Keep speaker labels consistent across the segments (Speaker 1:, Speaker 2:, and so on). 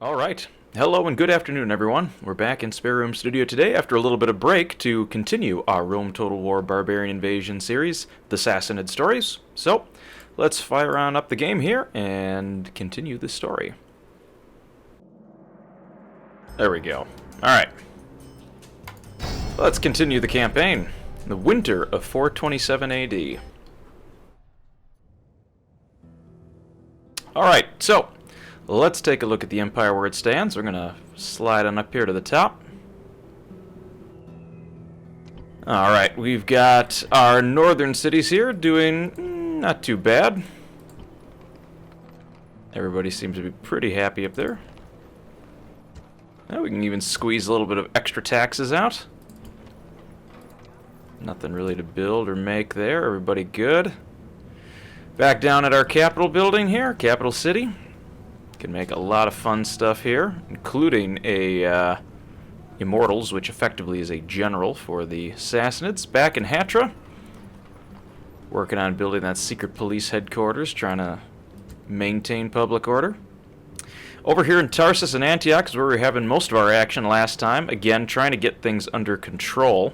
Speaker 1: All right. Hello and good afternoon, everyone. We're back in Spare Room Studio today after a little bit of break to continue our Rome Total War Barbarian Invasion series, the Sassanid stories. So, let's fire on up the game here and continue the story. There we go. All right. Let's continue the campaign. The winter of 427 AD. All right, so let's take a look at the Empire where it stands. We're going to slide on up here to the top. Alright, we've got our northern cities here doing not too bad. Everybody seems to be pretty happy up there. Now we can even squeeze a little bit of extra taxes out. Nothing really to build or make there. Everybody good. Back down at our capital building here, capital city. Can make a lot of fun stuff here, including a Immortals, which effectively is a general for the Sassanids. Back in Hatra, working on building that secret police headquarters, trying to maintain public order. Over here in Tarsus and Antioch is where we were having most of our action last time. Again, trying to get things under control.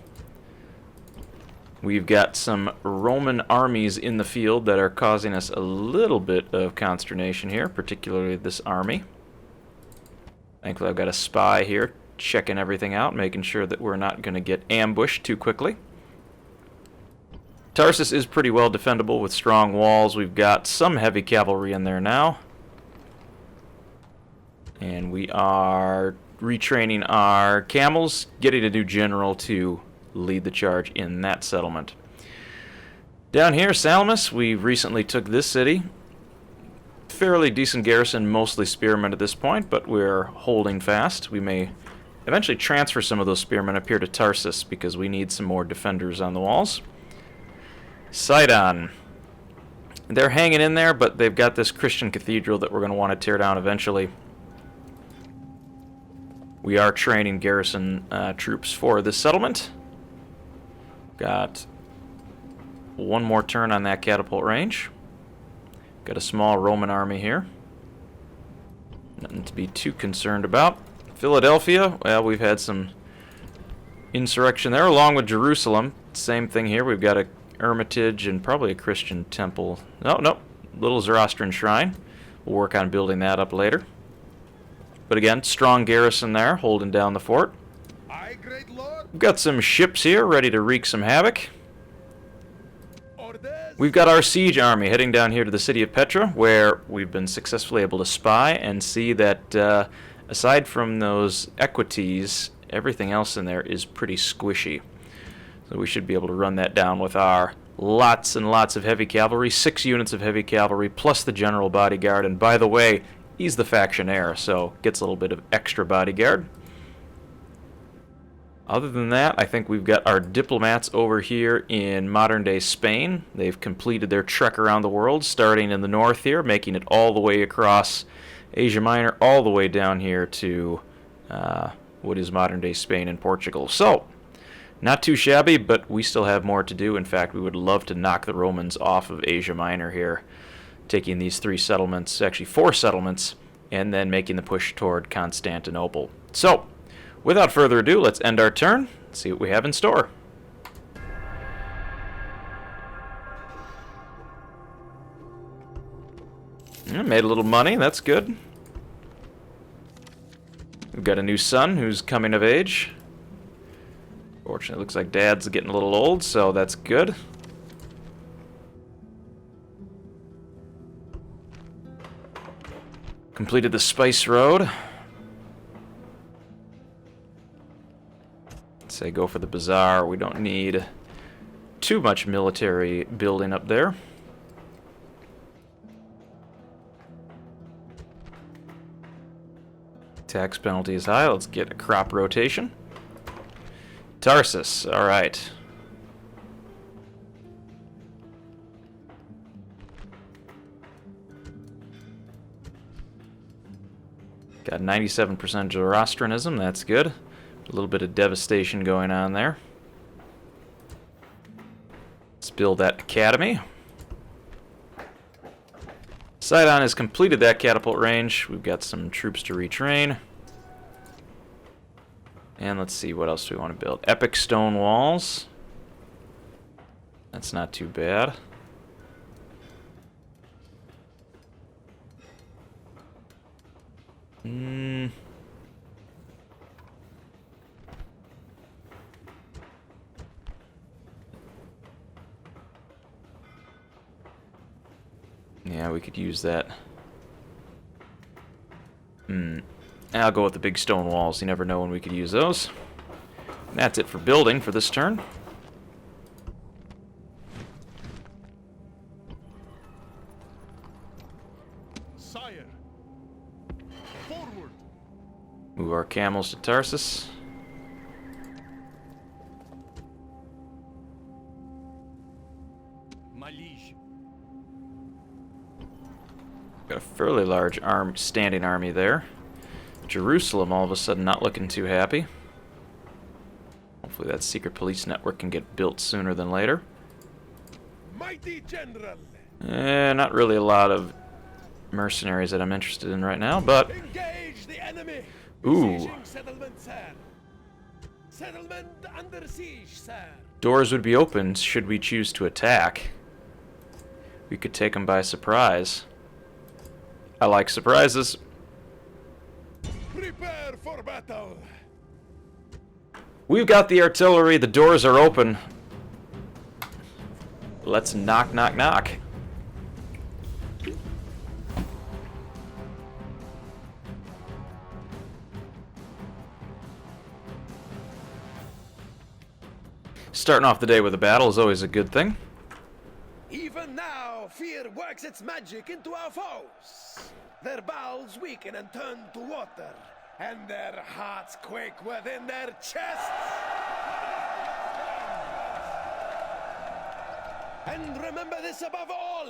Speaker 1: We've got some Roman armies in the field that are causing us a little bit of consternation here, particularly this army. Thankfully, I've got a spy here checking everything out, making sure that we're not going to get ambushed too quickly. Tarsus is pretty well defendable with strong walls. We've got some heavy cavalry in there now. And we are retraining our camels, getting a new general to lead the charge in that settlement. Down here, Salamis, we recently took this city. Fairly decent garrison, mostly spearmen at this point, but we're holding fast. We may eventually transfer some of those spearmen up here to Tarsus because we need some more defenders on the walls. Sidon. They're hanging in there, but they've got this Christian cathedral that we're going to want to tear down eventually. We are training garrison troops for this settlement. Got one more turn on that catapult range. Got a small Roman army here. Nothing to be too concerned about. Philadelphia, well, we've had some insurrection there, along with Jerusalem. Same thing here. We've got a Hermitage and probably a Christian temple. No, little Zoroastrian shrine. We'll work on building that up later. But again, strong garrison there, holding down the fort.
Speaker 2: Great Lord.
Speaker 1: We've got some ships here ready to wreak some havoc. We've got our siege army heading down here to the city of Petra, where we've been successfully able to spy and see that aside from those equities, everything else in there is pretty squishy. So we should be able to run that down with our lots and lots of heavy cavalry, 6 units of heavy cavalry, plus the general bodyguard. And by the way, he's the faction heir, so gets a little bit of extra bodyguard. Other than that, I think we've got our diplomats over here in modern-day Spain. They've completed their trek around the world, starting in the north here, making it all the way across Asia Minor, all the way down here to what is modern-day Spain and Portugal. So, not too shabby, but we still have more to do. In fact, we would love to knock the Romans off of Asia Minor here, taking these 3 settlements, actually 4 settlements, and then making the push toward Constantinople. So, without further ado, let's end our turn, see what we have in store. Made a little money, that's good. We've got a new son who's coming of age. Fortunately, it looks like Dad's getting a little old, so that's good. Completed the Spice Road. Say go for the bazaar. We don't need too much military building up there. Tax penalty is high. Let's get a crop rotation. Tarsus, alright. Got 97% Zoroastrianism, that's good. A little bit of devastation going on there. Let's build that academy. Sidon has completed that catapult range. We've got some troops to retrain. And let's see, what else do we want to build? Epic stone walls. That's not too bad. Yeah, we could use that. I'll go with the big stone walls. You never know when we could use those. And that's it for building for this turn.
Speaker 2: Sire. Forward.
Speaker 1: Move our camels to Tarsus.
Speaker 2: My liege.
Speaker 1: Got a fairly large standing army there. Jerusalem all of a sudden not looking too happy. Hopefully that secret police network can get built sooner than later.
Speaker 2: Mighty general.
Speaker 1: Not really a lot of mercenaries that I'm interested in right now, but...
Speaker 2: Engage the enemy.
Speaker 1: Ooh.
Speaker 2: Besieging settlement, sir. Settlement under siege, sir.
Speaker 1: Doors would be opened should we choose to attack. We could take them by surprise. I like surprises.
Speaker 2: Prepare for battle.
Speaker 1: We've got the artillery. The doors are open. Let's knock, knock, knock. Starting off the day with a battle is always a good thing.
Speaker 2: Even now, fear works its magic into our foes. Their bowels weaken and turn to water, and their hearts quake within their chests. And remember this above all,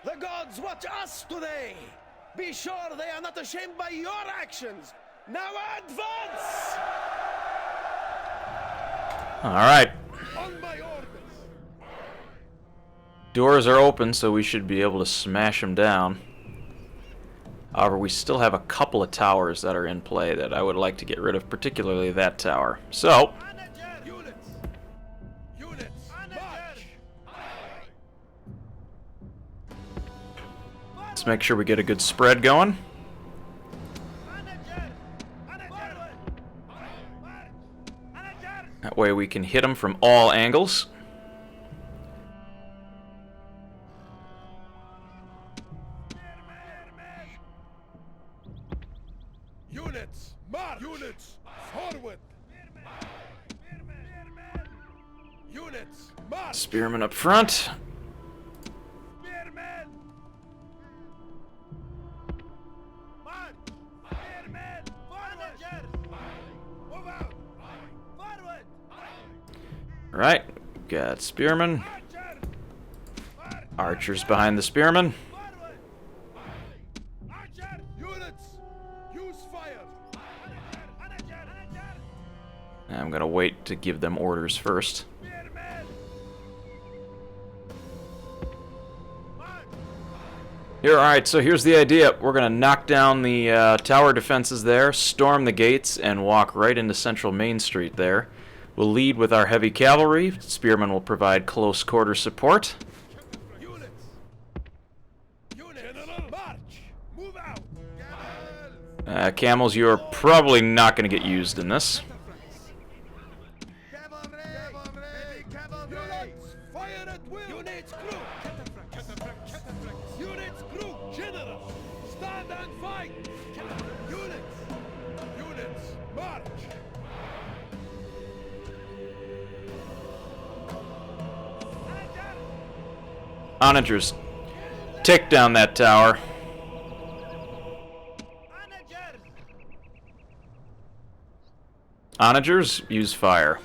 Speaker 2: the gods watch us today. Be sure they are not ashamed by your actions. Now advance!
Speaker 1: All right.
Speaker 2: On my orders.
Speaker 1: Doors are open, so we should be able to smash them down. However, we still have a couple of towers that are in play that I would like to get rid of, particularly that tower. So,
Speaker 2: Units! Units! March!
Speaker 1: let's make sure we get a good spread going. That way we can hit them from all angles.
Speaker 2: Units! March! Units! Forward! Units! March!
Speaker 1: Spearmen up front.
Speaker 2: Spearmen! March! Spearmen! Forward! Move out! Forward!
Speaker 1: Right, got spearmen.
Speaker 2: Archer! March!
Speaker 1: Archers behind the spearmen.
Speaker 2: Forward! Archer! Units! Use fire!
Speaker 1: I'm gonna wait to give them orders first.
Speaker 2: Spearmen! March!
Speaker 1: Here, alright, so here's the idea. We're gonna knock down the tower defenses there, storm the gates, and walk right into Central Main Street there. We'll lead with our heavy cavalry. Spearmen will provide close quarter support.
Speaker 2: Units! Units! General! March! Move out!
Speaker 1: Camels, you are probably not gonna get used in this.
Speaker 2: Units! Fire at will! Units crew! Units crew! General! Stand and fight! Units! Units! March!
Speaker 1: Onagers, take down that tower. Onagers, use fire.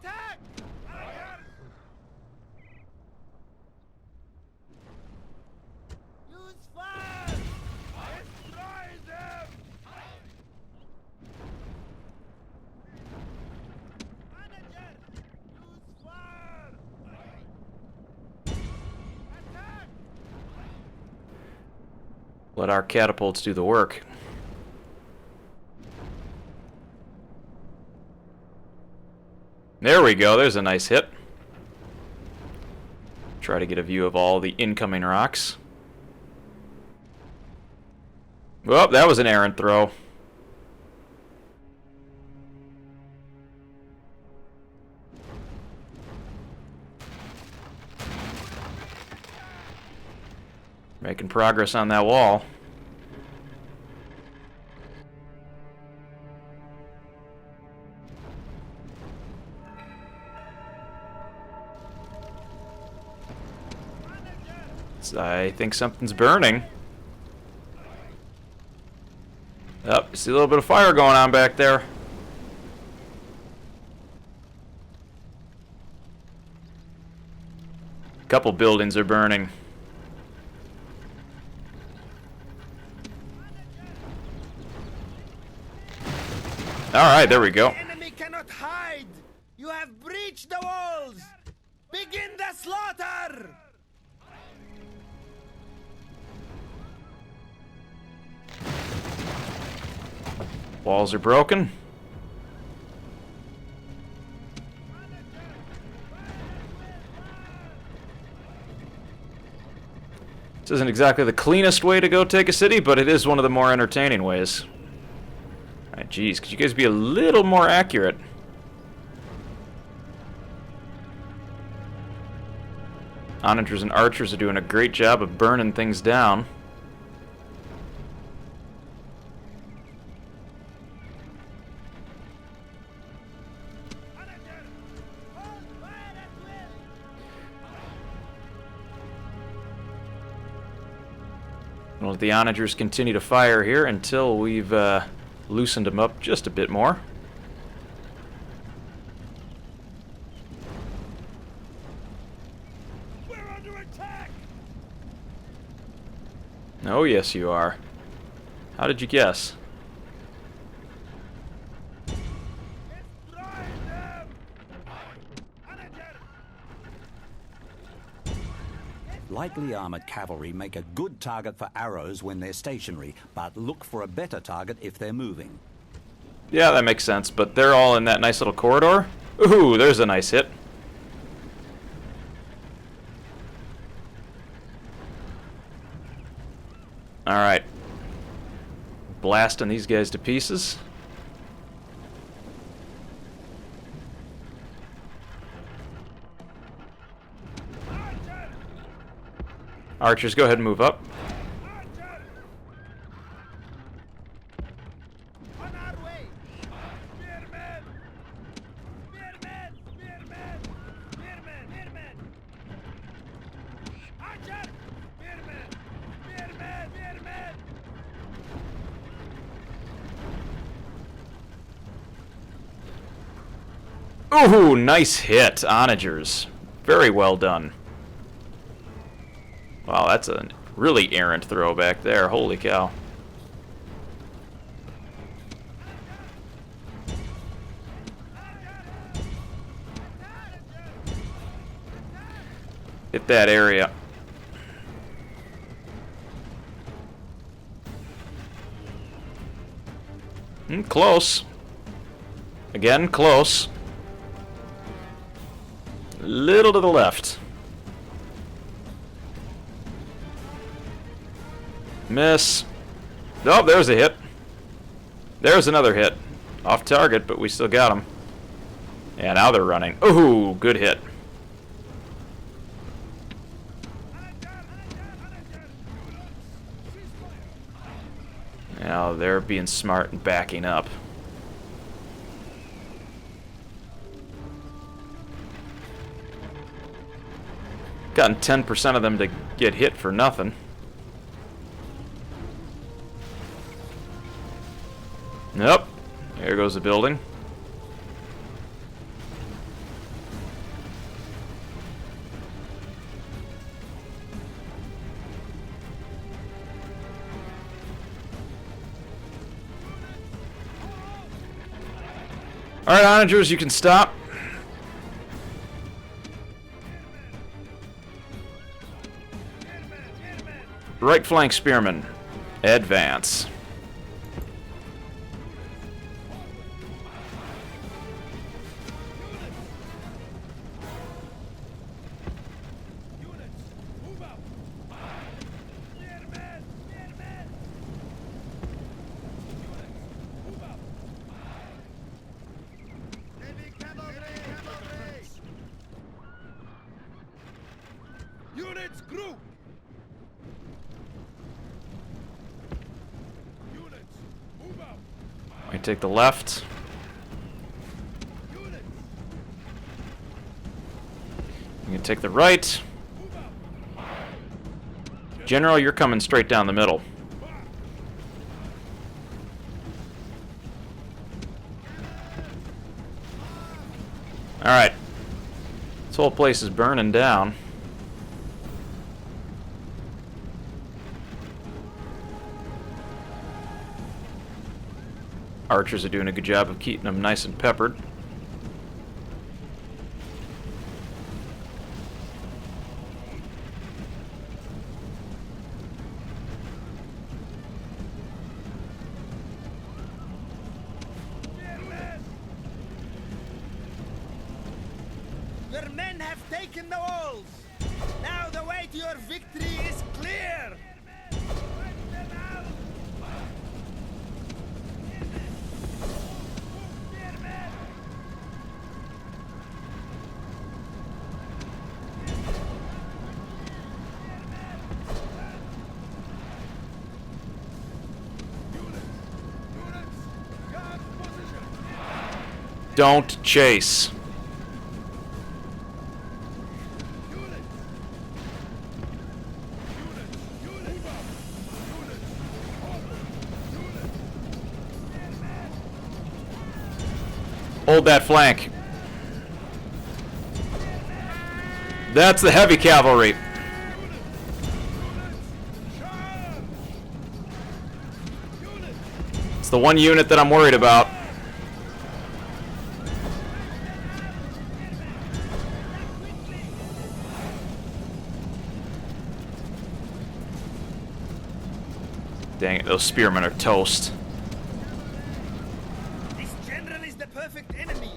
Speaker 2: Attack! Use fire! Destroy them! Use fire! Attack!
Speaker 1: Let our catapults do the work. There we go, there's a nice hit. Try to get a view of all the incoming rocks. Well, that was an errant throw. Making progress on that wall. I think something's burning. Oh, you see a little bit of fire going on back there. A couple buildings are burning. Alright, there we go.
Speaker 2: The enemy cannot hide! You have breached the walls! Begin the slaughter!
Speaker 1: Walls are broken. This isn't exactly the cleanest way to go take a city, but it is one of the more entertaining ways. Alright, geez, could you guys be a little more accurate? Onagers and archers are doing a great job of burning things down. We'll let the onagers continue to fire here until we've loosened them up just a bit more.
Speaker 2: We're under attack!
Speaker 1: Oh, yes, you are. How did you guess?
Speaker 2: Destroy them!
Speaker 3: Lightly armoured cavalry make a good target for arrows when they're stationary, but look for a better target if they're moving.
Speaker 1: Yeah, that makes sense, but they're all in that nice little corridor. Ooh, there's a nice hit. Alright. Blasting these guys to pieces. Archers, go ahead and move up.
Speaker 2: On our way! Spearmen! Spearmen! Spearmen! Spearmen! Spearmen! Archer! Spearmen! Spearmen! Spearmen!
Speaker 1: Ooh, nice hit, onagers. Very well done. Wow, that's a really errant throw back there. Holy cow. Hit that area. Close. Again, close. Little to the left. Miss. Oh, there's a hit. There's another hit. Off target, but we still got him. Yeah, now they're running. Ooh, good hit. Now they're being smart and backing up. Gotten 10% of them to get hit for nothing. Nope. There goes the building. Alright, onagers, you can stop. Right flank spearmen. Advance.
Speaker 2: Units group! Units, move out!
Speaker 1: I take the left.
Speaker 2: Units,
Speaker 1: You can take the right.
Speaker 2: move out!
Speaker 1: General, you're coming straight down the middle. Alright. This whole place is burning down. Archers are doing a good job of keeping them nice and peppered.
Speaker 4: Your men have taken the walls. Now the way to your victory is clear.
Speaker 1: Don't chase. Hold that flank. That's the heavy cavalry. It's the one unit that I'm worried about. Dang it, those spearmen are toast.
Speaker 4: This general is the perfect enemy.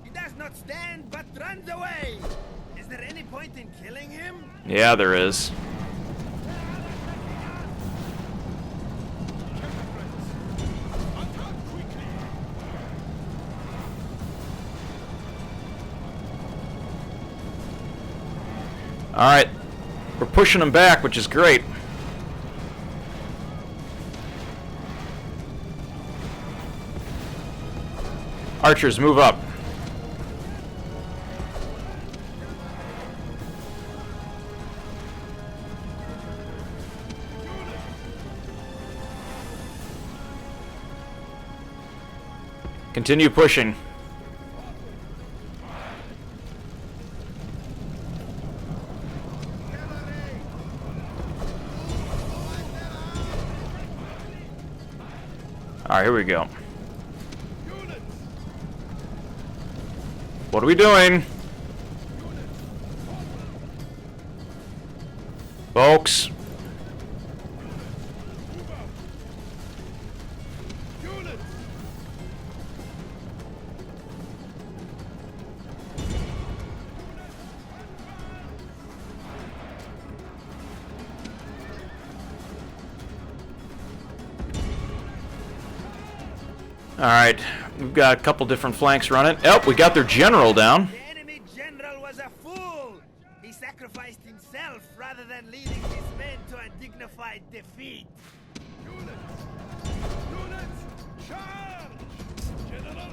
Speaker 4: He does not stand but runs away. Is there any point in killing him?
Speaker 1: Yeah, there is. Alright, we're pushing them back, which is great. Archers, move up. Continue pushing. Alright, here we go. What are we doing? Folks. Alright, we've got a couple different flanks running. Oh, we got their general down.
Speaker 4: The enemy general was a fool. He sacrificed himself rather than leading his men to a dignified defeat.
Speaker 2: Units, charge! General!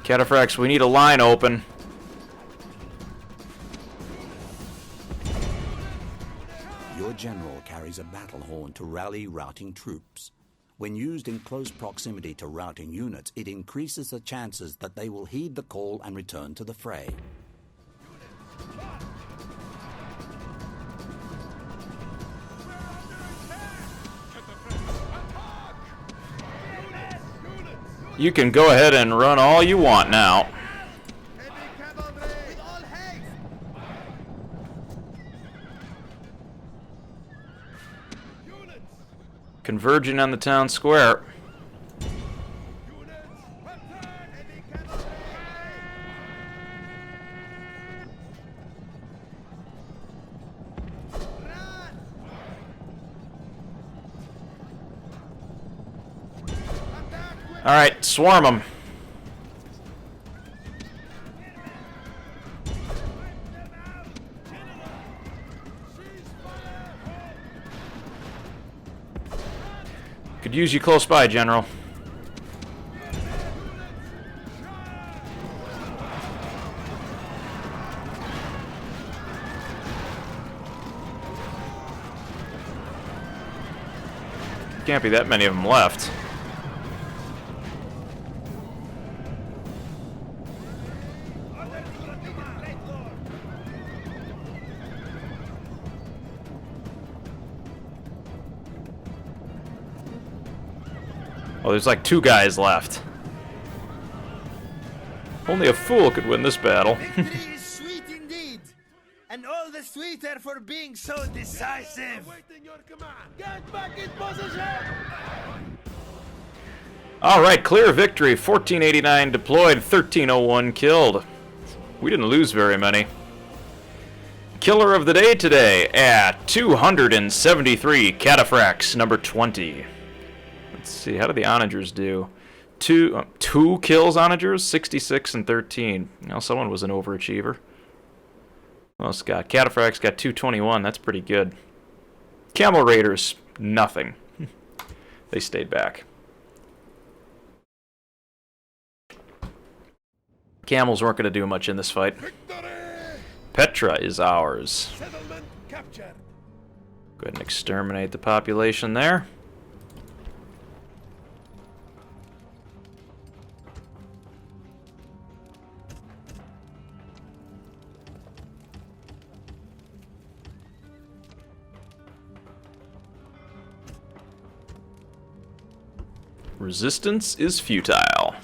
Speaker 1: Cataphracts, we need a line open.
Speaker 3: Your general carries a battle horn to rally routing troops. When used in close proximity to routing units, it increases the chances that they will heed the call and return to the fray.
Speaker 1: You can go ahead and run all you want now.
Speaker 4: Heavy
Speaker 1: Converging on the town square. Alright, swarm them. Could use you close by, General. Can't be that many of them left. Oh, there's like 2 guys left. Only a fool could win this battle.
Speaker 4: Victory is sweet indeed, and all the sweeter for being so decisive.
Speaker 2: Awaiting your command. Get back in position!
Speaker 1: Alright, clear victory. 1489 deployed, 1301 killed. We didn't lose very many. Killer of the day today at 273, Cataphracts, number 20. Let's see, how did the onagers do? Two kills, onagers, 66 and 13. You know, someone was an overachiever. What else got? Cataphracts got 221, that's pretty good. Camel Raiders, nothing. They stayed back. Camels weren't going to do much in this fight.
Speaker 2: Victory!
Speaker 1: Petra is ours.
Speaker 2: Settlement captured.
Speaker 1: Go ahead and exterminate the population there. Resistance is futile.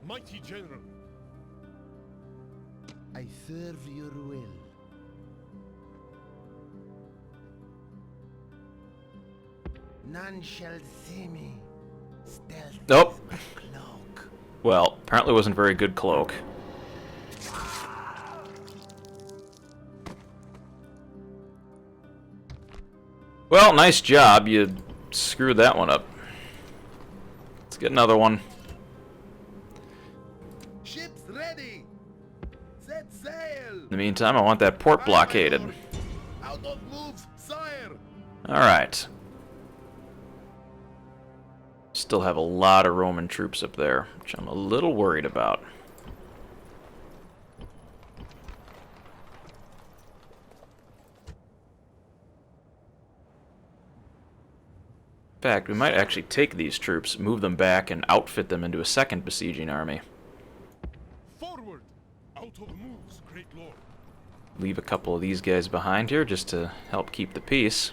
Speaker 2: Mighty General.
Speaker 4: I serve your will. None shall see me. Stealth
Speaker 1: Nope.
Speaker 4: is my cloak.
Speaker 1: Well, apparently wasn't very good cloak. Well, nice job. You screwed that one up. Let's get another one.
Speaker 2: Ships ready. Set sail.
Speaker 1: In the meantime, I want that port blockaded.
Speaker 2: Out of moves, sire.
Speaker 1: Alright. Still have a lot of Roman troops up there, which I'm a little worried about. In fact, we might actually take these troops, move them back, and outfit them into a second besieging army.
Speaker 2: Forward. Out of moves, great lord.
Speaker 1: Leave a couple of these guys behind here just to help keep the peace.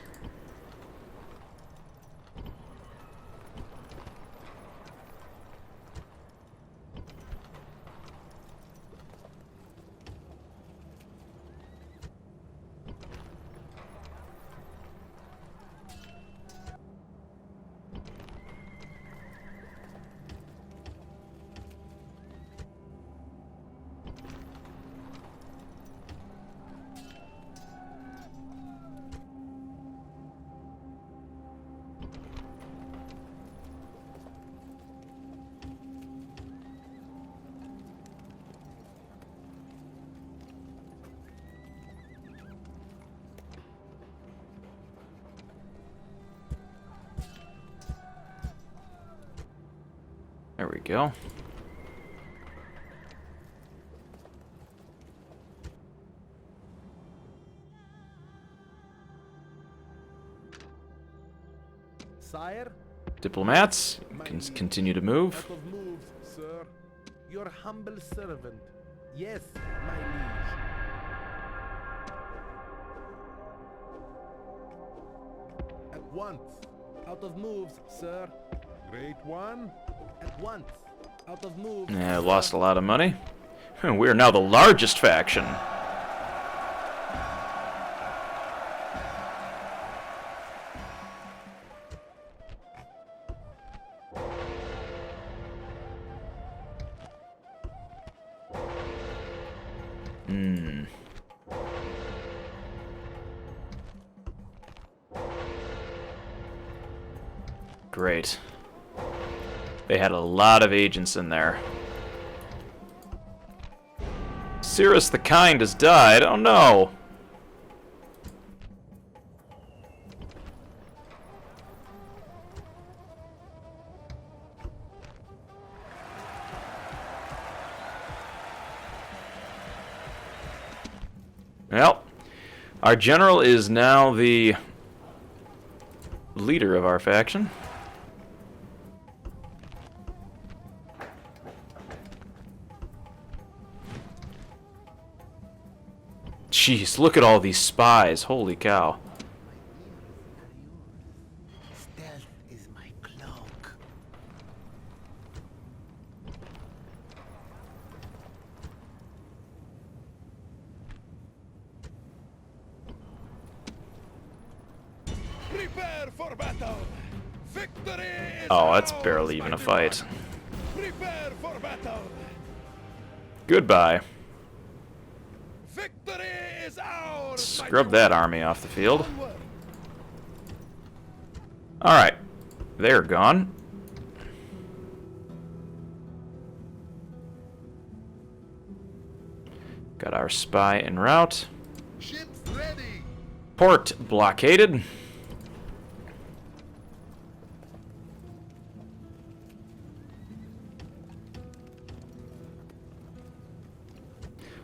Speaker 1: There we go.
Speaker 5: Sire,
Speaker 1: Diplomats can continue to move.
Speaker 5: out of moves, sir. Your humble servant. Yes, my liege. At once. Out of moves, sir.
Speaker 2: Great one.
Speaker 5: At once. Out of move.
Speaker 1: Yeah, lost a lot of money. We are now the largest faction. Great. They had a lot of agents in there. Cyrus the Kind has died. Oh no! Well, our general is now the leader of our faction. Jeez, look at all these spies. Holy cow.
Speaker 4: Stealth is my cloak.
Speaker 2: Prepare for battle. Victory is
Speaker 1: Oh, that's
Speaker 2: ours,
Speaker 1: barely even a
Speaker 2: mighty
Speaker 1: fight.
Speaker 2: one. Prepare for battle.
Speaker 1: Goodbye.
Speaker 2: Victory is ours.
Speaker 1: Scrub that army off the field.
Speaker 2: Onward.
Speaker 1: Alright. They're gone. Got our spy en route.
Speaker 2: Ships ready.
Speaker 1: Port blockaded.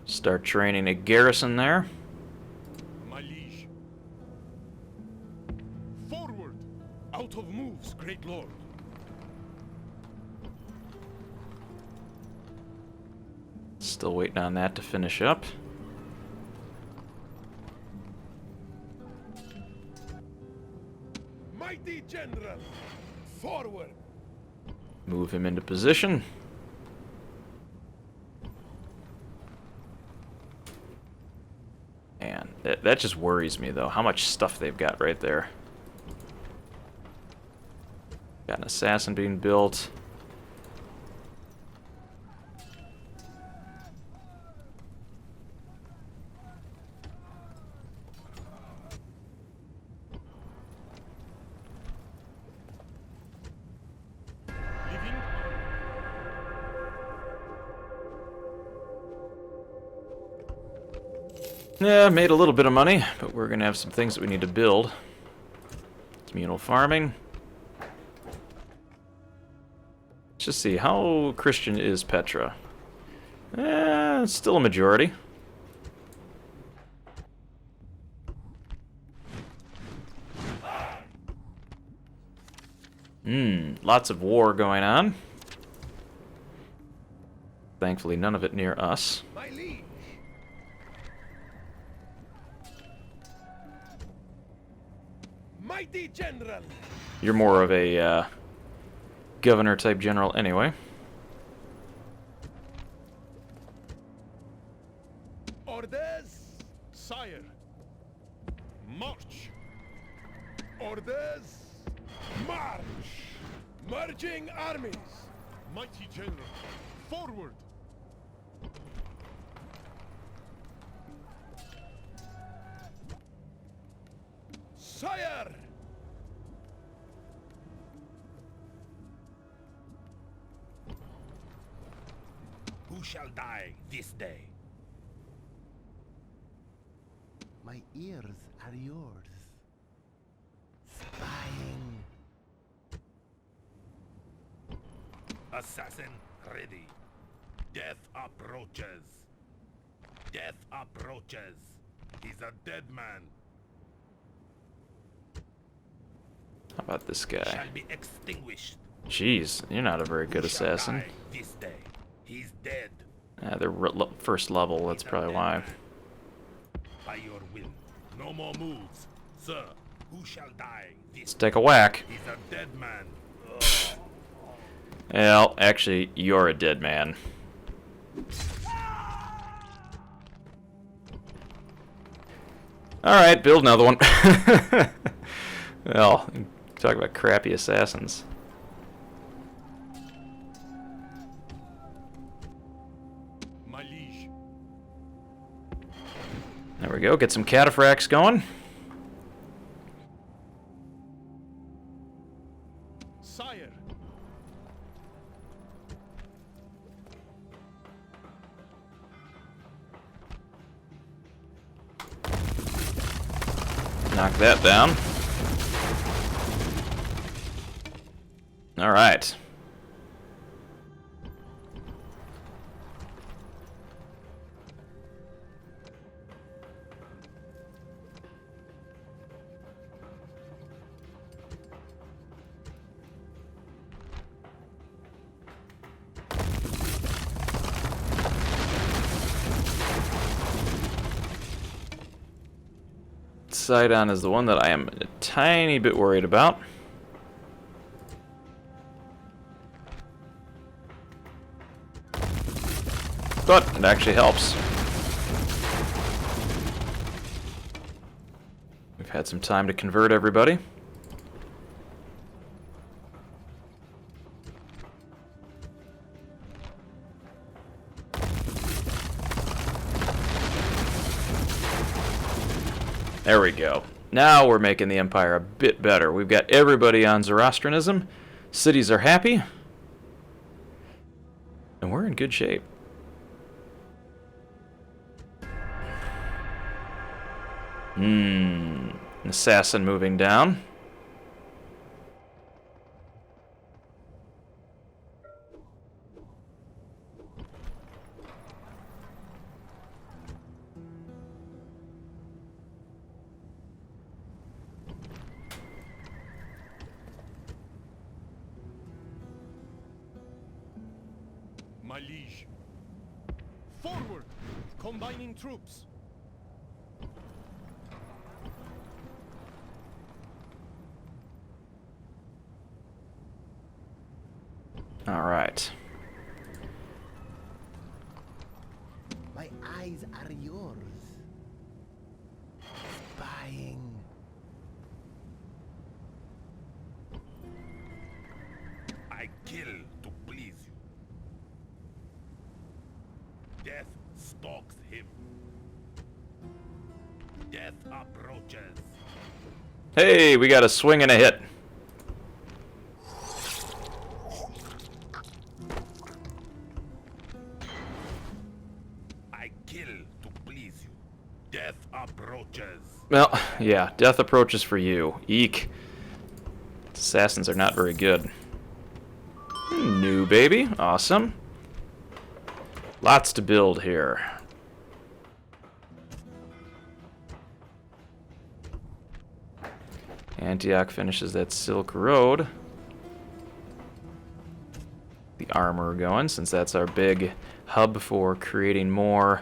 Speaker 1: Start training a garrison there.
Speaker 2: My liege. Forward. Out of moves, great lord.
Speaker 1: Still waiting on that to finish up.
Speaker 2: Mighty general. Forward.
Speaker 1: Move him into position. Man, that just worries me though, how much stuff they've got right there. Got an assassin being built. Yeah, made a little bit of money, but we're gonna have some things that we need to build. Communal farming. Let's just see, how Christian is Petra? Still a majority. Lots of war going on. Thankfully, none of it near us.
Speaker 2: My liege. Mighty general.
Speaker 1: You're more of a governor type general anyway.
Speaker 2: Orders. Sire. March. Orders. March. Merging armies. Mighty general. Forward. Sire.
Speaker 4: Who shall die this day? My ears are yours. Spying. Assassin ready. Death approaches. Death approaches. He's a dead man.
Speaker 1: How about this guy?
Speaker 4: Shall be extinguished.
Speaker 1: Jeez, you're not a very good
Speaker 4: Who shall
Speaker 1: assassin.
Speaker 4: die this day. He's dead.
Speaker 1: They're first level, that's
Speaker 4: He's a
Speaker 1: probably
Speaker 4: dead
Speaker 1: why.
Speaker 4: man. By your will. No more moves. Sir, who shall die this
Speaker 1: Let's take a whack.
Speaker 4: He's a dead man.
Speaker 1: Well, actually, you're a dead man. Alright, build another one. Well, talk about crappy assassins.
Speaker 6: My liege.
Speaker 1: There we go, get some cataphracts going.
Speaker 6: Sire.
Speaker 1: Knock that down. Alright. Sidon is the one that I am a tiny bit worried about. But it actually helps. We've had some time to convert everybody. There we go. Now we're making the Empire a bit better. We've got everybody on Zoroastrianism. Cities are happy. And we're in good shape. An assassin moving down.
Speaker 6: My liege. Forward! Combining troops.
Speaker 1: All right.
Speaker 4: My eyes are yours. Spying.
Speaker 2: I kill to please you. Death stalks him. Death approaches.
Speaker 1: Hey, we got a swing and a hit.
Speaker 2: I kill to please you. Death approaches.
Speaker 1: Well, yeah, death approaches for you. Eek. Assassins are not very good. New baby. Awesome. Lots to build here. Antioch finishes that Silk Road. The armor going, since that's our big hub for creating more.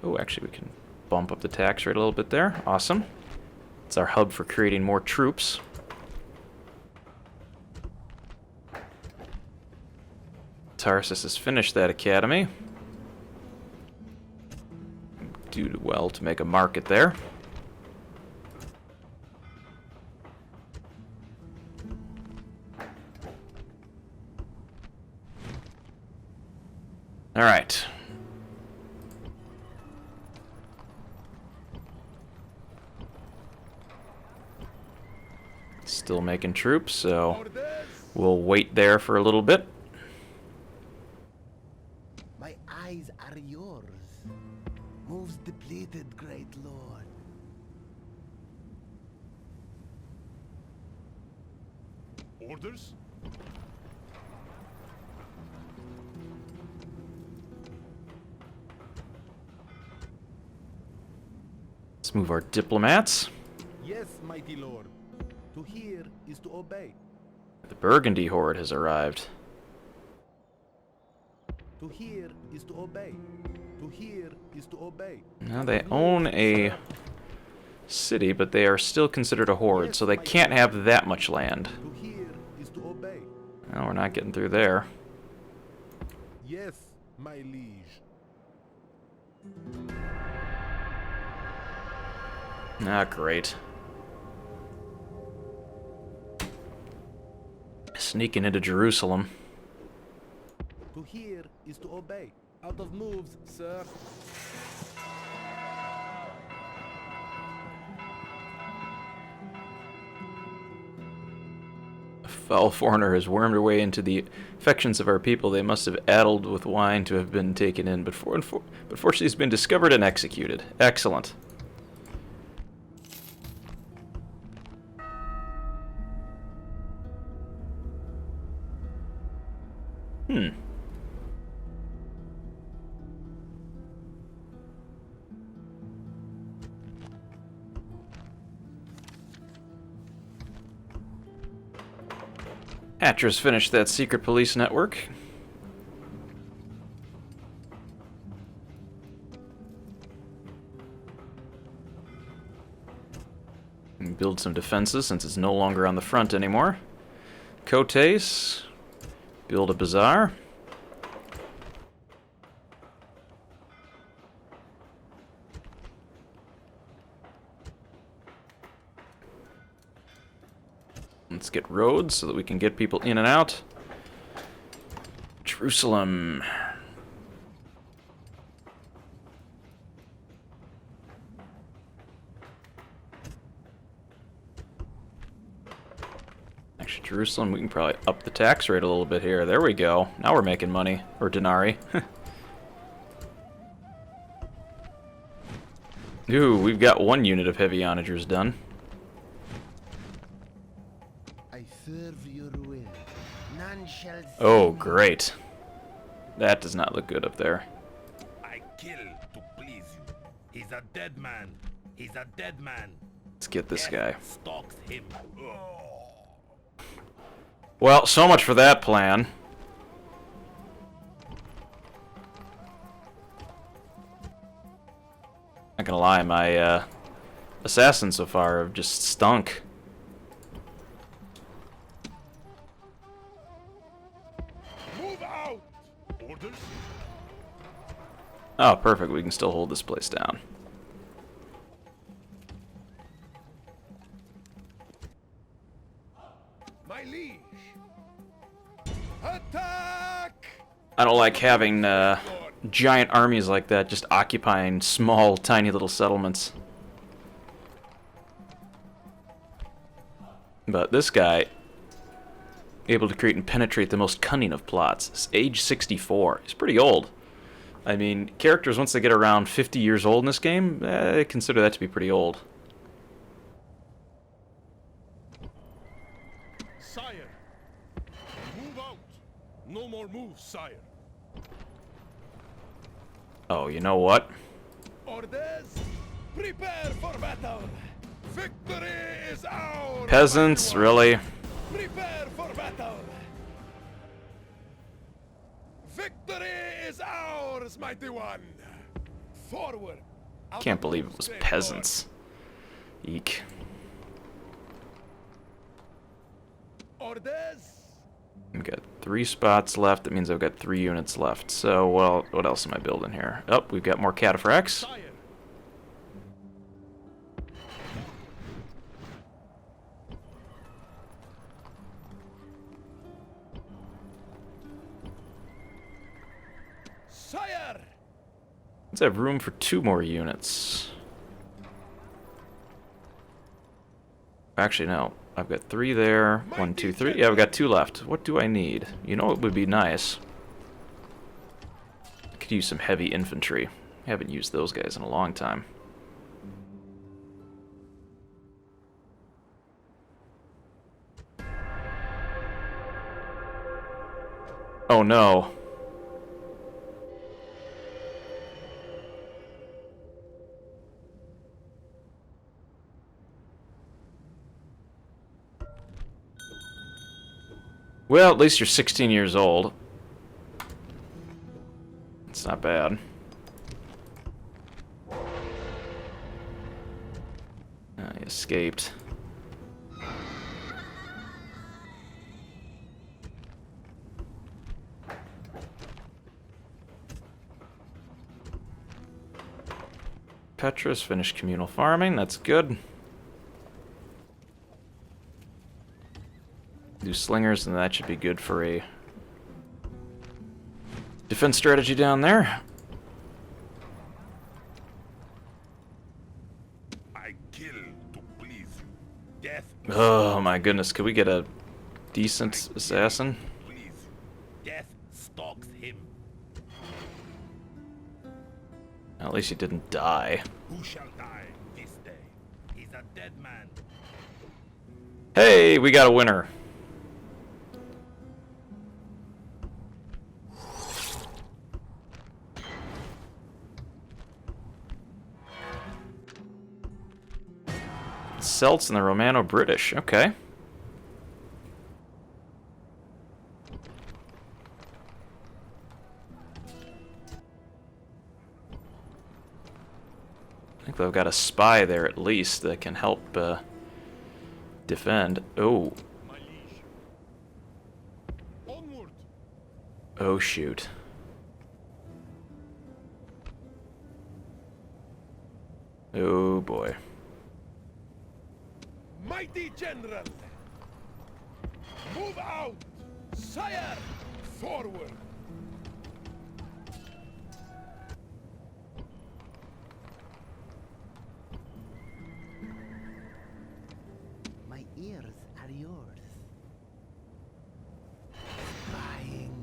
Speaker 1: Oh, actually, we can bump up the tax rate a little bit there. Awesome. It's our hub for creating more troops. Tarsus has finished that academy. Do well to make a market there. All right. Still making troops, so we'll wait there for a little bit.
Speaker 4: My eyes are yours. Moves depleted, great lord.
Speaker 6: Orders?
Speaker 1: Let's move our diplomats.
Speaker 5: Yes, mighty lord. To hear is to obey.
Speaker 1: The Burgundy horde has arrived.
Speaker 5: To hear is to obey. To hear is to obey.
Speaker 1: Now they own a city, but they are still considered a horde, so they can't have that much land.
Speaker 5: To hear is to obey.
Speaker 1: No, we're not getting through there.
Speaker 5: Yes, my liege.
Speaker 1: Ah, great. Sneaking into Jerusalem.
Speaker 5: To hear is to obey. Out of moves, sir.
Speaker 1: A foul foreigner has wormed her way into the affections of our people. They must have addled with wine to have been taken in, but fortunately has been discovered and executed. Excellent. Hatcher's finished that secret police network. And build some defenses since it's no longer on the front anymore. Cotes, build a bazaar. Let's get roads so that we can get people in and out. Jerusalem. Actually, Jerusalem, we can probably up the tax rate a little bit here. There we go. Now we're making money. Or denarii. Ooh, we've got one unit of heavy onagers done.
Speaker 4: I serve your will. None shall see
Speaker 1: Oh,
Speaker 4: me.
Speaker 1: great. That does not look good up there.
Speaker 4: I kill to please you. He's a dead man. He's a dead man.
Speaker 1: Let's get this guy.
Speaker 4: Stalks him.
Speaker 1: Well, so much for that plan. Not gonna lie, my assassins so far have just stunk.
Speaker 6: Move out! Orders?
Speaker 1: Oh, perfect. We can still hold this place down.
Speaker 2: My liege. Attack!
Speaker 1: I don't like having giant armies like that just occupying small, tiny little settlements. But this guy, able to create and penetrate the most cunning of plots. He's age 64. He's pretty old. I mean, characters, once they get around 50 years old in this game, I consider that to be pretty old.
Speaker 6: Sire! Move out! No more moves, sire.
Speaker 1: Oh, you know what?
Speaker 2: Orders, prepare for battle. Victory is ours.
Speaker 1: Peasants,
Speaker 2: mighty one.
Speaker 1: really?
Speaker 2: Prepare for battle. Victory is ours, mighty one. Forward. Out
Speaker 1: Can't
Speaker 2: of
Speaker 1: believe it
Speaker 2: moves,
Speaker 1: was
Speaker 2: great
Speaker 1: peasants. Eek.
Speaker 2: lord. Orders.
Speaker 1: I've got 3 spots left. That means I've got 3 units left. So, well, what else am I building here? Oh, we've got more cataphracts.
Speaker 6: Sire!
Speaker 2: Sire.
Speaker 1: Let's have room for 2 more units. Actually, no. I've got 3 there. 1, 2, 3. Yeah, I've got 2 left. What do I need? You know what would be nice? I could use some heavy infantry. Haven't used those guys in a long time. Oh no. Well, at least you're 16 years old. It's not bad. He escaped. Petra's finished communal farming. That's good. Do slingers, and that should be good for a defense strategy down there.
Speaker 6: I kill to please you. Death.
Speaker 1: Oh my goodness, could we get a decent assassin?
Speaker 6: Please you. Death stalks him.
Speaker 1: At least he didn't die.
Speaker 6: Who shall die this day? He's a dead man.
Speaker 1: Hey, we got a winner. Celts and the Romano-British. Okay. I think they've got a spy there at least that can help defend. Oh.
Speaker 6: My liege. Onward.
Speaker 1: Oh, shoot. Oh, boy.
Speaker 2: Mighty General! Move out! Sire! Forward!
Speaker 4: My ears are yours. Spying.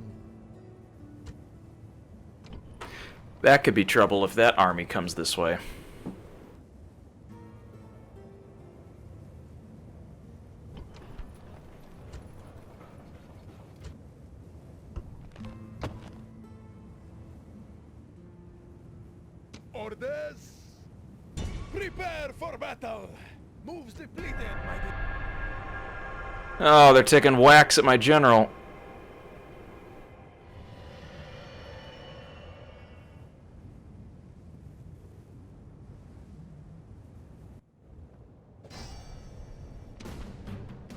Speaker 1: That could be trouble if that army comes this way.
Speaker 2: Orders! Prepare for battle! Moves depleted, mighty...
Speaker 1: Oh, they're taking whacks at my general.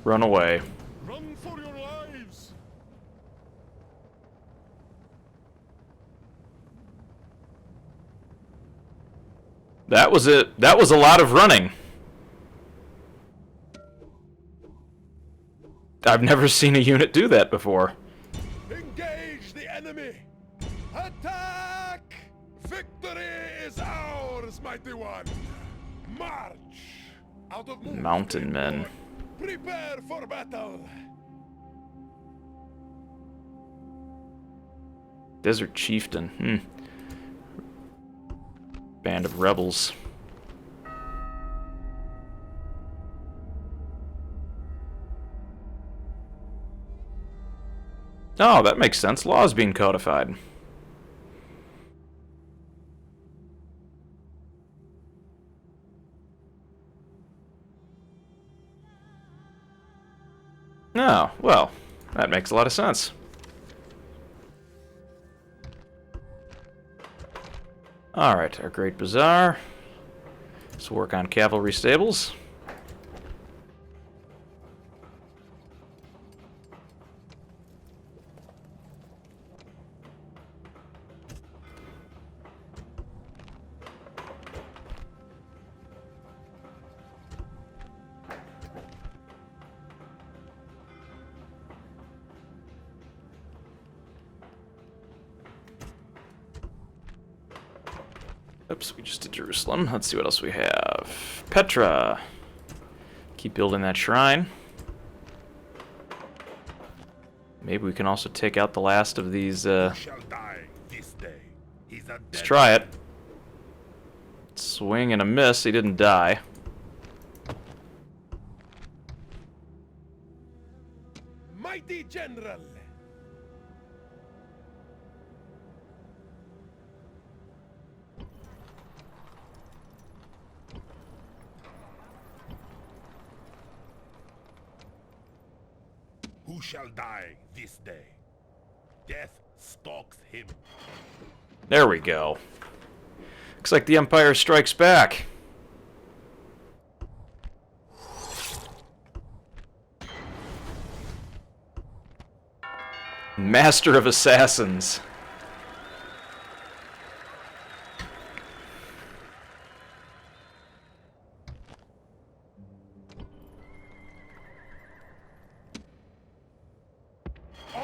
Speaker 1: Run away.
Speaker 6: Run for your lives.
Speaker 1: That was it. That was a lot of running. I've never seen a unit do that before.
Speaker 2: Engage the enemy! Attack! Victory is ours, mighty one! March! Out of moves,
Speaker 1: Mountain men.
Speaker 2: prepare for battle!
Speaker 1: Desert chieftain. Band of rebels. Oh, that makes sense. Laws being codified. Oh, well, that makes a lot of sense. Alright, our Great Bazaar. Let's work on cavalry stables. Oops, we just did Jerusalem. Let's see what else we have. Petra. Keep building that shrine. Maybe we can also take out the last of these.
Speaker 6: Shall die this day. He's a
Speaker 1: Let's
Speaker 6: dead
Speaker 1: try it. Swing and a miss. He didn't die.
Speaker 2: Mighty General!
Speaker 6: Who shall die this day? Death stalks him.
Speaker 1: There we go. Looks like the Empire strikes back. Master of Assassins.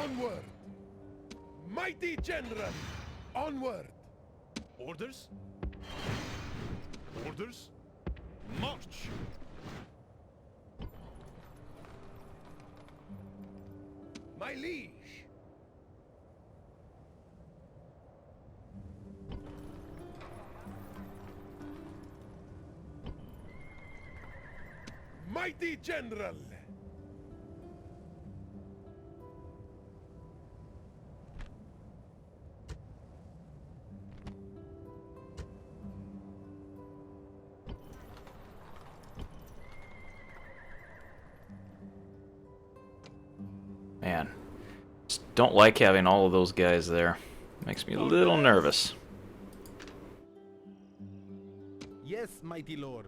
Speaker 2: Onward! Mighty General! Onward!
Speaker 6: Orders? Orders? March!
Speaker 2: My liege! Mighty General!
Speaker 1: Man, just don't like having all of those guys there. Makes me a little nervous.
Speaker 5: Yes, mighty lord.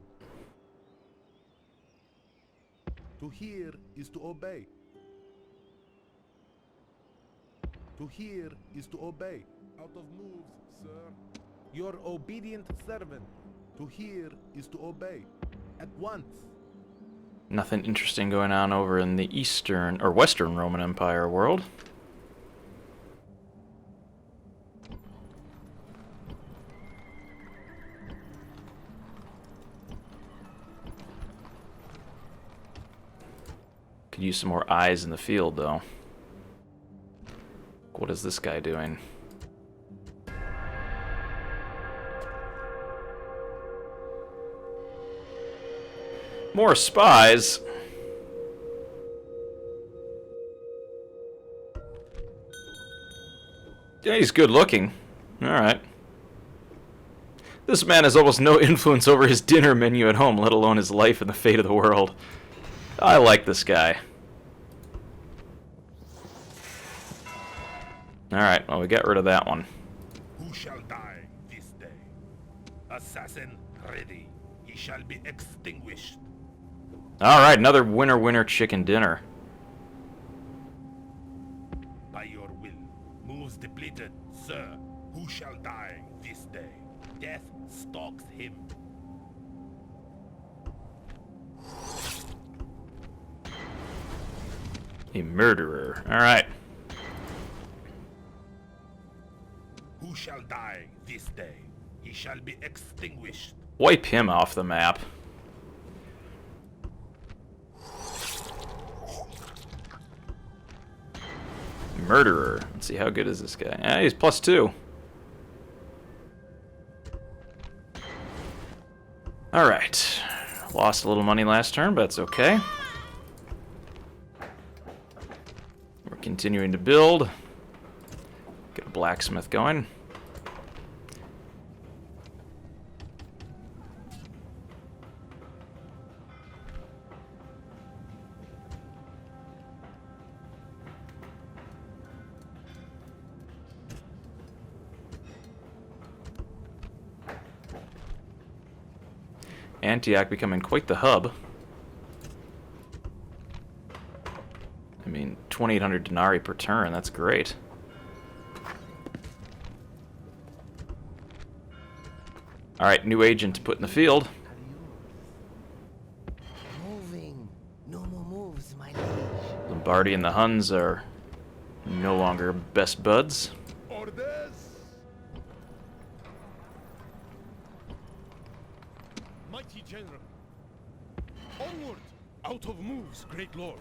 Speaker 5: To hear is to obey. To hear is to obey.
Speaker 2: Out of moves, sir.
Speaker 5: Your obedient servant. To hear is to obey. At once.
Speaker 1: Nothing interesting going on over in the Eastern or Western Roman Empire world. Could use some more eyes in the field, though. What is this guy doing? More spies. Yeah, he's good looking. Alright. This man has almost no influence over his dinner menu at home, let alone his life and the fate of the world. I like this guy. Alright, well, we got rid of that one.
Speaker 7: Who shall die this day? Assassin ready. He shall be extinguished.
Speaker 1: Alright, another winner chicken dinner.
Speaker 7: By your will. Moves depleted, sir. Who shall die this day? Death stalks him.
Speaker 1: A murderer. Alright.
Speaker 7: Who shall die this day? He shall be extinguished.
Speaker 1: Wipe him off the map. Murderer. Let's see, how good is this guy? Yeah, he's +2. Alright. Lost a little money last turn, but that's okay. We're continuing to build. Get a blacksmith going. Antioch becoming quite the hub. I mean, 2,800 denarii per turn, that's great. Alright, new agent to put in the field.
Speaker 4: Moving. No more moves, my liege.
Speaker 1: Lombardy and the Huns are no longer best buds.
Speaker 2: Orders!
Speaker 6: Mighty General. Onward! Out of moves, great lord.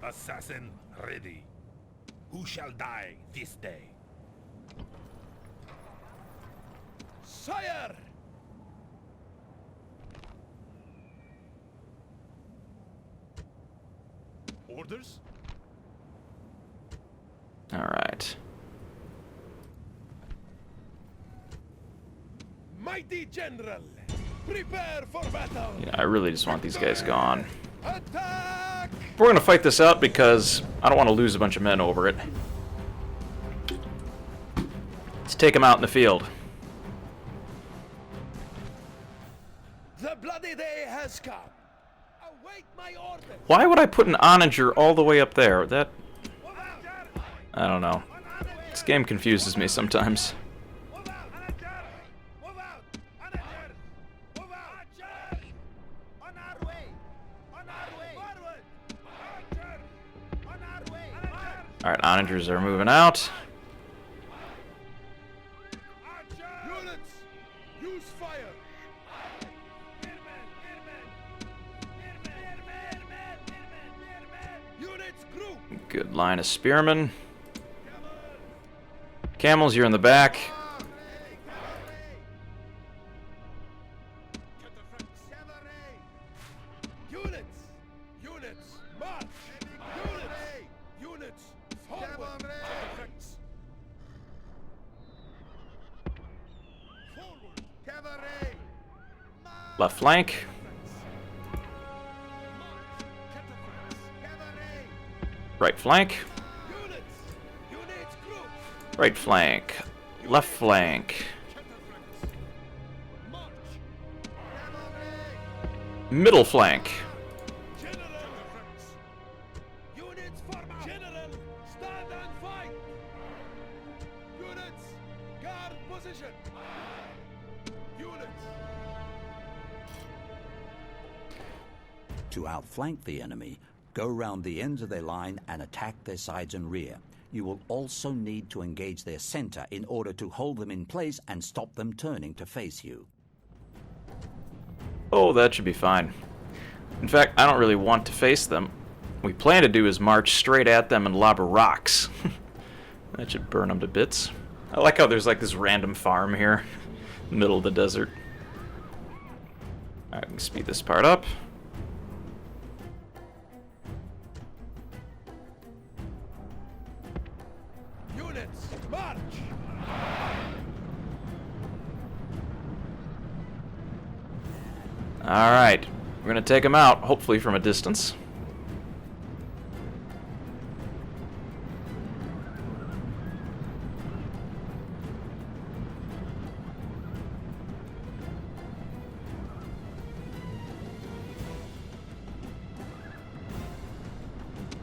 Speaker 7: Assassin ready. Who shall die this day?
Speaker 2: Sire!
Speaker 6: Orders?
Speaker 1: Alright.
Speaker 2: Mighty General! Prepare for battle!
Speaker 1: Yeah, I really just want these guys gone.
Speaker 2: Attack!
Speaker 1: We're gonna fight this out because I don't want to lose a bunch of men over it. Let's take them out in the field.
Speaker 2: The bloody day has come. Await my orders.
Speaker 1: Why would I put an onager all the way up there? That... I don't know. This game confuses me sometimes. Alright, Onagers are moving out.
Speaker 6: Units, use fire.
Speaker 2: Units group.
Speaker 1: Good line of spearmen. Camels, you're in the back.
Speaker 2: Units, units, march. Units, forward.
Speaker 1: Left flank. Right flank.
Speaker 2: Units group.
Speaker 1: Right flank. Left flank. Middle flank.
Speaker 2: General. Units form out. General, stand and fight. Units, guard position. Units.
Speaker 3: To outflank the enemy, go round the ends of their line and attack their sides and rear. You will also need to engage their center in order to hold them in place and stop them turning to face you.
Speaker 1: Oh, that should be fine. In fact, I don't really want to face them. What we plan to do is march straight at them and lob rocks. That should burn them to bits. I like how there's like this random farm here in the middle of the desert. Alright, we can speed this part up.
Speaker 2: Units, march.
Speaker 1: Alright, we're going to take them out, hopefully from a distance.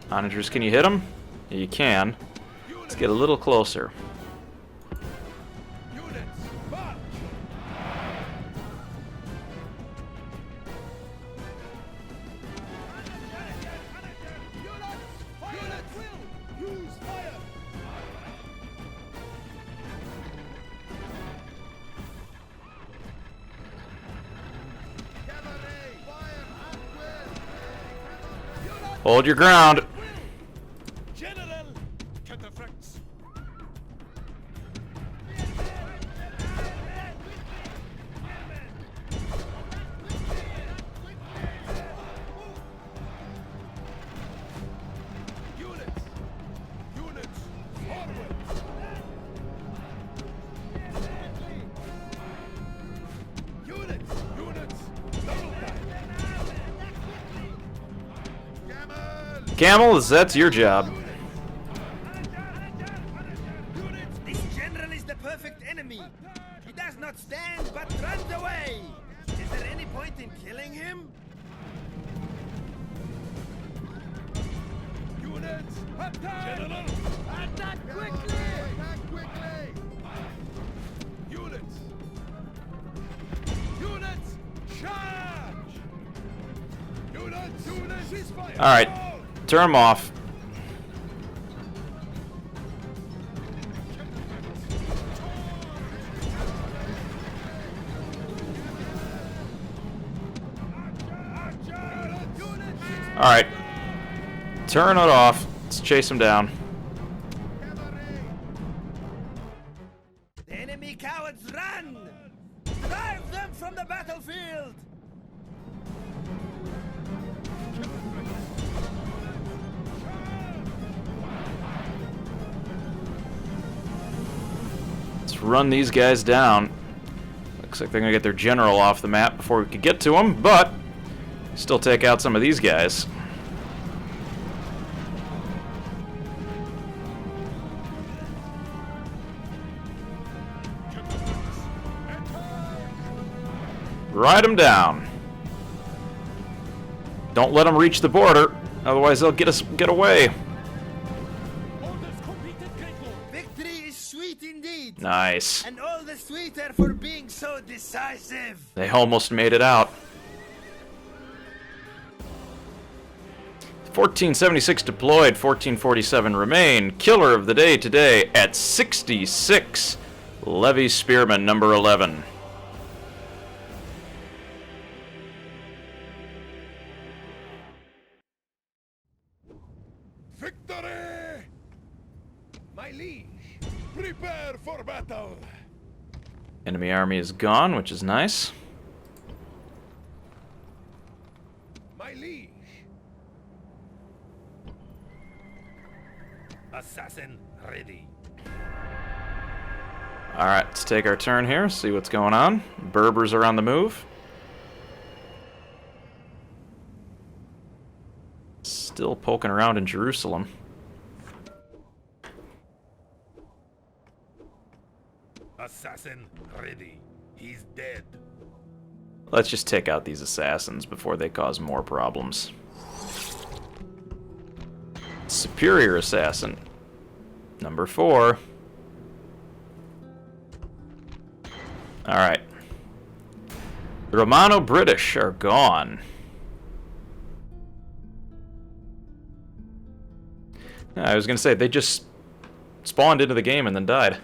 Speaker 1: Onagers, can you hit them? Yeah, you can. Let's get a little closer.
Speaker 2: Units, march. Units, use fire.
Speaker 1: Hold your ground.
Speaker 2: General,
Speaker 6: Cataphracts.
Speaker 2: units, units, forward. Units, double time.
Speaker 1: Camels, that's your job.
Speaker 4: This general is the perfect enemy. He does not stand, but runs away. Is there any point in killing him?
Speaker 2: Units, attack! General, attack quickly! Attack quickly! Units, units, charge! Units, ceasefire!
Speaker 1: All right, turn them off. All right, turn it off. Let's chase them down.
Speaker 4: The enemy cowards run! Drive them from the battlefield!
Speaker 1: Let's run these guys down. Looks like they're gonna get their general off the map before we can get to them, but still take out some of these guys. Ride them down. Don't let them reach the border, otherwise they'll get away.
Speaker 4: Victory is sweet indeed,
Speaker 1: Nice.
Speaker 4: and all the sweeter for being so decisive.
Speaker 1: They almost made it out. 1476 deployed, 1447 remain. Killer of the day today at 66. Levy Spearman, number 11.
Speaker 2: Victory! My liege, prepare for battle.
Speaker 1: Enemy army is gone, which is nice.
Speaker 2: My liege.
Speaker 7: Assassin ready.
Speaker 1: Alright, let's take our turn here, see what's going on. Berbers are on the move. Still poking around in Jerusalem.
Speaker 7: Assassin ready. He's dead.
Speaker 1: Let's just take out these assassins before they cause more problems. Superior assassin. Number 4. Alright. The Romano-British are gone. I was gonna say, they just spawned into the game and then died.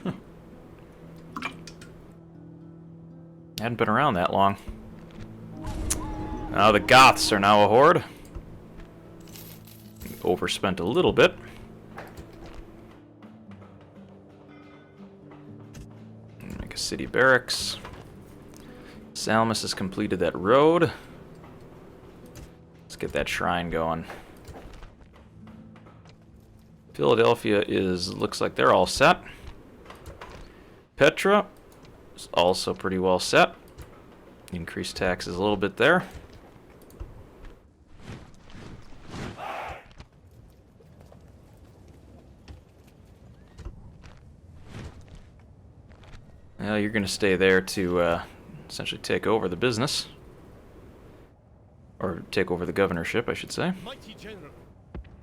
Speaker 1: Hadn't been around that long. Now the Goths are now a horde. Overspent a little bit. Make a city barracks. Salamis has completed that road. Let's get that shrine going. Philadelphia looks like they're all set. Petra is also pretty well set. Increased taxes a little bit there. Well, you're going to stay there to essentially take over the business. Or take over the governorship, I should say.
Speaker 6: Mighty general.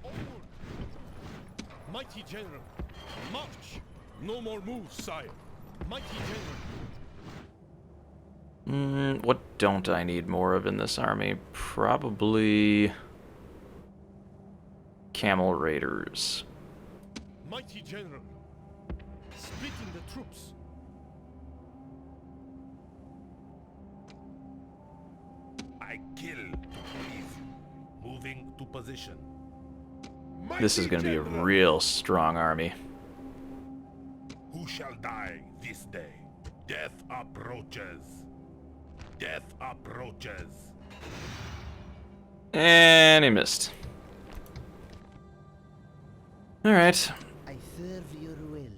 Speaker 6: Onward. Mighty general. March. No more moves, sire. Mighty general.
Speaker 1: What don't I need more of in this army? Probably camel raiders.
Speaker 6: Mighty general. Splitting the troops.
Speaker 7: I kill to please you. Moving to position.
Speaker 1: This is going to be a real strong army.
Speaker 7: Who shall die this day? Death approaches. Death approaches.
Speaker 1: And he missed. Alright.
Speaker 4: I serve your will.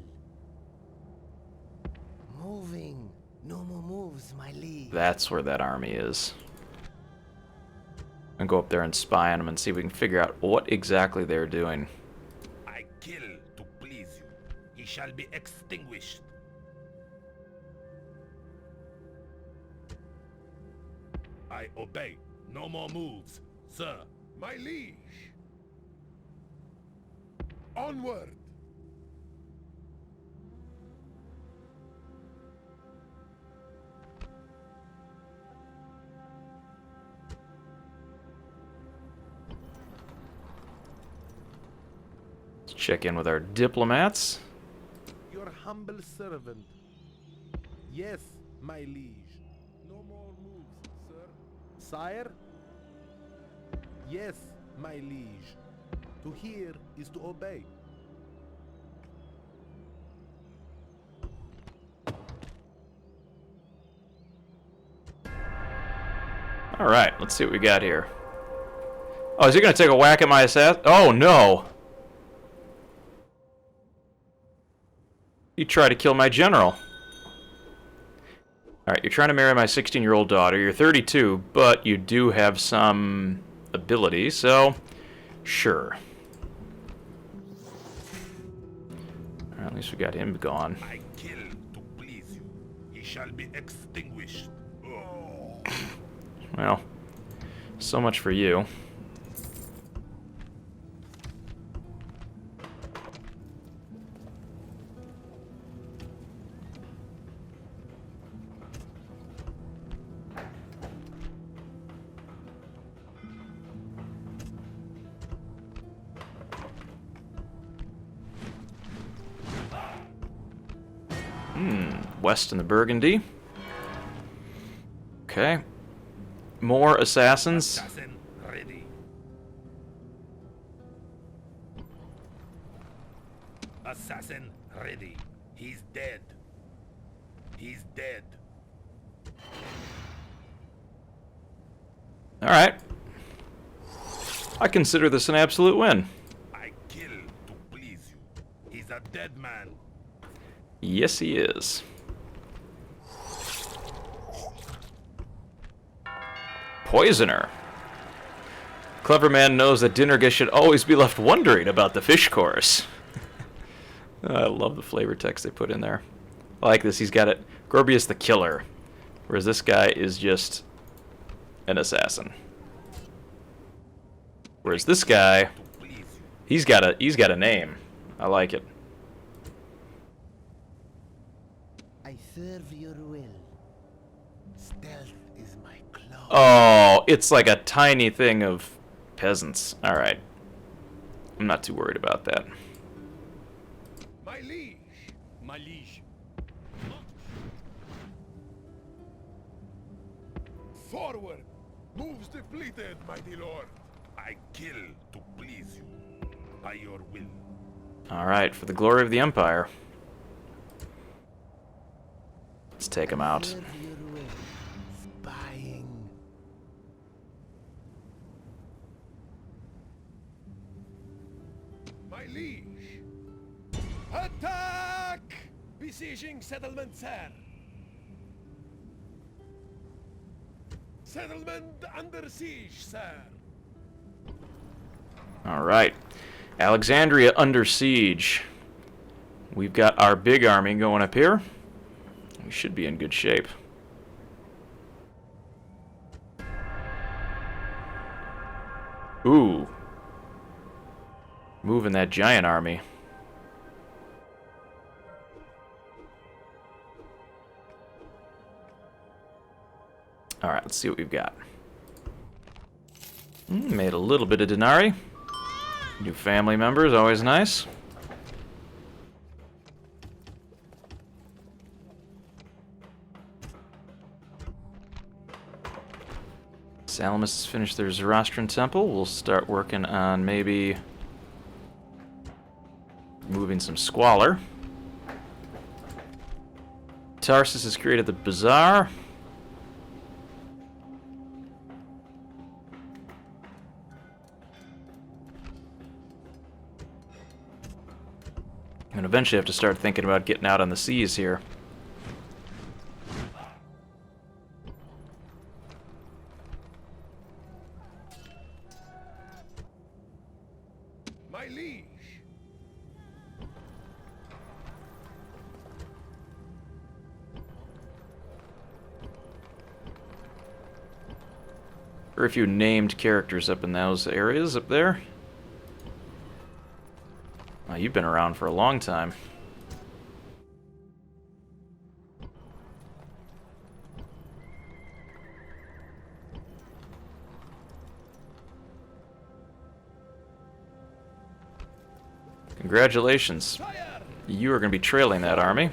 Speaker 4: Moving. No more moves, my liege.
Speaker 1: That's where that army is. And go up there and spy on them and see if we can figure out what exactly they're doing.
Speaker 7: I kill to please you. He shall be extinguished. I obey. No more moves, sir.
Speaker 2: My liege. Onward.
Speaker 1: Let's check in with our diplomats.
Speaker 5: Your humble servant. Yes, my liege. No more moves, sir. Sire? Yes, my liege. To hear is to obey.
Speaker 1: Alright, let's see what we got here. Oh, is he going to take a whack at my assassin? Oh, no! He tried to kill my general. Alright, you're trying to marry my 16-year-old daughter. You're 32, but you do have some ability, so sure. Alright, at least we got him gone.
Speaker 7: I kill to please you. He shall be extinguished. Oh.
Speaker 1: Well, so much for you. West in the Burgundy. Okay. More assassins.
Speaker 7: Assassin ready. Assassin ready. He's dead. He's dead.
Speaker 1: Alright. I consider this an absolute win.
Speaker 7: I kill to please you. He's a dead man.
Speaker 1: Yes, he is. Poisoner. Clever man knows that dinner guests should always be left wondering about the fish course. I love the flavor text they put in there. I like this. He's got it. Gorbius the killer. Whereas this guy is just an assassin. Whereas this guy, he's got a name. I like it.
Speaker 4: I serve your will. Stealth is my cloak.
Speaker 1: Oh, it's like a tiny thing of peasants. All right. I'm not too worried about that.
Speaker 2: My liege.
Speaker 6: My liege.
Speaker 2: Forward. Moves depleted, mighty lord.
Speaker 7: I kill to please you. By your will.
Speaker 1: All right, for the glory of the Empire. Let's take him out.
Speaker 4: Serve your will. Spying.
Speaker 2: My liege. Attack! Besieging settlement, sir. Settlement under siege, sir.
Speaker 1: All right. Alexandria under siege. We've got our big army going up here. We should be in good shape. Ooh. Moving that giant army. All right, let's see what we've got. Made a little bit of denarii. New family members, always nice. Salamis has finished their Zoroastrian temple. We'll start working on maybe moving some squalor. Tarsus has created the bazaar. And eventually have to start thinking about getting out on the seas here.
Speaker 2: My liege.
Speaker 1: Very few named characters up in those areas up there. Oh, you've been around for a long time. Congratulations. You are going to be trailing that army.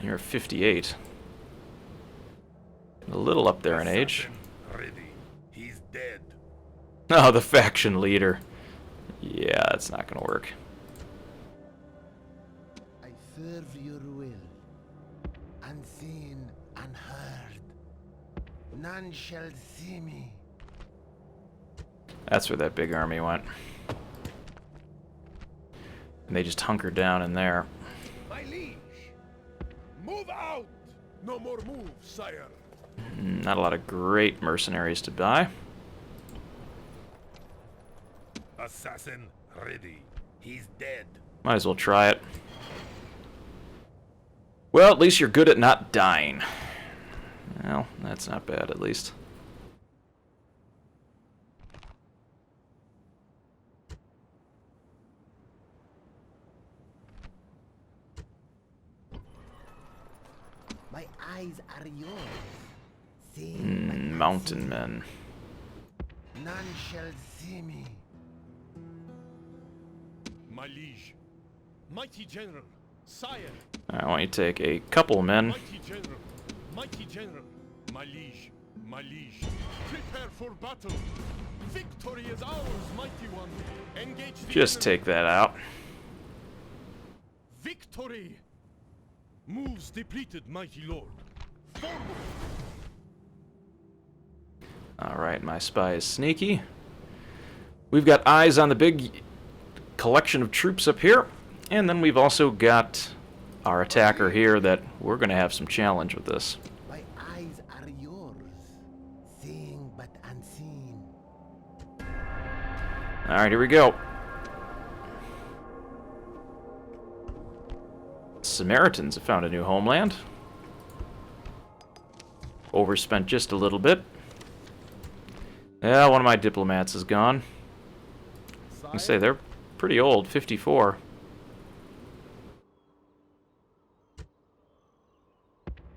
Speaker 1: You're 58. A little up there in age.
Speaker 7: Ready. He's dead.
Speaker 1: Oh, the faction leader. Yeah, that's not going to work.
Speaker 4: I serve your will. Unseen, unheard. None shall see me.
Speaker 1: That's where that big army went. And they just hunkered down in there.
Speaker 2: My liege. Move out. No more moves, sire.
Speaker 1: Not a lot of great mercenaries to buy.
Speaker 7: Assassin ready. He's dead.
Speaker 1: Might as well try it. Well, at least you're good at not dying. Well, that's not bad, at least.
Speaker 4: My eyes are yours. Seeing but not
Speaker 1: Mountain
Speaker 4: seeing.
Speaker 1: men.
Speaker 4: None shall see me.
Speaker 6: My liege. Mighty general. Sire,
Speaker 1: I want you to take a couple men.
Speaker 6: mighty general, my liege, my liege. Prepare for battle. Victory is ours, mighty one. Engage the
Speaker 1: Just
Speaker 6: enemy.
Speaker 1: take that out.
Speaker 6: Victory! Moves depleted, mighty lord. Forward!
Speaker 1: Alright, my spy is sneaky. We've got eyes on the big collection of troops up here. And then we've also got our attacker here that we're going to have some challenge with this.
Speaker 5: My eyes are yours, seeing but unseen.
Speaker 1: Alright, here we go. Samaritans have found a new homeland. Overspent just a little bit. Yeah, one of my diplomats is gone. I say they're pretty old, 54.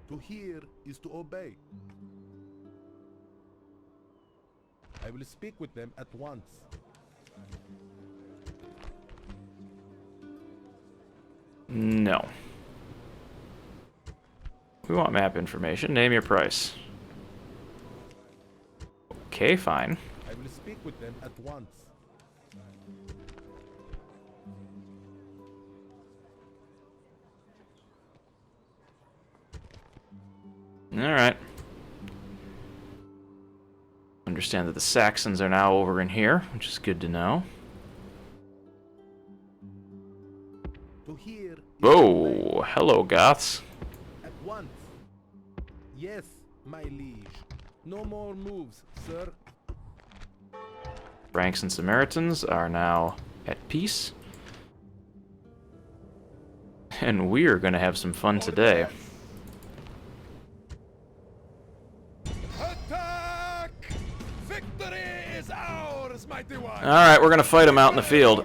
Speaker 5: To hear is to obey. I will speak with them at once.
Speaker 1: No. We want map information. Name your price. Okay, fine.
Speaker 5: I will speak with them at once.
Speaker 1: Alright. Understand that the Saxons are now over in here, which is good to know.
Speaker 5: To hear is
Speaker 1: Whoa, hello, Goths.
Speaker 5: at once. Yes, my liege. No more moves, sir.
Speaker 1: Franks and Samaritans are now at peace. And we are going to have some fun today.
Speaker 2: Attack! Victory is ours, mighty one.
Speaker 1: Alright, we're going to fight them out in the field.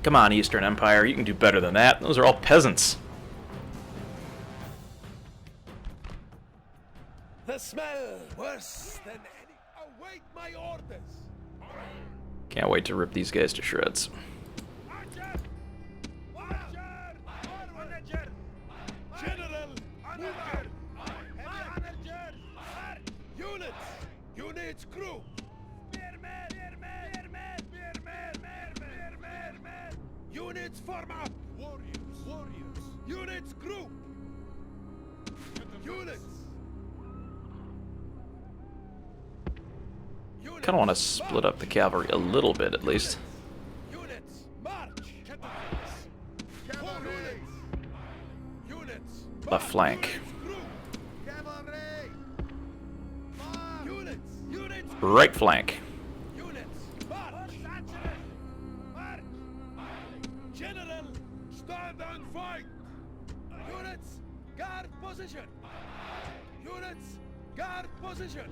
Speaker 1: Come on, Eastern Empire, you can do better than that. Those are all peasants.
Speaker 2: The smell worse than any. Await my orders.
Speaker 1: Can't wait to rip these guys to shreds.
Speaker 4: Archer! Archer! Manager!
Speaker 2: General,
Speaker 4: Manager! Manager!
Speaker 2: units, units, crew.
Speaker 4: Spearman! Spearman! Spearman! Spearman! Spearman!
Speaker 2: Units, form up.
Speaker 6: Warriors, warriors.
Speaker 2: Units, group. Units.
Speaker 1: Kind of want to split up the cavalry a little bit, at least.
Speaker 2: Units, march.
Speaker 5: Cavalry!
Speaker 2: Units.
Speaker 1: Left flank.
Speaker 5: Cavalry!
Speaker 2: Units. Units.
Speaker 1: Right flank.
Speaker 2: Units. March.
Speaker 4: March!
Speaker 2: General, stand and fight. Units, guard position. Units, guard position.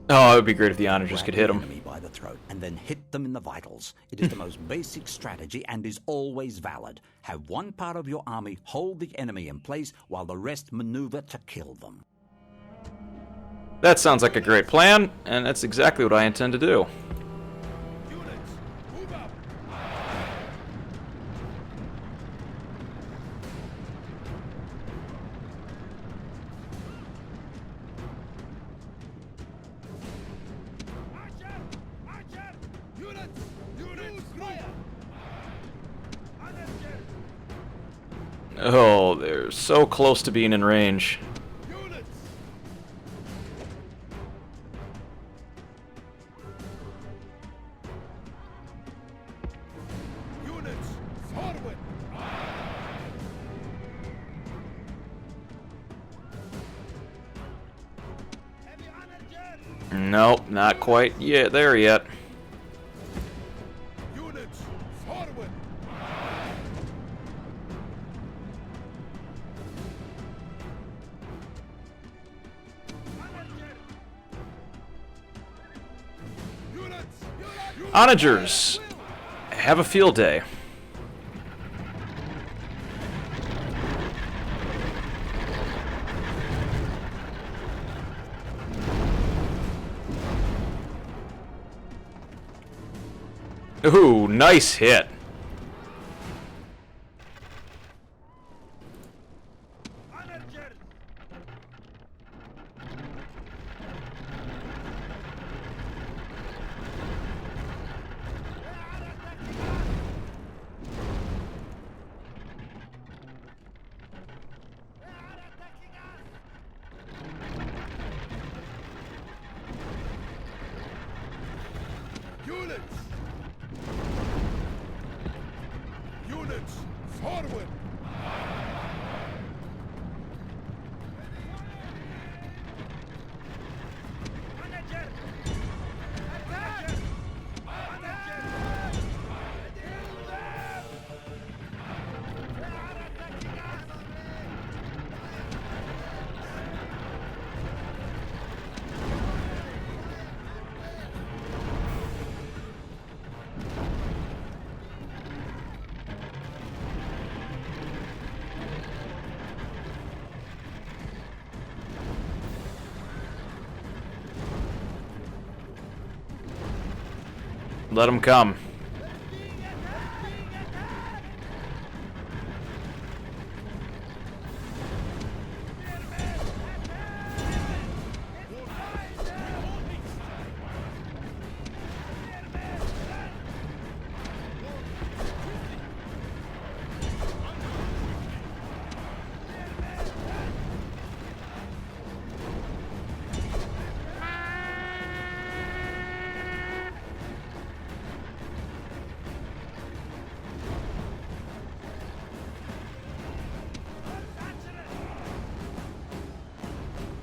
Speaker 1: Oh, it would be great if the onagers could hit
Speaker 3: Grab
Speaker 1: them.
Speaker 3: the enemy by the throat and then hit them in the vitals. It is the most basic strategy and is always valid. Have one part of your army hold the enemy in place while the rest maneuver to kill them.
Speaker 1: That sounds like a great plan, and that's exactly what I intend to do.
Speaker 2: Units, move up.
Speaker 4: Archer! Archer!
Speaker 2: Units, units, fire.
Speaker 4: Manager!
Speaker 1: Oh, they're so close to being in range.
Speaker 2: Units. Units, forward.
Speaker 4: Heavy manager!
Speaker 1: Nope, not quite yet. There yet.
Speaker 2: Units, forward. Units, units.
Speaker 1: Onagers, have a field day. Ooh, nice hit.
Speaker 2: Units! Units, forward!
Speaker 1: Let them come.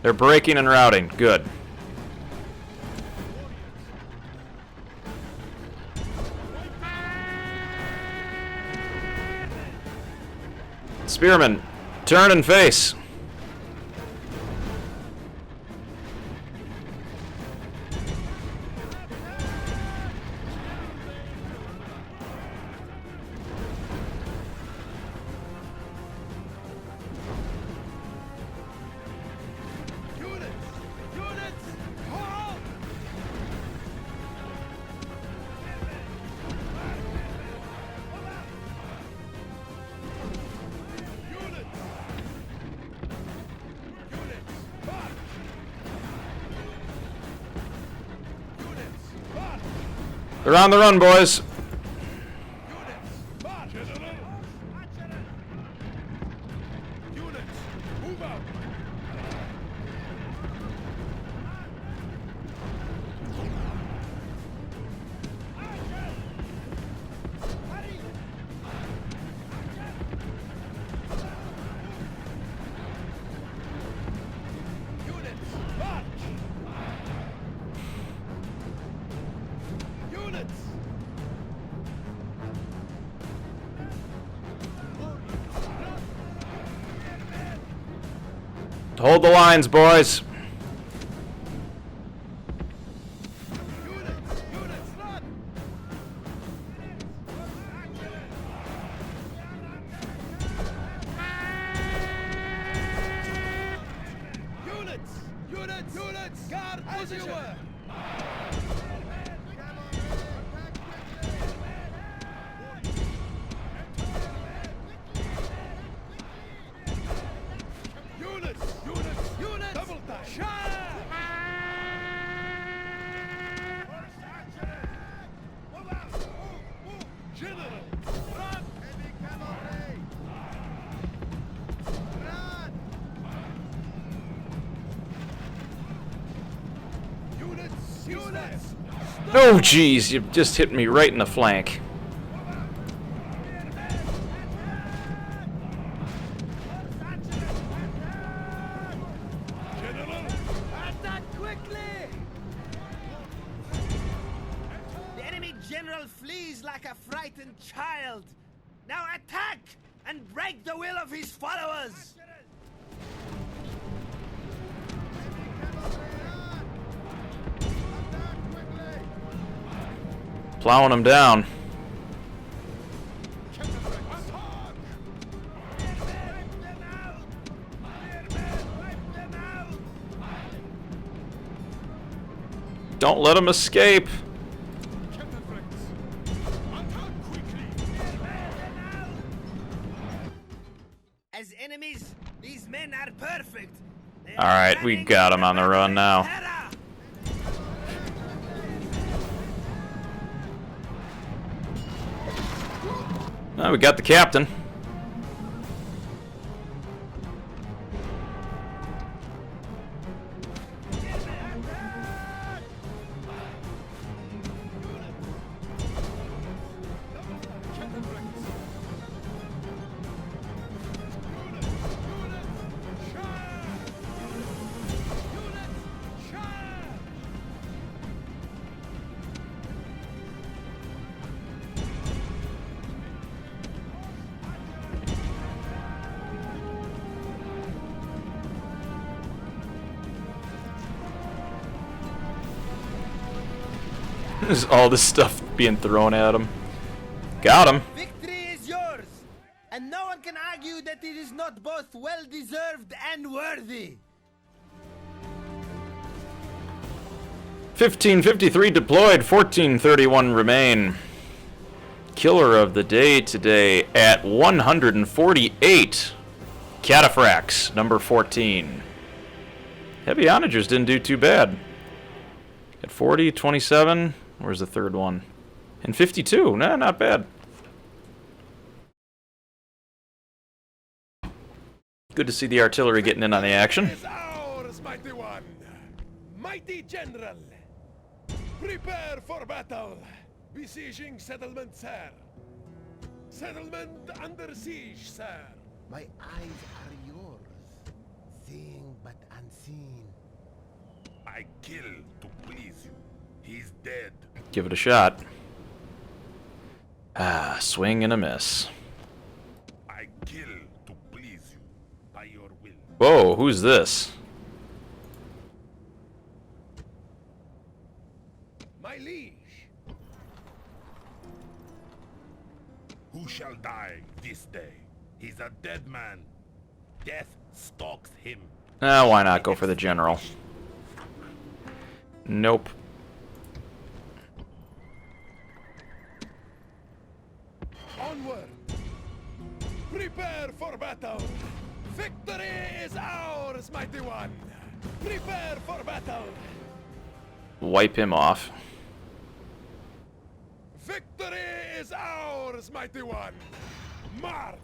Speaker 1: They're breaking and routing. Good. Spearmen, turn and face. They're on the run, boys. Hold the lines, boys.
Speaker 2: Units, guard position. Double time. General, run! Heavy cavalry! Run! Units!
Speaker 1: Oh, geez, you just hit me right in the flank.
Speaker 4: Attack quickly! The enemy general flees like a frightened child. Now attack and break the will of his followers!
Speaker 1: Plowing them down. Don't let them escape.
Speaker 4: enemies. These men are perfect.
Speaker 1: All right, we got him on the run now. Oh, we got the captain. There's all this stuff being thrown at him. Got him.
Speaker 4: Victory is yours, and no one can argue that it is not both well-deserved and worthy.
Speaker 1: 1553 deployed, 1431 remain. Killer of the day today at 148. Cataphracts, number 14. Heavy onagers didn't do too bad. At 40, 27. Where's the third one? And 52. Nah, not bad. Good to see the artillery getting in on the action.
Speaker 2: Is ours, mighty one. Mighty general. Prepare for battle. Besieging settlement, sir. Settlement under siege, sir.
Speaker 5: My eyes are yours, seeing but unseen.
Speaker 7: I kill to please you. He's dead.
Speaker 1: Give it a shot. Ah, swing and a miss.
Speaker 7: I kill to please you by your will.
Speaker 1: Whoa, who's this?
Speaker 2: My liege.
Speaker 7: Who shall die this day? He's a dead man. Death stalks him.
Speaker 1: Ah, why not go for the general? Nope.
Speaker 2: Onward. Prepare for battle. Victory is ours, mighty one. Prepare for battle.
Speaker 1: Wipe him off.
Speaker 2: Victory is ours, mighty one. March.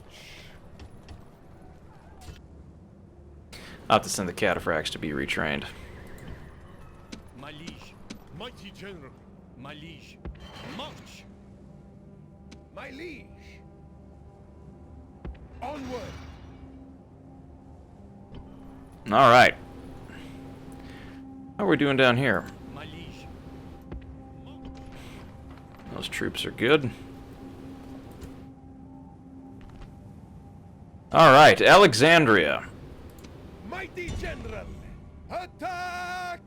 Speaker 1: I'll have to send the cataphracts to be retrained.
Speaker 6: My liege, mighty general, my liege, march!
Speaker 2: My liege. Onward.
Speaker 1: All right. How are we doing down here?
Speaker 6: My liege,
Speaker 1: Those troops are good. All right, Alexandria.
Speaker 2: Mighty general. Attack!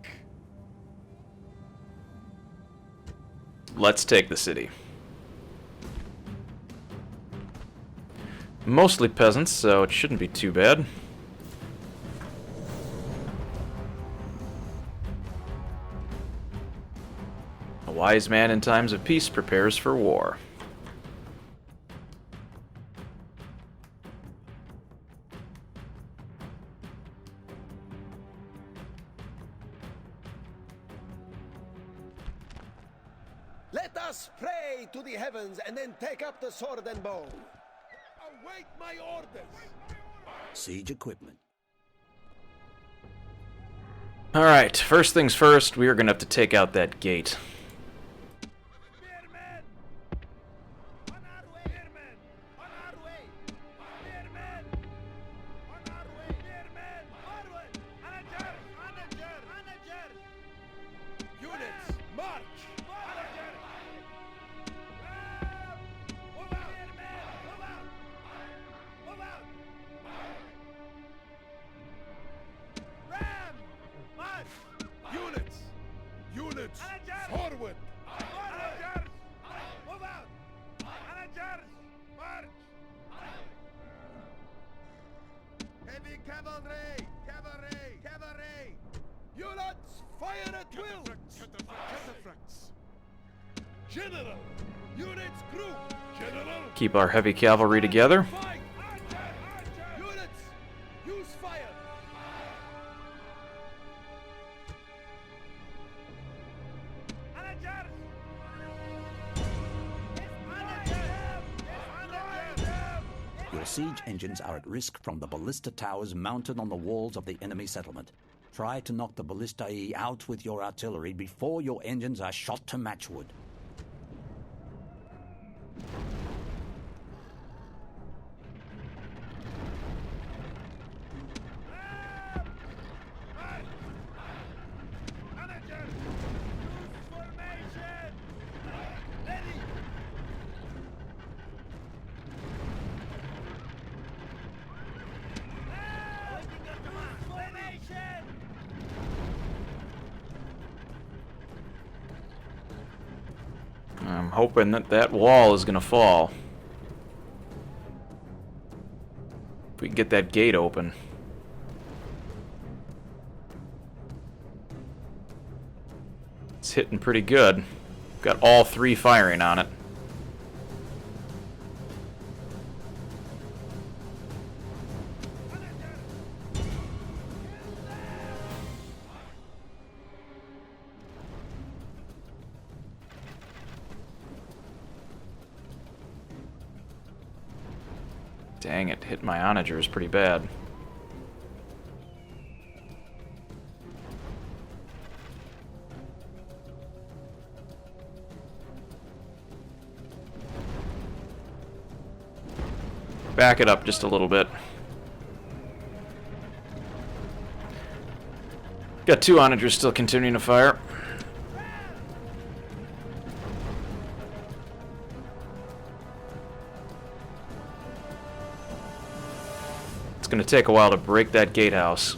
Speaker 1: Let's take the city. Mostly peasants, so it shouldn't be too bad. A wise man in times of peace prepares for war.
Speaker 2: Let us pray to the heavens and then take up the sword and bow. Await my orders.
Speaker 3: Siege equipment.
Speaker 1: Alright, first things first, we are going to have to take out that gate.
Speaker 4: Spearmen! On our way! Spearmen! On our way! Spearmen! On our way! Spearmen! Forward! Manager! Manager! Manager!
Speaker 2: Units, march!
Speaker 4: Manager! Move out! Spearmen! Move out! Move out! Ram! March!
Speaker 2: Units! Units!
Speaker 4: Manager!
Speaker 2: Forward!
Speaker 4: Managers! Move out! Managers! March! Heavy cavalry! Cavalry! Cavalry!
Speaker 2: Units, fire at will!
Speaker 6: cataphracts.
Speaker 2: General! Units, group! General!
Speaker 1: Keep our heavy cavalry together.
Speaker 2: Fight! Archer! Archer! Units, Use fire!
Speaker 4: Manager! Manager!
Speaker 3: Your siege engines are at risk from the ballista towers mounted on the walls of the enemy settlement. Try to knock the ballistae out with your artillery before your engines are shot to matchwood.
Speaker 4: Manager! Use formation! Ready! Waiting your command! Formation!
Speaker 1: I'm hoping that that wall is going to fall. If we can get that gate open. It's hitting pretty good. Got all three firing on it. Dang it, hit my onagers pretty bad. Back it up just a little bit. Got two onagers still continuing to fire. It's going to take a while to break that gatehouse.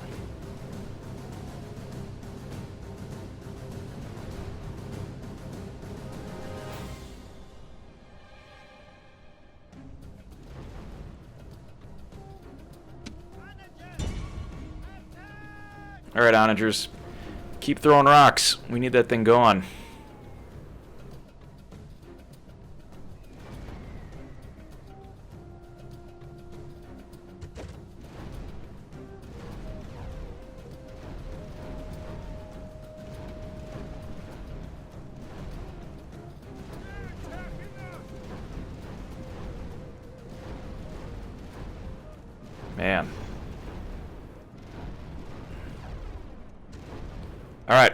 Speaker 1: Alright, onagers. Keep throwing rocks. We need that thing going. Man. All right.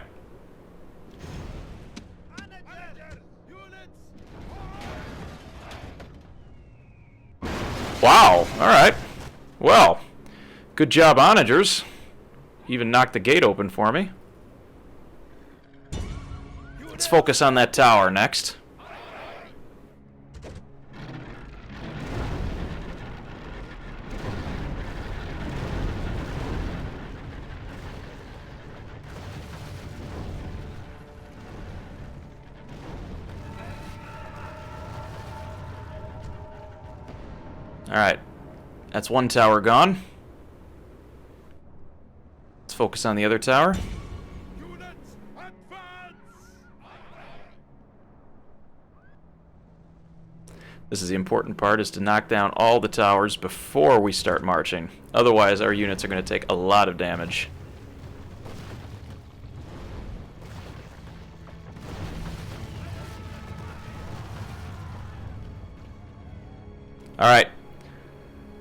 Speaker 1: Wow. All right. Well, good job, onagers. Even knocked the gate open for me. Let's focus on that tower next. Alright, that's one tower gone. Let's focus on the other tower.
Speaker 6: Units, advance!
Speaker 1: This is the important part, is to knock down all the towers before we start marching. Otherwise, our units are going to take a lot of damage. Alright.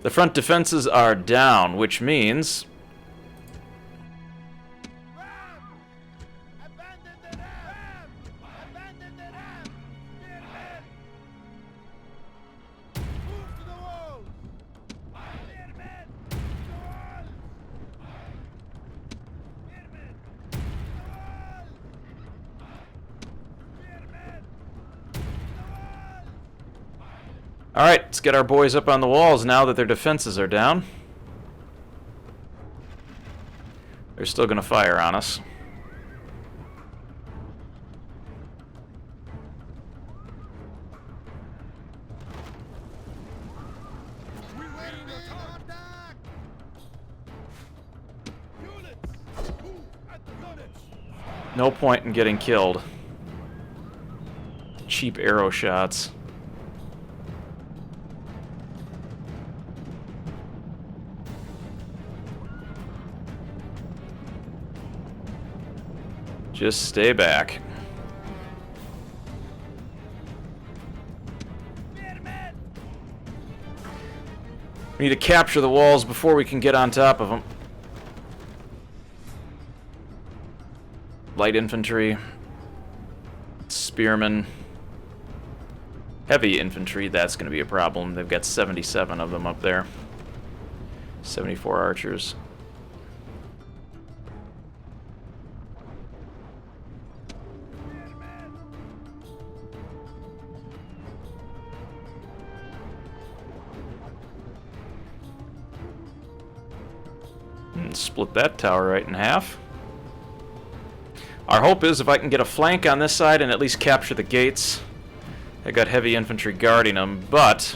Speaker 1: The front defenses are down, which means
Speaker 4: Abandon the ram! Abandon the ram! Spearmen! Move to the walls! Spearmen! To the walls! Spearmen! To the walls! Spearmen! To the walls!
Speaker 1: alright, let's get our boys up on the walls now that their defenses are down. They're still going to fire on us.
Speaker 2: Units! Move at the units!
Speaker 1: No point in getting killed. Cheap arrow shots. Just stay back. We need to capture the walls before we can get on top of them. Light infantry. Spearmen. Heavy infantry, that's going to be a problem. They've got 77 of them up there. 74 archers. And split that tower right in half. Our hope is if I can get a flank on this side and at least capture the gates. They got heavy infantry guarding them, but...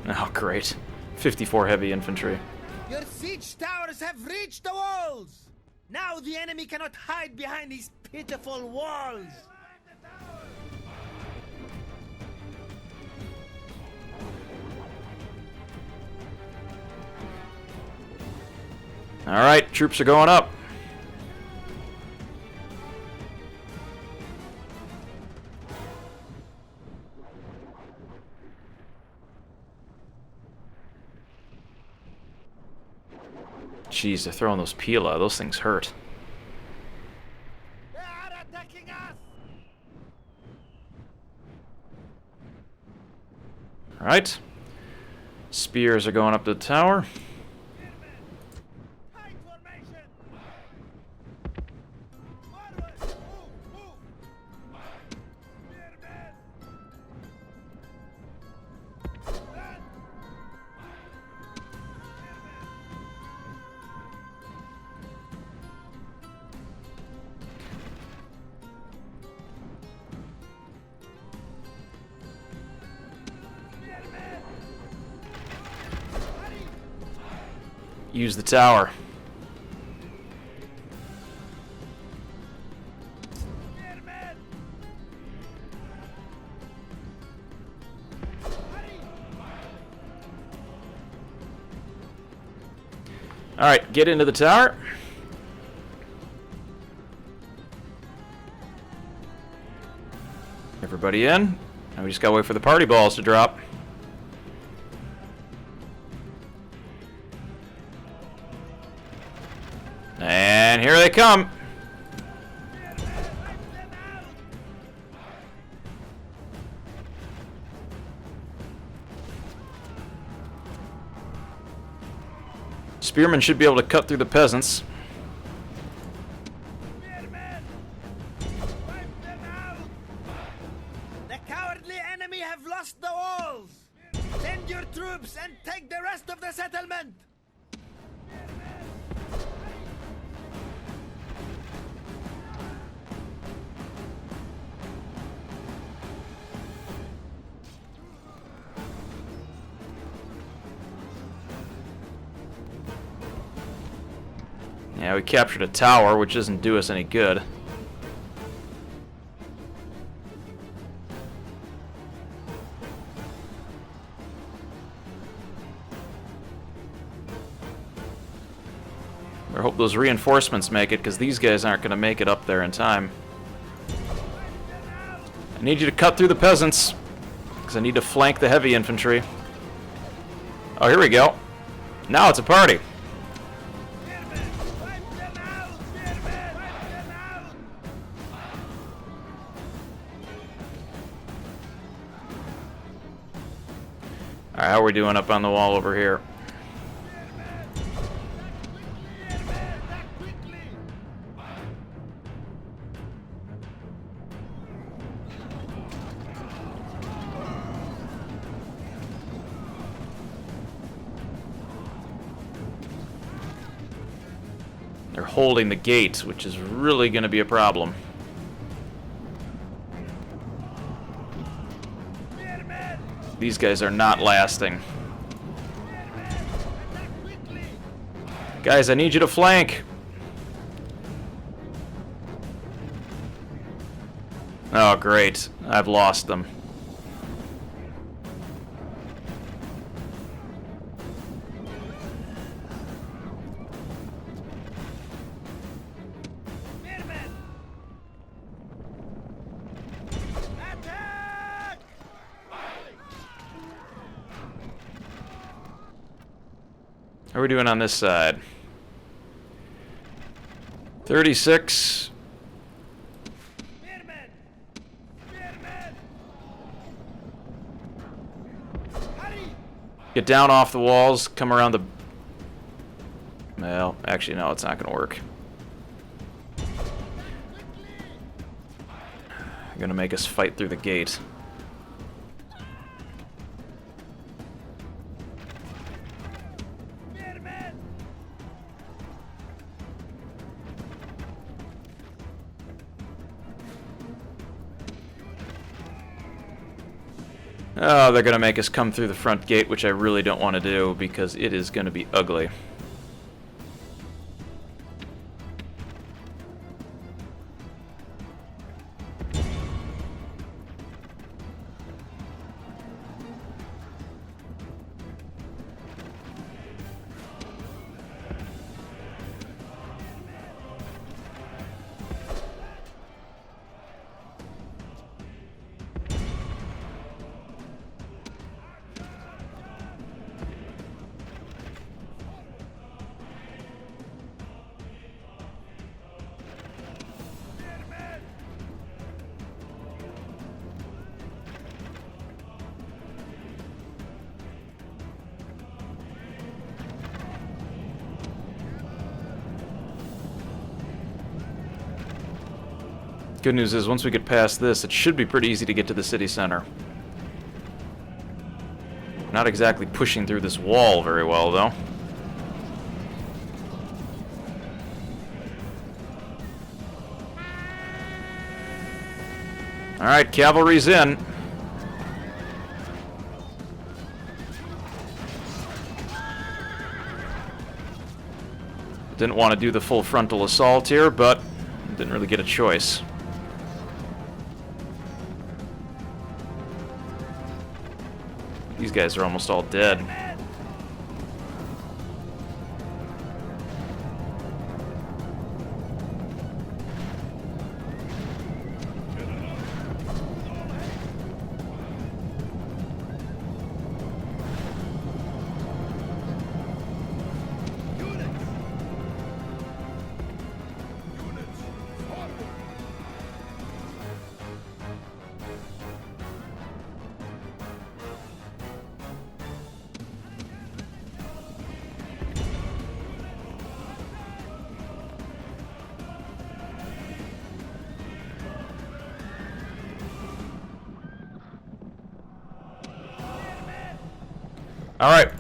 Speaker 1: Oh, great. 54 heavy infantry.
Speaker 4: Your siege towers have reached the walls! Now the enemy cannot hide behind these pitiful walls!
Speaker 1: Alright, troops are going up. Jeez, they're throwing those Pila. Those things hurt.
Speaker 4: They are attacking us!
Speaker 1: Alright. Spears are going up to the tower.
Speaker 4: High formation! Forward! Move! Spearmen! Run!
Speaker 1: Use the tower.
Speaker 4: Spearmen!
Speaker 1: Alright, get into the tower. Everybody in. Now we just gotta wait for the party balls to drop. And here they come. Spearmen should be able to cut through the peasants.
Speaker 4: Spearmen! Wipe them out! The cowardly enemy have lost the walls! Send your troops and take the rest of the settlement!
Speaker 1: Yeah, we captured a tower, which doesn't do us any good. I hope those reinforcements make it, because these guys aren't going to make it up there in time. I need you to cut through the peasants, because I need to flank the heavy infantry. Oh, here we go. Now it's a party. Alright, how are we doing up on the wall over here? They're holding the gate, which is really going to be a problem. These guys are not lasting. Guys, I need you to flank. Oh, great. I've lost them. How are we doing on this side? 36.
Speaker 4: Spearmen! Spearmen! Hurry!
Speaker 1: Get down off the walls, come around the... Well, actually, no, it's not going to work. They're going to make us fight through the gate.
Speaker 4: Spearmen!
Speaker 1: Oh, they're going to make us come through the front gate, which I really don't want to do because it is going to be ugly. Good news is, once we get past this, it should be pretty easy to get to the city center. Not exactly pushing through this wall very well, though. Alright, cavalry's in. Didn't want to do the full frontal assault here, but didn't really get a choice. These guys are almost all dead. All right.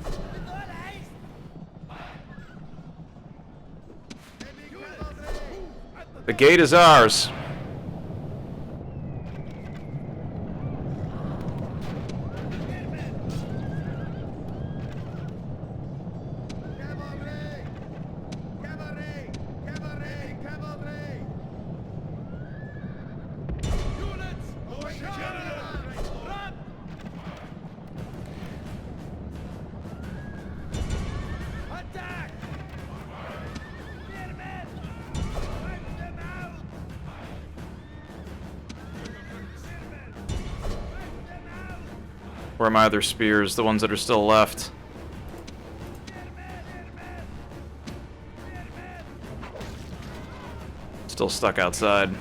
Speaker 1: The gate is ours. Where are my other spears? The ones that are still left. Still stuck outside.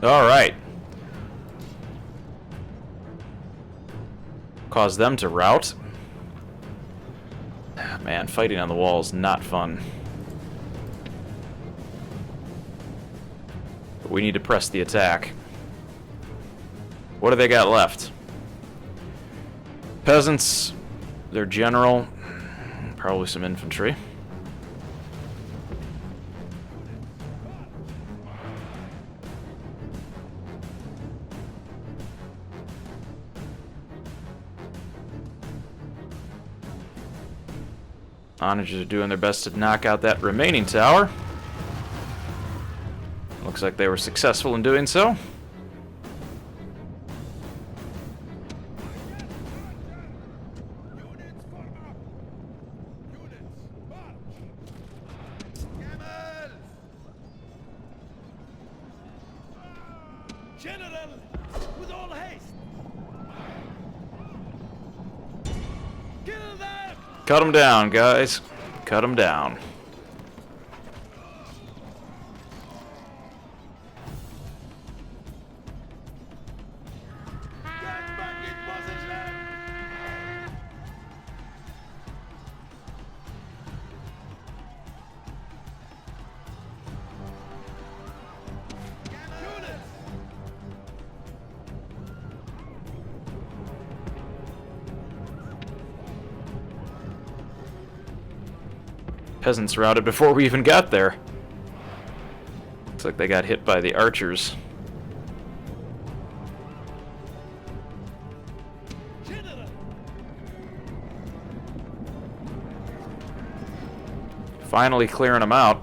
Speaker 1: All right. Cause them to rout. Man, fighting on the wall is not fun. But we need to press the attack. What do they got left? Peasants, their general, probably some infantry. Onagers are doing their best to knock out that remaining tower. Looks like they were successful in doing so.
Speaker 2: Units form up! Units march! Camels! General, with all haste! Kill them!
Speaker 1: Cut them down, guys. Cut them down.
Speaker 2: Get back in position! Units!
Speaker 1: Peasants routed before we even got there. Looks like they got hit by the archers.
Speaker 2: General!
Speaker 1: Finally clearing them out.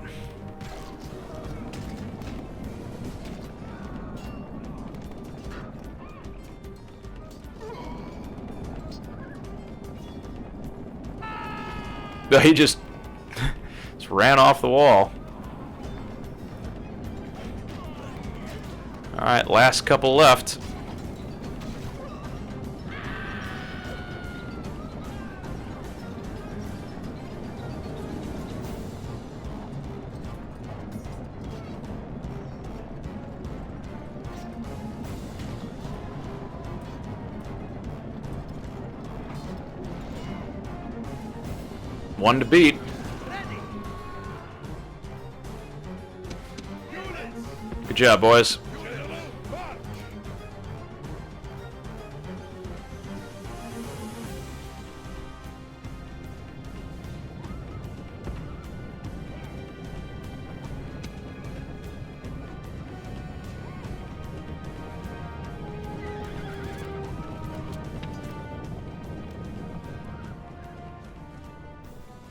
Speaker 1: He just ran off the wall. Alright, last couple left. One to beat. Good job, boys.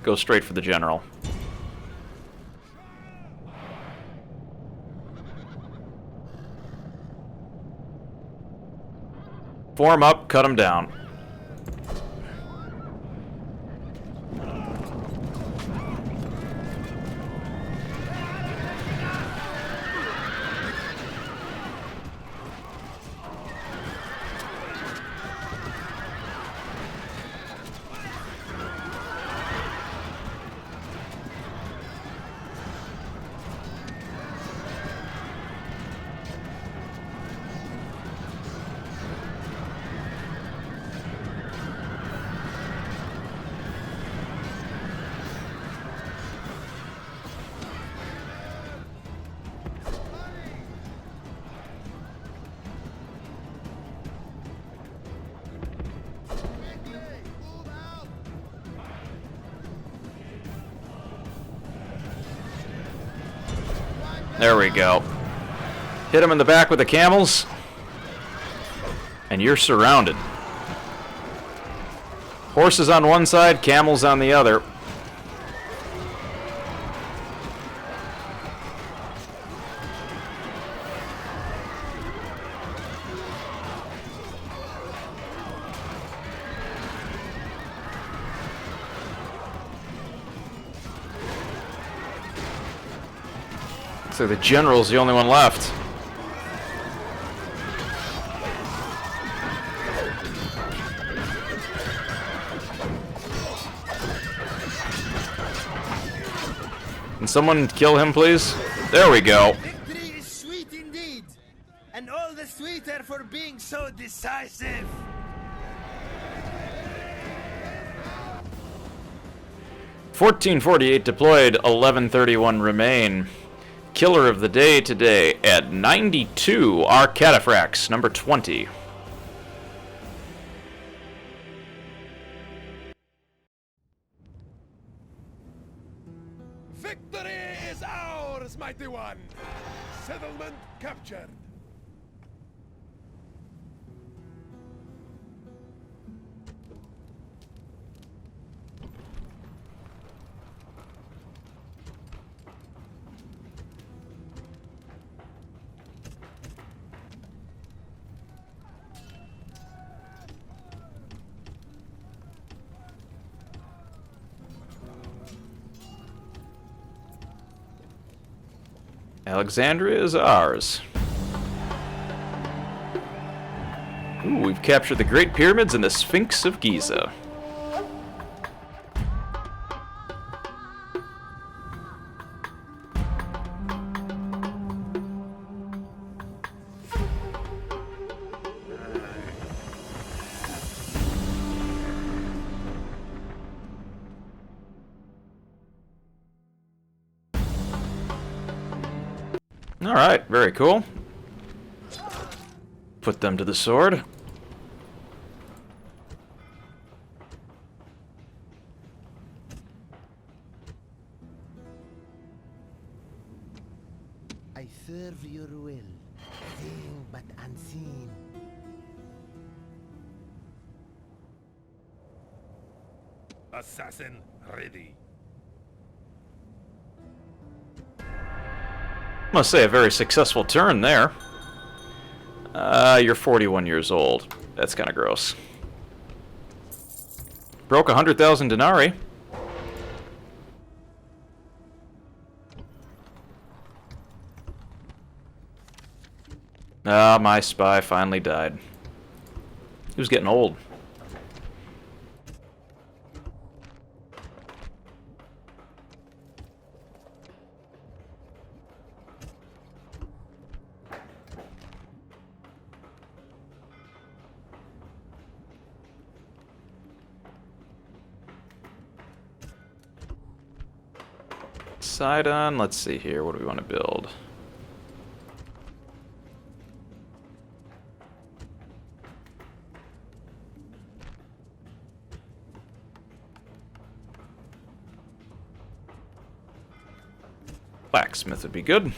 Speaker 1: Go straight for the general. Form up, cut them down. There we go. Hit him in the back with the camels, and you're surrounded. Horses on one side, camels on the other. So the general's the only one left. Can someone kill him, please? There we go.
Speaker 4: Victory is sweet indeed, and all the sweeter for being so decisive.
Speaker 1: 1448 deployed, 1131 remain. Killer of the day today at 92, our Cataphracts, number 20.
Speaker 2: Victory is ours, mighty one! Settlement captured.
Speaker 1: Alexandria is ours. Ooh, we've captured the Great Pyramids and the Sphinx of Giza. Alright, very cool. Put them to the sword.
Speaker 5: I serve your will, seeing but unseen.
Speaker 7: Assassin ready.
Speaker 1: Must say a very successful turn there. You're 41 years old. That's kind of gross. Broke 100,000 denarii. Ah, my spy finally died. He was getting old. Sidon, let's see here. What do we want to build? Blacksmith would be good.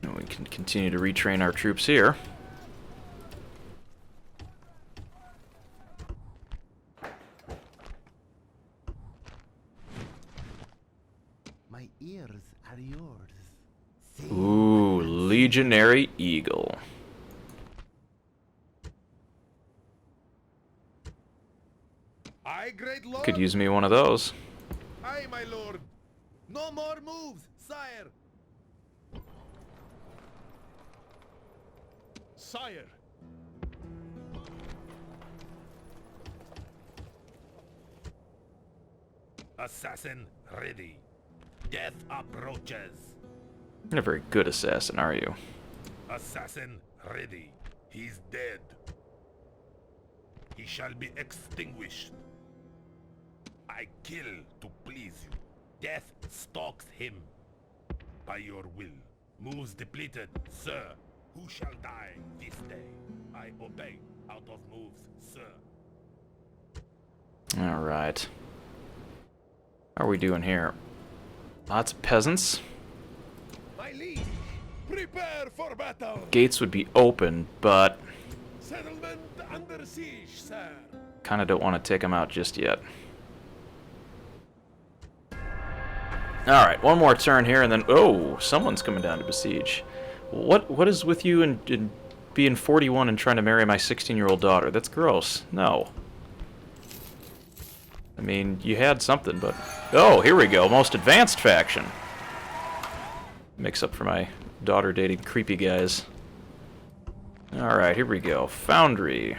Speaker 1: And we can continue to retrain our troops here.
Speaker 5: My ears are yours.
Speaker 1: Ooh, Legionary Eagle.
Speaker 7: Aye, great lord.
Speaker 1: Could use me one of those.
Speaker 7: Aye, my lord.
Speaker 5: No more moves, sire.
Speaker 6: Sire,
Speaker 7: Assassin ready. Death approaches.
Speaker 1: You're not a very good assassin, are you?
Speaker 7: Assassin ready. He's dead. He shall be extinguished. I kill to please you. Death stalks him. By your will. Moves depleted, sir. Who shall die this day? I obey. Out of moves, sir.
Speaker 1: Alright. How are we doing here? Lots of peasants.
Speaker 2: My liege, prepare for battle.
Speaker 1: Gates would be open, but
Speaker 2: Settlement under siege, sir.
Speaker 1: kind of don't want to take them out just yet. Alright, one more turn here, and then... Oh, someone's coming down to besiege. What is with you in being 41 and trying to marry my 16-year-old daughter? That's gross. No. I mean, you had something, but... Oh, here we go. Most advanced faction. Makes up for my daughter dating creepy guys. Alright, here we go. Foundry.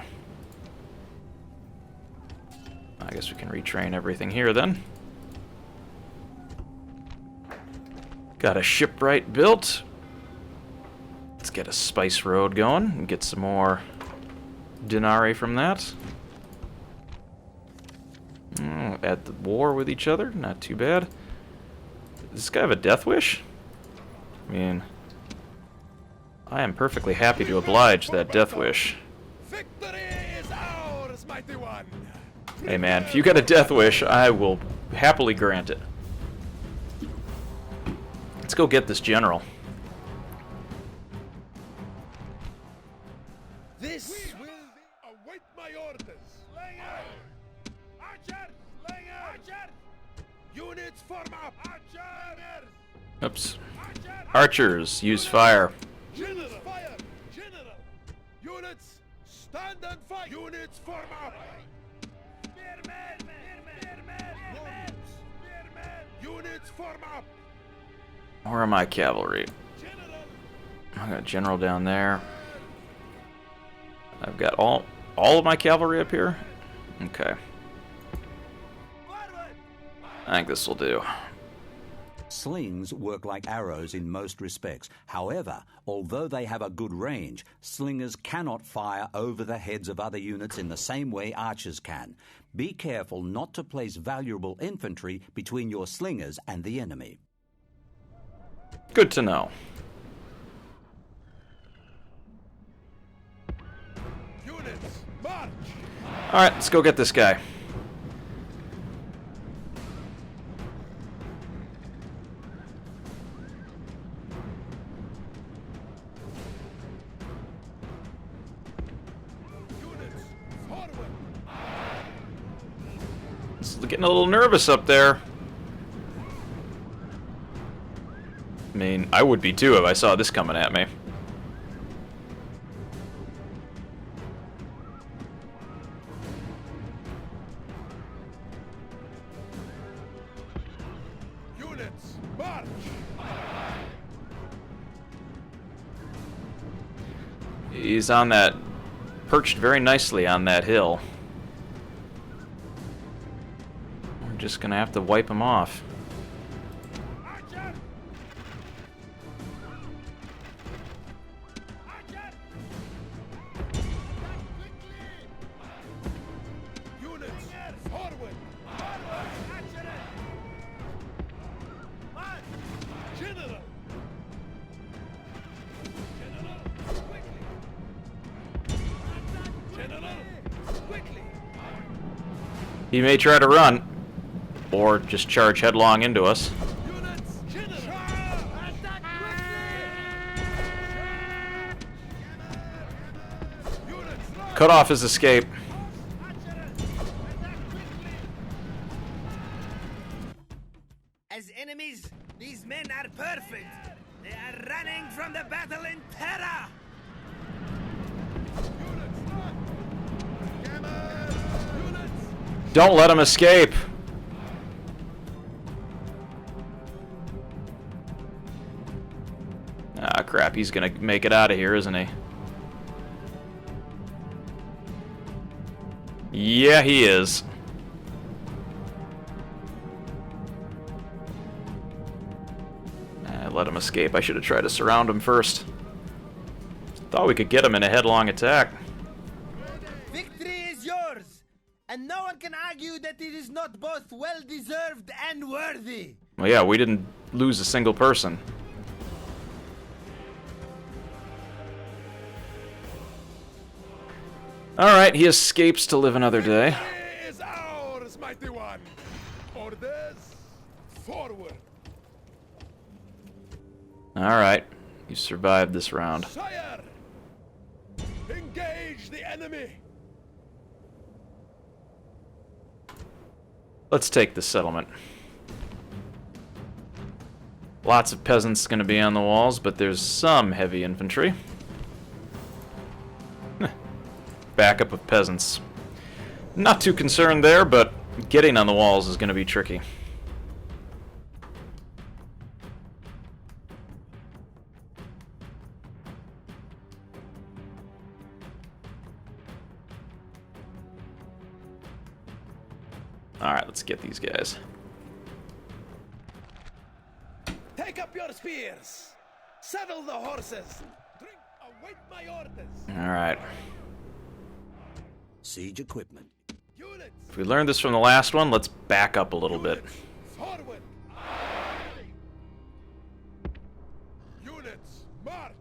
Speaker 1: I guess we can retrain everything here then. Got a shipwright built. Let's get a spice road going and get some more denarii from that. At the war with each other, not too bad. Does this guy have a death wish? I mean, I am perfectly happy to oblige that death wish.
Speaker 2: Victory is ours, mighty one.
Speaker 1: Hey man, if you got a death wish, I will happily grant it. Let's go get this general.
Speaker 2: This will await my orders.
Speaker 4: Slinger! Archer! Slinger! Archer!
Speaker 2: Units form up.
Speaker 4: Archers!
Speaker 1: Oops. Archers, use fire.
Speaker 2: General, fire. General. Units, stand and fight. Units form up.
Speaker 4: Spearmen! Spearmen! Spearmen! Spearmen!
Speaker 2: Units form up.
Speaker 1: Where are my cavalry?
Speaker 2: General.
Speaker 1: I got a general down there. I've got all of my cavalry up here. Okay.
Speaker 4: Forward!
Speaker 1: I think this will do.
Speaker 3: Slings work like arrows in most respects. However, although they have a good range, slingers cannot fire over the heads of other units in the same way archers can. Be careful not to place valuable infantry between your slingers and the enemy.
Speaker 1: Good to know.
Speaker 2: Units, march.
Speaker 1: Alright, let's go get this guy.
Speaker 2: Units, forward.
Speaker 1: It's getting a little nervous up there. I mean, I would be too if I saw this coming at me.
Speaker 2: Units, march.
Speaker 1: He's on that, perched very nicely on that hill. We're just gonna have to wipe him off.
Speaker 4: Archer! Archer! Attack quickly!
Speaker 2: Units, forward.
Speaker 4: Archer! March!
Speaker 2: General. General, quickly. General, quickly.
Speaker 1: He may try to run, or just charge headlong into us.
Speaker 2: Units, general.
Speaker 4: Attack quickly!
Speaker 2: Units,
Speaker 1: Cut off his escape.
Speaker 4: As enemies, these men are perfect. They are running from the battle in terror.
Speaker 1: Don't let him escape. Ah, crap. He's gonna make it out of here, isn't he? Yeah, he is. Let him escape. I should have tried to surround him first. Thought we could get him in a headlong attack.
Speaker 4: Victory is yours, and no one can argue that it is not both well-deserved and worthy.
Speaker 1: Well, yeah, we didn't lose a single person. Alright, he escapes to live another day.
Speaker 2: Victory is ours, mighty one. Orders, forward.
Speaker 1: Alright, you survived this round.
Speaker 2: Sire, engage the enemy.
Speaker 1: Let's take the settlement. Lots of peasants going to be on the walls, but there's some heavy infantry. Backup of peasants. Not too concerned there, but getting on the walls is going to be tricky. Alright, let's get these guys.
Speaker 2: Take up your spears. Saddle the horses. Await my orders.
Speaker 1: All right.
Speaker 3: Siege equipment.
Speaker 2: Units,
Speaker 1: If we learned this from the last one, let's back up a little bit.
Speaker 2: forward. Units, march.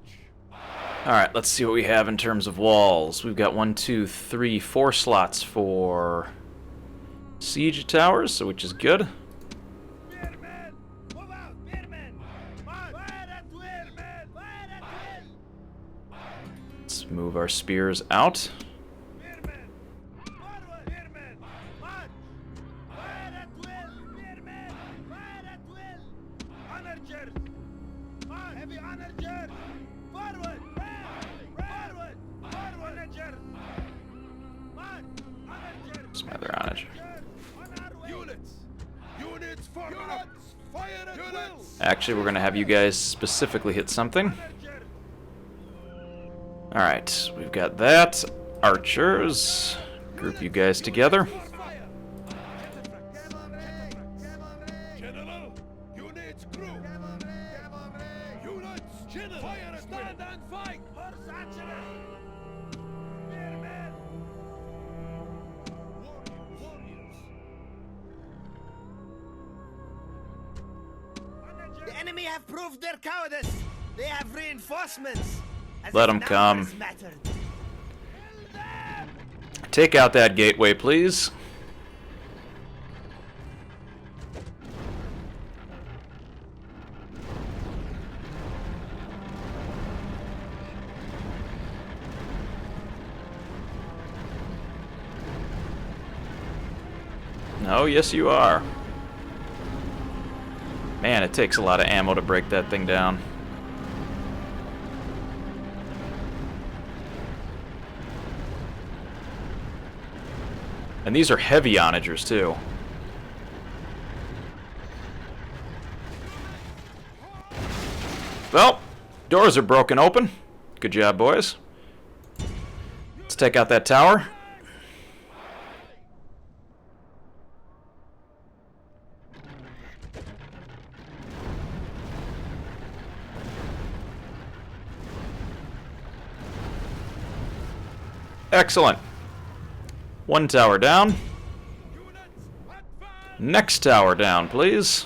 Speaker 1: All right, let's see what we have in terms of walls. We've got 1, 2, 3, 4 slots for siege towers, which is good.
Speaker 4: Spearmen! Move out! Spearmen! March! Fire at will! Fire at will!
Speaker 1: Let's move our spears out.
Speaker 4: Spearmen! Forward! Spearmen! March! Fire at will! Spearmen! Fire at will! Onagers! March! Heavy onagers! Forward! Forward! Forward! Onagers! March! Onagers!
Speaker 1: Some other onage.
Speaker 4: On our way!
Speaker 2: Units, units, forward. Units, fire at will.
Speaker 1: Actually, we're going to have you guys specifically hit something.
Speaker 4: Onagers!
Speaker 1: All right, we've got that. Archers. Group you guys together.
Speaker 2: Fire. General, units, crew. Units, general, fire at stand and fight.
Speaker 4: Horse archers! Spearmen! The enemy have proved their cowardice. They have reinforcements. As
Speaker 1: Let
Speaker 4: if
Speaker 1: 'em come.
Speaker 4: numbers mattered.
Speaker 1: Take out that gateway, please. No, yes you are. Man, it takes a lot of ammo to break that thing down. And these are heavy onagers, too. Well, doors are broken open. Good job, boys. Let's take out that tower. Excellent. One tower down. Next tower down, please.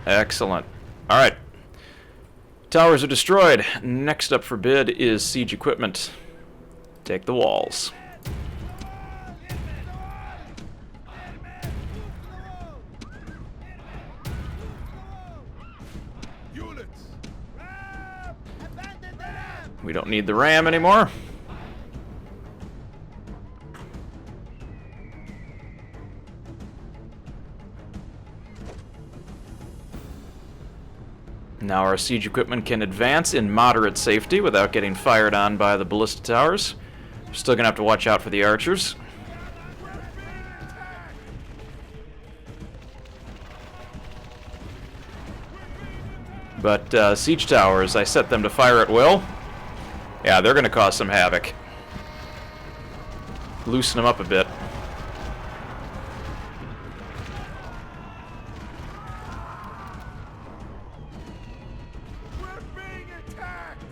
Speaker 1: Excellent. All right. Towers are destroyed. Next up for bid is siege equipment. Take the walls.
Speaker 2: Units,
Speaker 4: Abandon the ram!
Speaker 1: We don't need the ram anymore. Now our siege equipment can advance in moderate safety without getting fired on by the ballista towers. We're still going to have to watch out for the archers. But siege towers, I set them to fire at will. Yeah, they're going to cause some havoc. Loosen them up a bit.
Speaker 2: we're being attacked.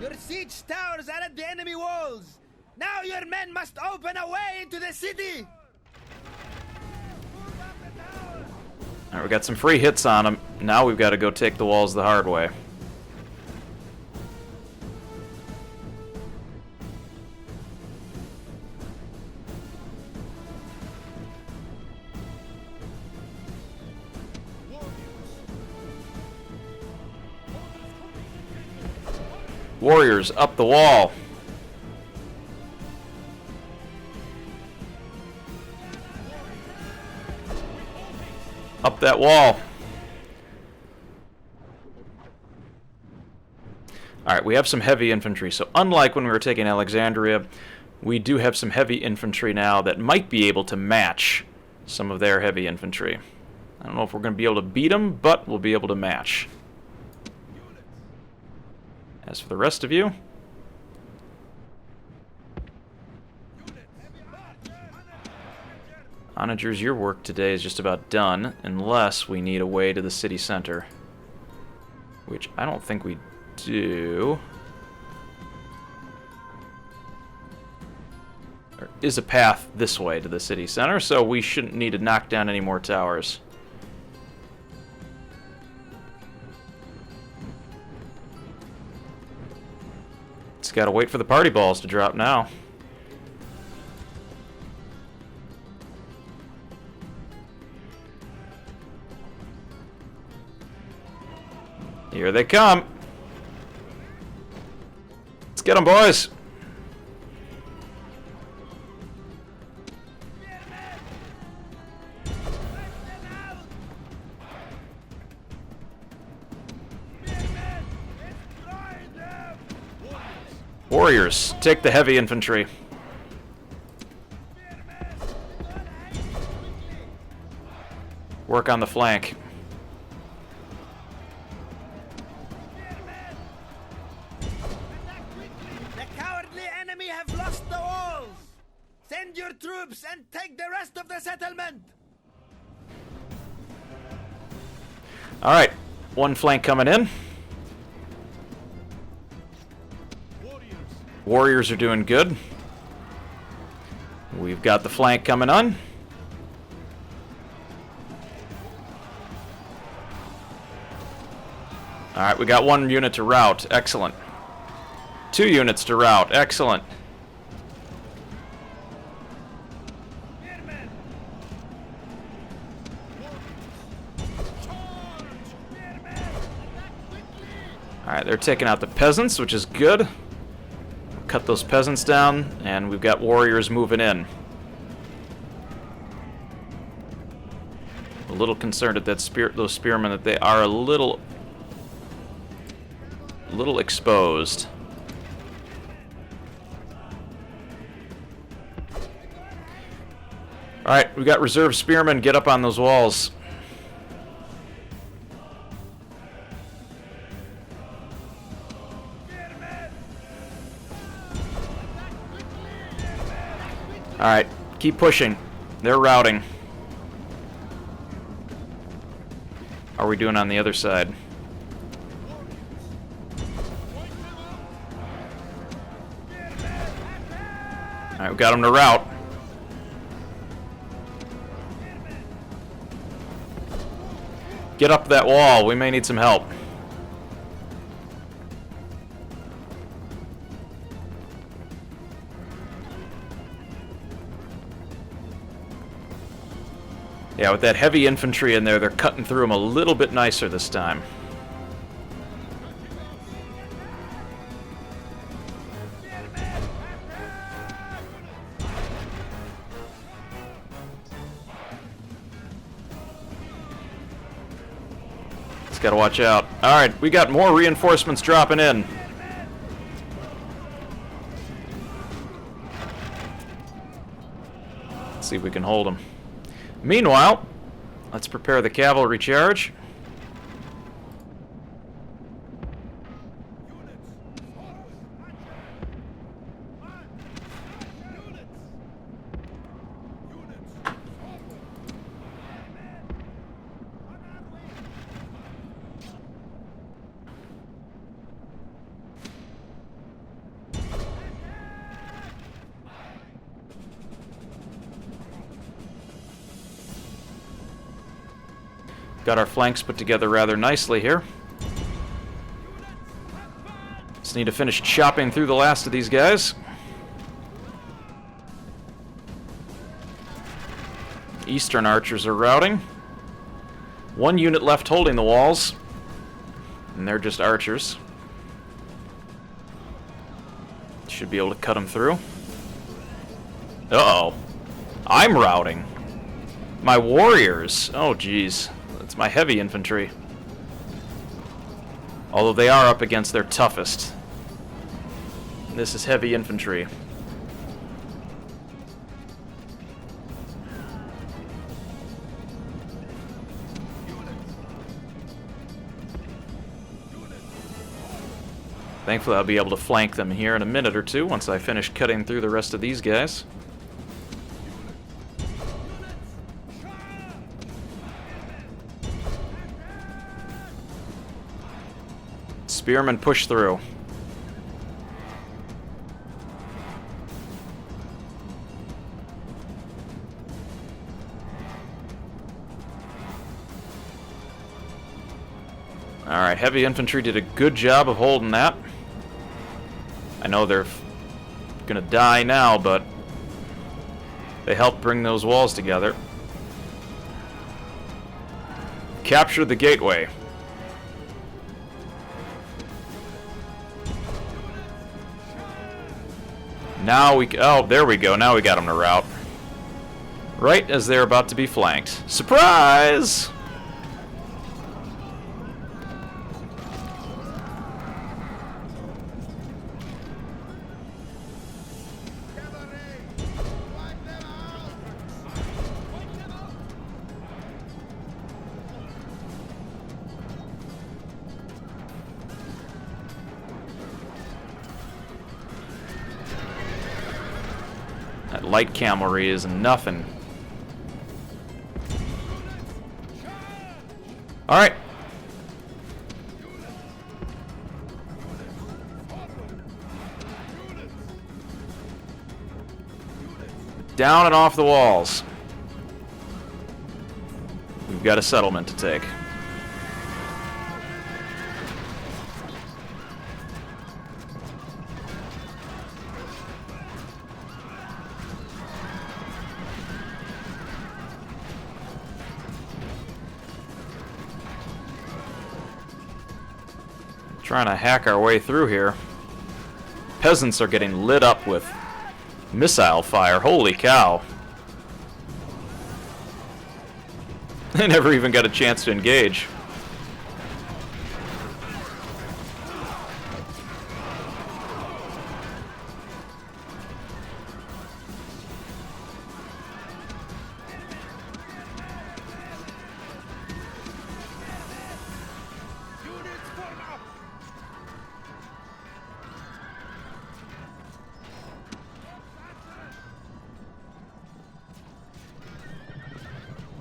Speaker 4: Your siege towers are at the enemy walls. Now your men must open a way into the city.
Speaker 1: All right, we got some free hits on them. Now we've got to go take the walls the hard way. Warriors up the wall. Up that wall. Alright, we have some heavy infantry, so unlike when we were taking Alexandria, we do have some heavy infantry now that might be able to match some of their heavy infantry. I don't know if we're going to be able to beat them, but we'll be able to match. As for the rest of you, onagers, your work today is just about done, unless we need a way to the city center. Which I don't think we do. There is a path this way to the city center, so we shouldn't need to knock down any more towers. Just gotta wait for the party balls to drop now. Here they come. Let's get them, boys. Warriors, take the heavy infantry. Work on the flank.
Speaker 4: The cowardly enemy have lost the walls! Send your troops and take the rest of the settlement!
Speaker 1: Alright, one flank coming in. Warriors are doing good. We've got the flank coming on. Alright, we got one unit to rout. Excellent. 2 units to rout. Excellent. Alright, they're taking out the peasants, which is good. Cut those peasants down, and we've got warriors moving in. A little concerned at that those spearmen, that they are a little exposed. Alright, we got reserve spearmen. Get up on those walls. Alright, keep pushing. They're routing. How are we doing on the other side? Alright, we got them to rout. Get up that wall. We may need some help. Yeah, with that heavy infantry in there, they're cutting through them a little bit nicer this time. Just gotta watch out. Alright, we got more reinforcements dropping in. Let's see if we can hold them. Meanwhile, let's prepare the cavalry charge. Got our flanks put together rather nicely here. Just need to finish chopping through the last of these guys. Eastern archers are routing. 1 unit left holding the walls. And they're just archers. Should be able to cut them through. Uh-oh. I'm routing. My warriors. Oh, geez. It's my heavy infantry. Although they are up against their toughest. This is heavy infantry. Thankfully, I'll be able to flank them here in a minute or two once I finish cutting through the rest of these guys. Spearmen push through. Alright, heavy infantry did a good job of holding that. I know they're gonna die now, but they helped bring those walls together. Capture the gateway. Now we... Oh, there we go. Now we got them to rout. Right as they're about to be flanked. Surprise! That light cavalry is nothing. Alright. Down and off the walls. We've got a settlement to take. Trying to hack our way through here. Peasants are getting lit up with missile fire. Holy cow. They never even got a chance to engage.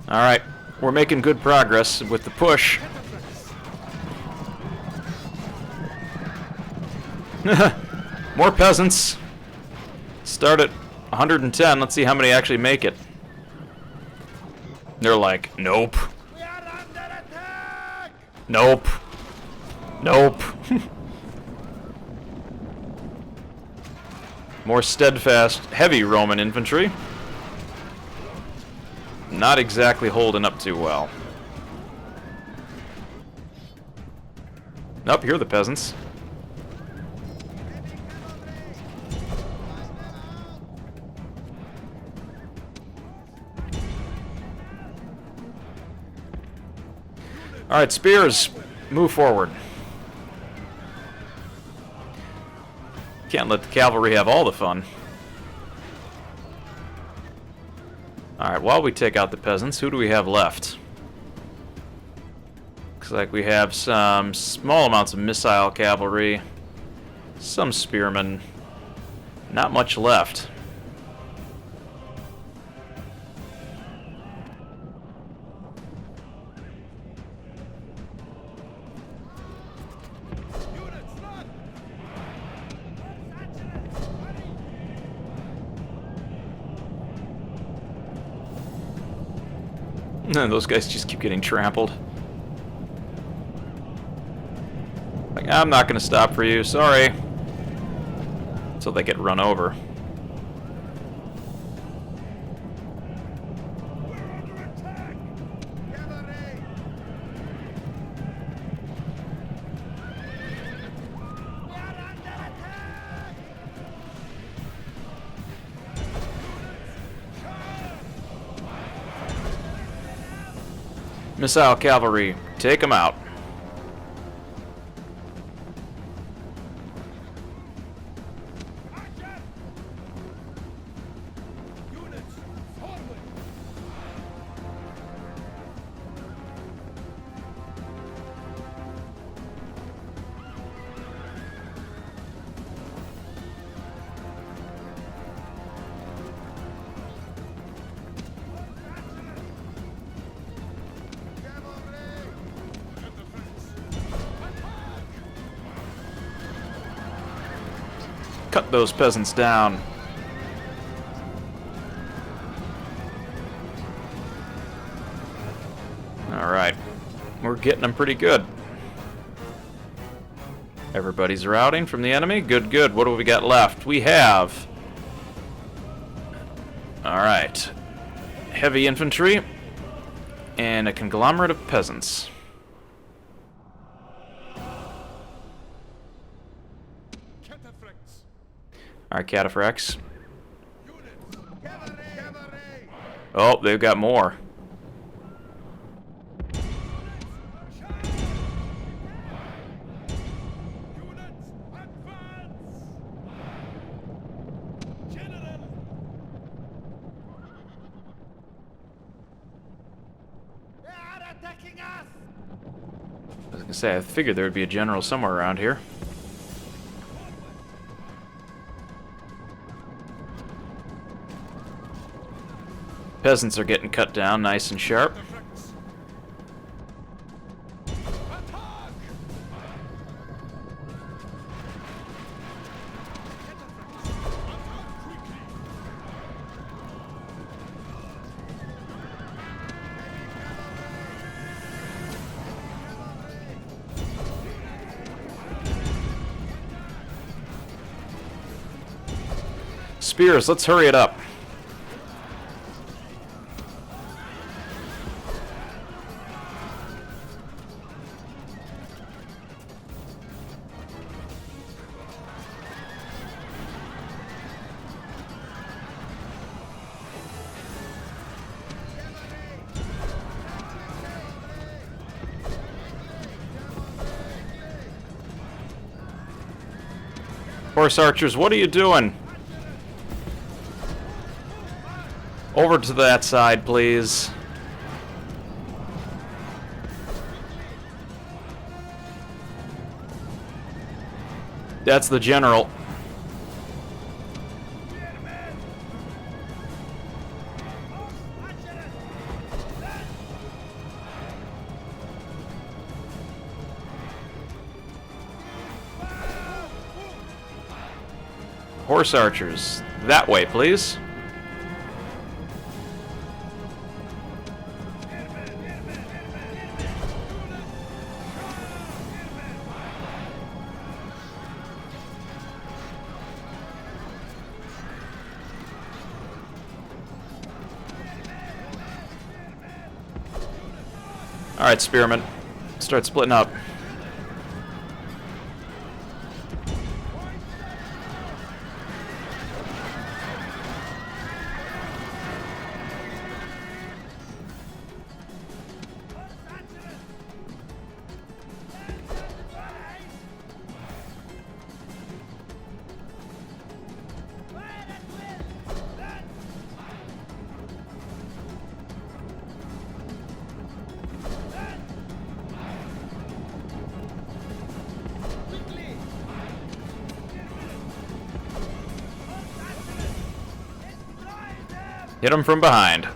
Speaker 1: Alright, we're making good progress with the push. More peasants. Start at 110. Let's see how many actually make it. They're like, nope.
Speaker 4: We are under attack!
Speaker 1: Nope. Nope. More steadfast, heavy Roman infantry. Not exactly holding up too well. Nope, here are the peasants. Alright, spears, move forward. Can't let the cavalry have all the fun. Alright, while we take out the peasants, who do we have left? Looks like we have some small amounts of missile cavalry, some spearmen, not much left. Those guys just keep getting trampled. Like, I'm not gonna stop for you, sorry. Until they get run over. Missile cavalry, take them out. Cut those peasants down. Alright. We're getting them pretty good. Everybody's routing from the enemy. Good, good. What do we got left? We have... Alright. Heavy infantry. And a conglomerate of peasants. Alright, cataphracts. Oh, they've got more. I was gonna say, I figured there would be a general somewhere around here. Peasants are getting cut down nice and sharp. Spears, let's hurry it up. Horse archers, what are you doing? Over to that side, please. That's the general. Horse archers, that way, please. Alright, spearmen. Start splitting up. Hit him from behind.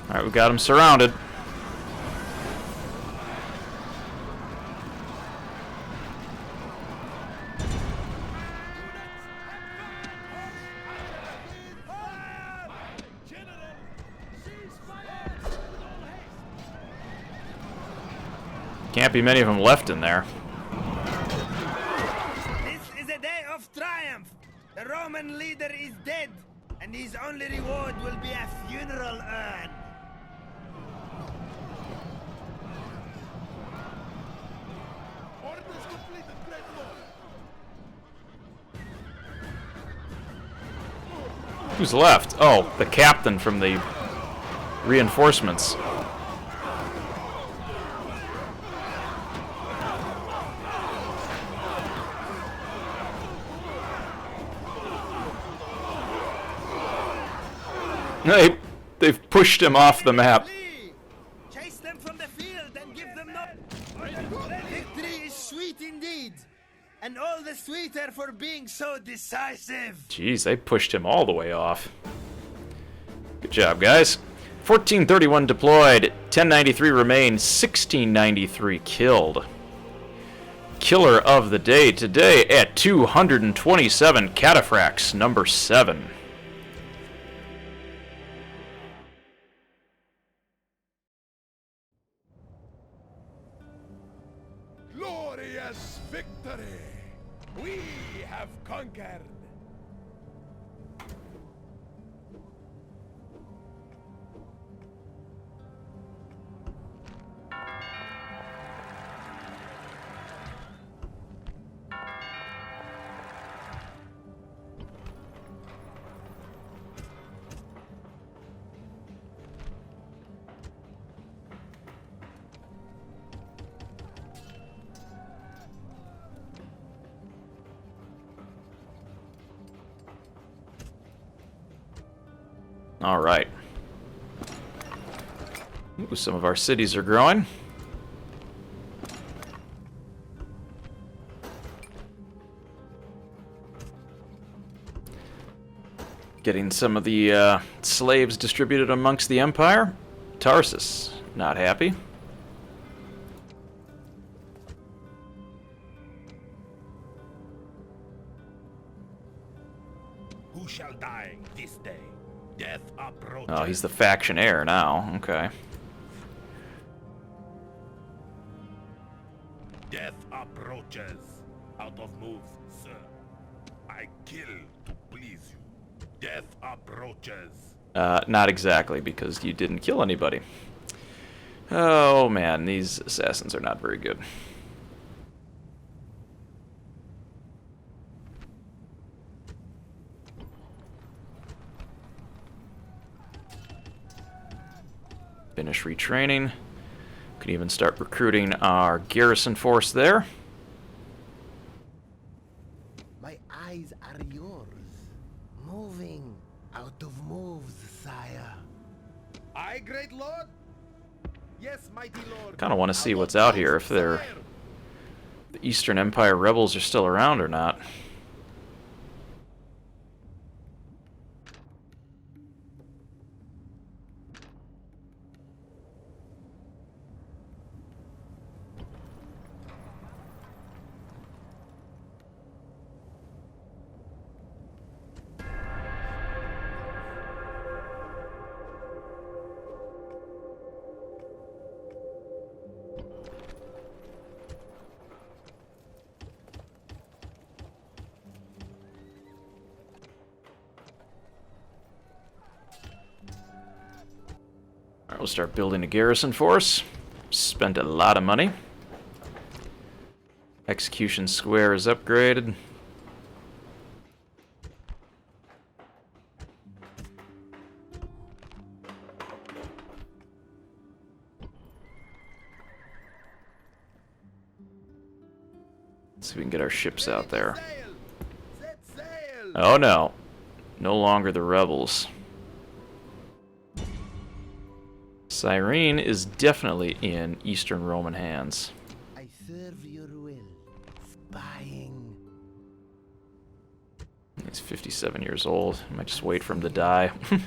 Speaker 1: Alright, we got him surrounded. Can't be many of them left in there.
Speaker 4: This is a day of triumph. The Roman leader is dead, and his only reward will be a funeral urn.
Speaker 2: Orders completed, Great Lord.
Speaker 1: Who's left? Oh, the captain from the reinforcements. They've pushed him off the map.
Speaker 4: Flee! Chase them from the field and give them no... Victory is sweet indeed, and all the sweeter for being so decisive.
Speaker 1: Jeez, they pushed him all the way off. Good job, guys. 1431 deployed, 1093 remain, 1693 killed. Killer of the day today at 227, Cataphracts, number 7.
Speaker 2: Glorious victory! We have conquered!
Speaker 1: All right. Ooh, some of our cities are growing. Getting some of the slaves distributed amongst the Empire. Tarsus, not happy.
Speaker 7: Who shall die this day? Death approaches.
Speaker 1: Oh, he's the faction heir now. Okay.
Speaker 7: Death approaches. Out of moves, sir. I kill to please you. Death approaches.
Speaker 1: Not exactly, because you didn't kill anybody. Oh man, these assassins are not very good. Finish retraining. Could even start recruiting our garrison force there.
Speaker 4: My eyes are yours. Moving out of moves, sire.
Speaker 5: Aye, great lord? Yes, mighty lord.
Speaker 1: Kind of want to see what's out here, if the Eastern Empire rebels are still around or not. Alright, we'll start building a garrison force. Spent a lot of money. Execution Square is upgraded. Let's see if we can get our ships out there.
Speaker 5: Set sail.
Speaker 1: Oh no. No longer the rebels. Cyrene is definitely in Eastern Roman hands.
Speaker 4: I serve your will. Spying.
Speaker 1: He's 57 years old. I might just wait for him to die.
Speaker 4: Heard.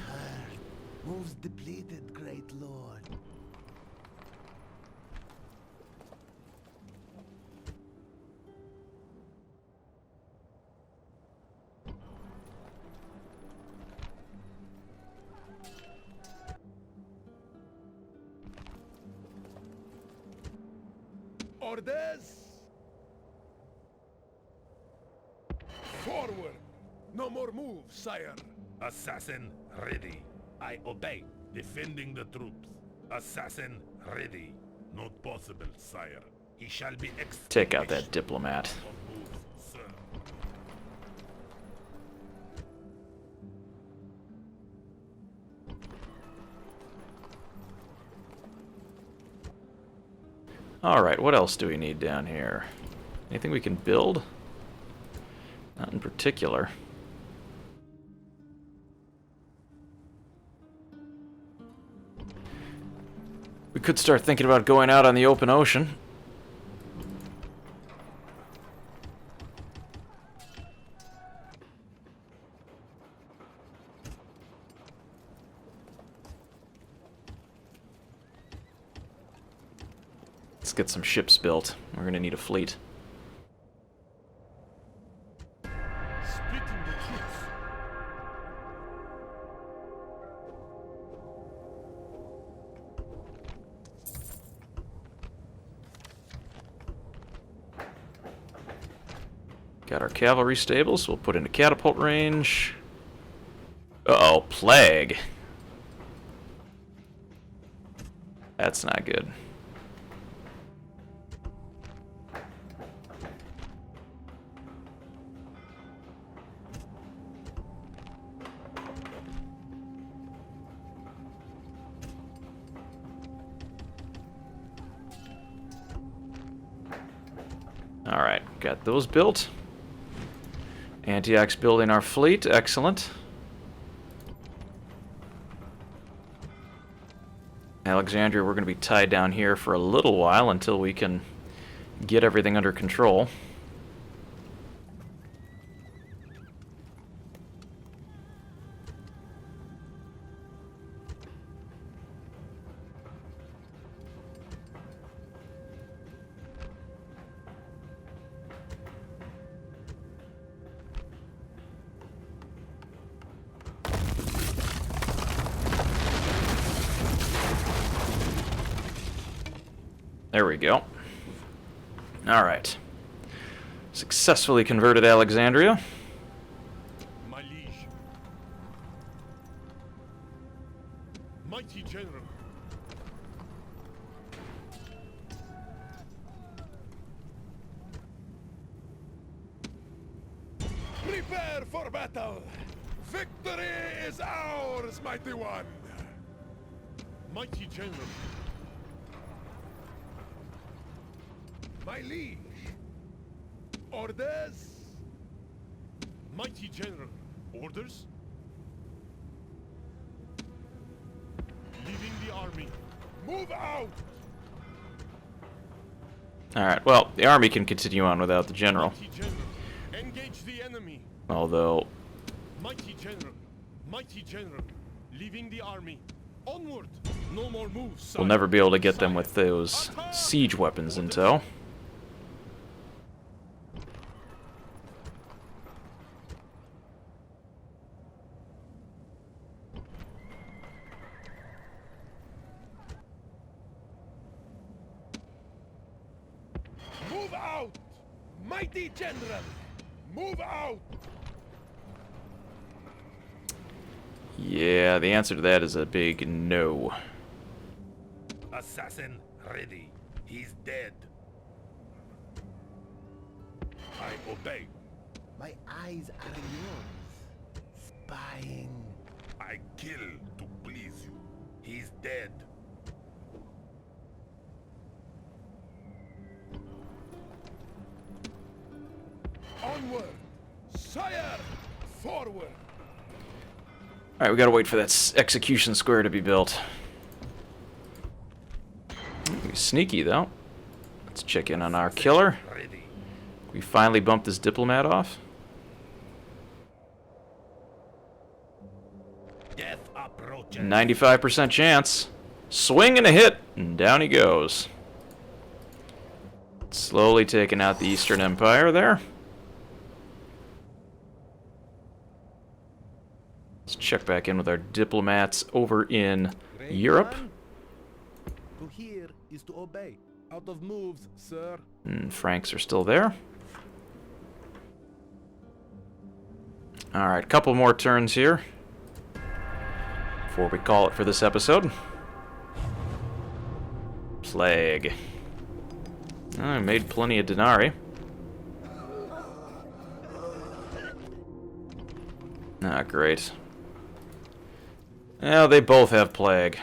Speaker 4: Moves depleted, great lord.
Speaker 2: Orders! Forward! No more moves, sire.
Speaker 7: Assassin ready. I obey. Defending the troops. Assassin ready. Not possible, sire. He shall be extinguished.
Speaker 1: Take out that diplomat.
Speaker 7: Of moves, sir.
Speaker 1: Alright, what else do we need down here? Anything we can build? Not in particular. We could start thinking about going out on the open ocean. Let's get some ships built. We're gonna need a fleet.
Speaker 6: Splitting the troops.
Speaker 1: Got our cavalry stables. We'll put into catapult range. Uh-oh, plague. That's not good. Alright, got those built. Antioch's building our fleet. Excellent. Alexandria, we're going to be tied down here for a little while until we can get everything under control. There we go. Alright. Successfully converted Alexandria.
Speaker 6: My liege. Mighty general.
Speaker 2: Prepare for battle! Victory is ours, mighty one!
Speaker 6: Mighty general.
Speaker 2: My liege. Orders?
Speaker 6: Mighty general. Orders? Leaving the army.
Speaker 2: Move out!
Speaker 1: Alright, well, the army can continue on without the general.
Speaker 6: Mighty general. Engage the enemy.
Speaker 1: Although,
Speaker 6: Mighty general. Mighty general. Leaving the army. Onward. No more moves.
Speaker 1: we'll never be able to get them with those siege weapons in tow.
Speaker 2: Move out! Mighty general! Move out!
Speaker 1: Yeah, the answer to that is a big no.
Speaker 7: Assassin ready. He's dead. I obey.
Speaker 5: My eyes are yours. Spying.
Speaker 7: I kill to please you. He's dead.
Speaker 2: Onward! Sire! Forward!
Speaker 1: Alright, we gotta wait for that execution square to be built. Sneaky, though. Let's check in on our killer.
Speaker 7: Ready.
Speaker 1: We finally bumped this diplomat off.
Speaker 7: Death approaches.
Speaker 1: 95% chance. Swing and a hit, and down he goes. Slowly taking out the Eastern Empire there. Let's check back in with our diplomats over in Europe.
Speaker 5: To hear is to obey. Out of moves, sir.
Speaker 1: And Franks are still there. Alright, couple more turns here before we call it for this episode. Plague. I made plenty of denarii. Ah, great. Well, they both have plague.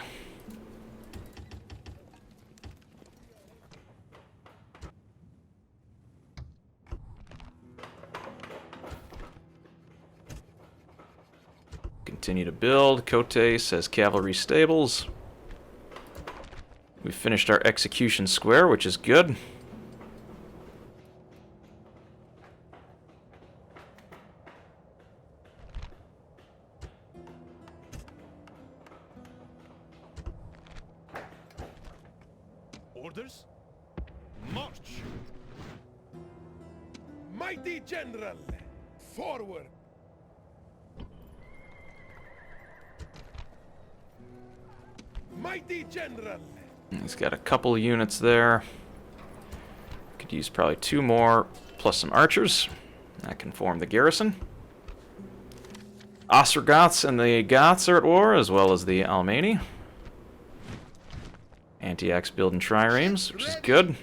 Speaker 1: Continue to build. Cote says cavalry stables. We finished our execution square, which is good.
Speaker 6: Orders? March!
Speaker 2: Mighty General, forward! Mighty General!
Speaker 1: He's got a couple units there. Could use probably 2 more, plus some archers. That can form the garrison. Ostrogoths and the Goths are at war, as well as the Alemanni. Antioch's building triremes, which is good.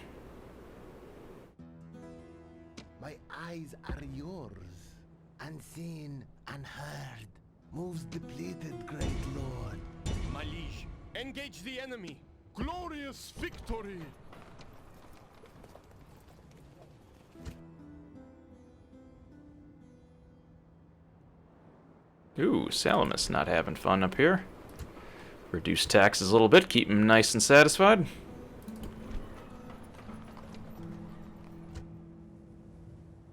Speaker 4: My eyes are yours. Unseen, unheard. Moves depleted, great lord.
Speaker 6: My liege, engage the enemy! Glorious victory!
Speaker 1: Ooh, Salamis not having fun up here. Reduce taxes a little bit, keep him nice and satisfied.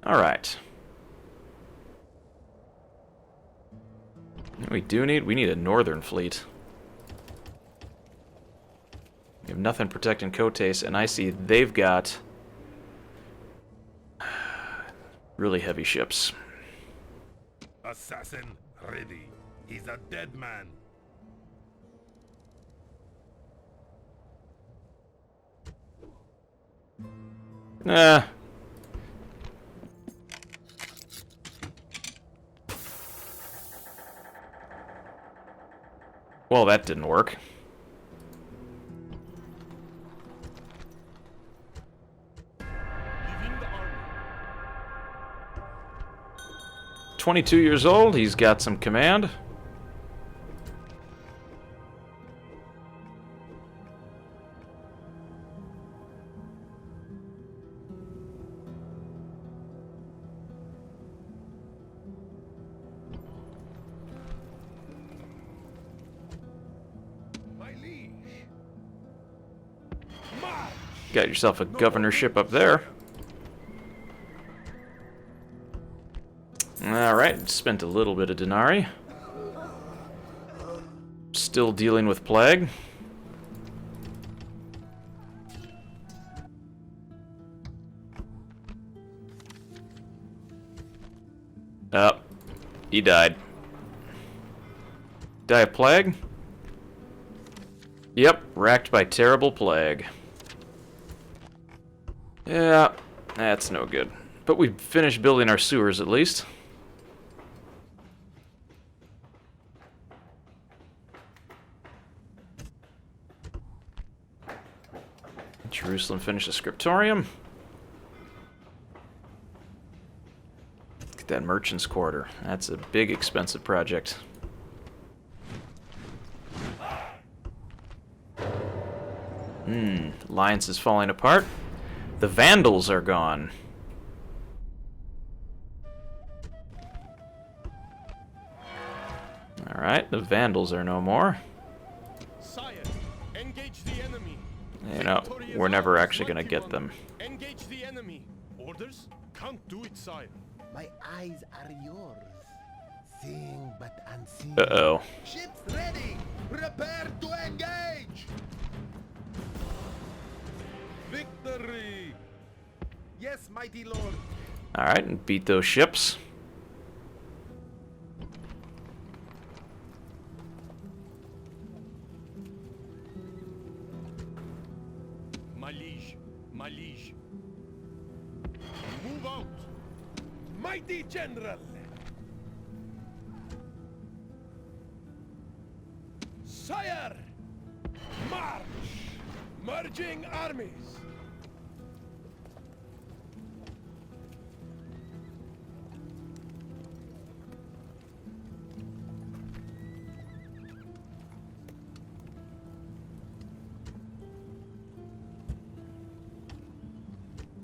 Speaker 1: Alright. We need a northern fleet. We have nothing protecting Kotes, and I see they've got really heavy ships.
Speaker 7: Assassin ready. He's a dead man.
Speaker 1: Nah. Well, that didn't work.
Speaker 6: Leaving the army.
Speaker 1: 22 years old, he's got some command.
Speaker 2: My liege! March!
Speaker 1: Got yourself a governorship up there. Alright, spent a little bit of denarii. Still dealing with plague. Oh, he died. Die of plague? Yep, racked by terrible plague. Yeah, that's no good. But we finished building our sewers at least. Jerusalem finished the scriptorium. Get that merchant's quarter. That's a big, expensive project. Alliance is falling apart. The Vandals are gone. Alright, the Vandals are no more.
Speaker 6: Sire, engage the enemy.
Speaker 1: You know,
Speaker 6: Victory is
Speaker 1: we're never
Speaker 6: ours,
Speaker 1: actually gonna
Speaker 6: mighty
Speaker 1: get
Speaker 6: one.
Speaker 1: them.
Speaker 6: Engage the enemy. Orders? Can't do it, sire.
Speaker 4: My eyes are yours. Seeing but unseen.
Speaker 1: Uh-oh.
Speaker 4: Ships ready! Prepare to engage!
Speaker 5: Victory! Yes, mighty lord.
Speaker 1: Alright, and beat those ships.
Speaker 6: My liege, my liege. Move out.
Speaker 2: Mighty General! Sire! March! Merging armies!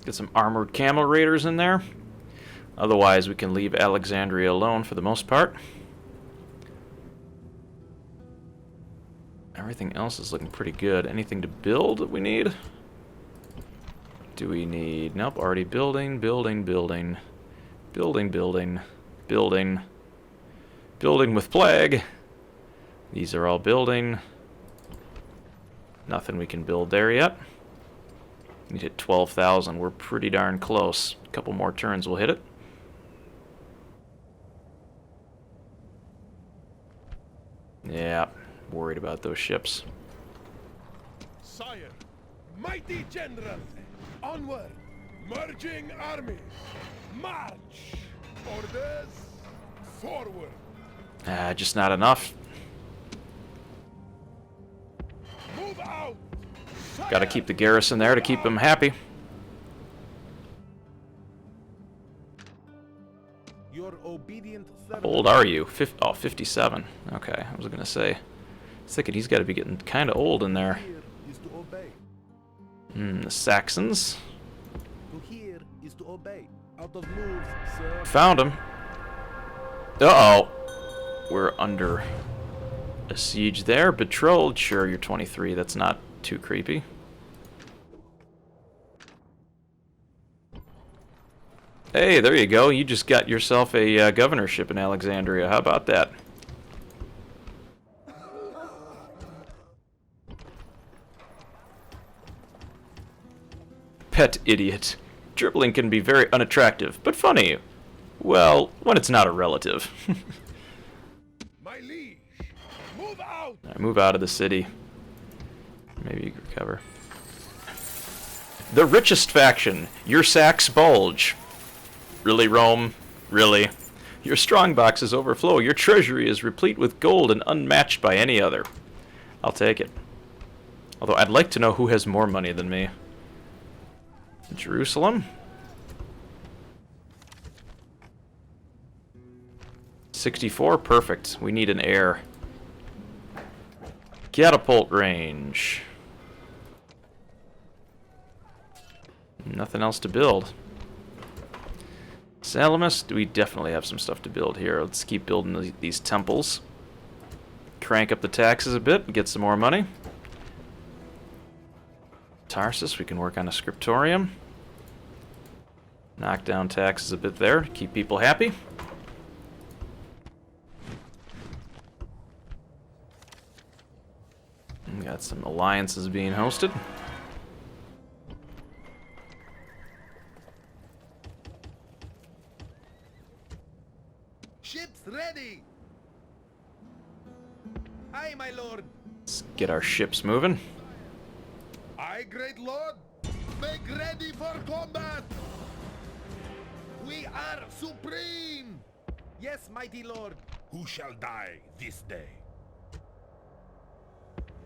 Speaker 1: Get some armored camel raiders in there. Otherwise, we can leave Alexandria alone for the most part. Everything else is looking pretty good. Anything to build that we need? Do we need... Nope, already building, building, building. Building, building, building. Building with plague. These are all building. Nothing we can build there yet. We need to hit 12,000. We're pretty darn close. A couple more turns, we'll hit it. Yeah, worried about those ships.
Speaker 6: Sire,
Speaker 2: Mighty general, onward! Merging armies, march! Orders, forward!
Speaker 1: Just not enough.
Speaker 2: Move out!
Speaker 1: Gotta keep the garrison there to keep them happy.
Speaker 5: Your obedient
Speaker 1: How
Speaker 5: servant.
Speaker 1: old are you? 57. Okay, I was gonna say. I was thinking he's gotta be getting kinda old in there.
Speaker 5: Here is to obey.
Speaker 1: The Saxons.
Speaker 5: To hear is to obey. Out of moves, sir.
Speaker 1: Found him. Uh-oh. We're under a siege there. Betrothed. Sure, you're 23. That's not too creepy. Hey, there you go. You just got yourself a governorship in Alexandria. How about that? Pet idiot. Dribbling can be very unattractive, but funny. Well, when it's not a relative.
Speaker 2: My liege, move out!
Speaker 1: Move out of the city. Maybe you can recover. The richest faction. Your sacks bulge. Really, Rome? Really? Your strong boxes overflow. Your treasury is replete with gold and unmatched by any other. I'll take it. Although I'd like to know who has more money than me. Jerusalem? 64, perfect. We need an heir. Catapult range. Nothing else to build. Salamis, we definitely have some stuff to build here. Let's keep building these temples. Crank up the taxes a bit and get some more money. Tarsus, we can work on a scriptorium. Knock down taxes a bit there to keep people happy. We got some alliances being hosted.
Speaker 5: Ships ready. Aye, my lord.
Speaker 1: Let's get our ships moving.
Speaker 7: Aye, great lord. Make ready for combat.
Speaker 5: We are supreme. Yes, mighty lord.
Speaker 7: Who shall die this day?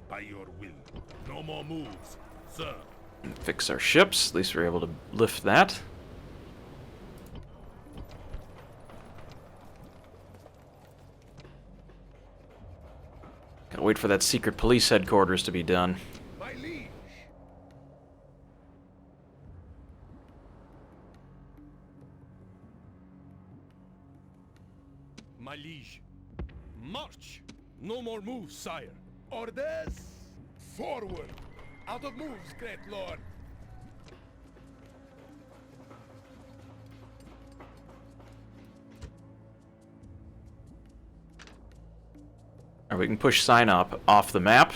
Speaker 7: By your will. No more moves, sir.
Speaker 1: Fix our ships. At least we're able to lift that. Gotta wait for that secret police headquarters to be done.
Speaker 2: My liege,
Speaker 6: my liege. March! No more moves, sire.
Speaker 2: orders, forward! Out of moves, great lord!
Speaker 1: Or we can push Sinop off the map,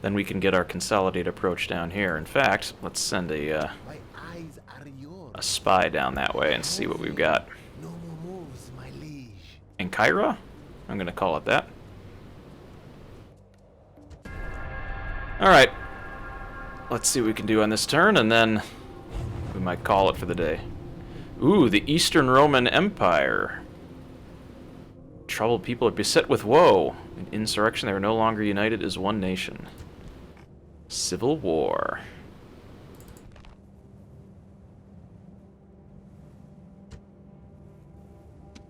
Speaker 1: then we can get our consolidated approach down here. In fact, let's send a
Speaker 5: My eyes are yours.
Speaker 1: spy down that way and see what we've got.
Speaker 5: No more moves, my liege.
Speaker 1: Ankyra? I'm gonna call it that. Alright. Let's see what we can do on this turn, and then we might call it for the day. Ooh, the Eastern Roman Empire. Troubled people are beset with woe. In insurrection, they are no longer united as one nation. Civil war.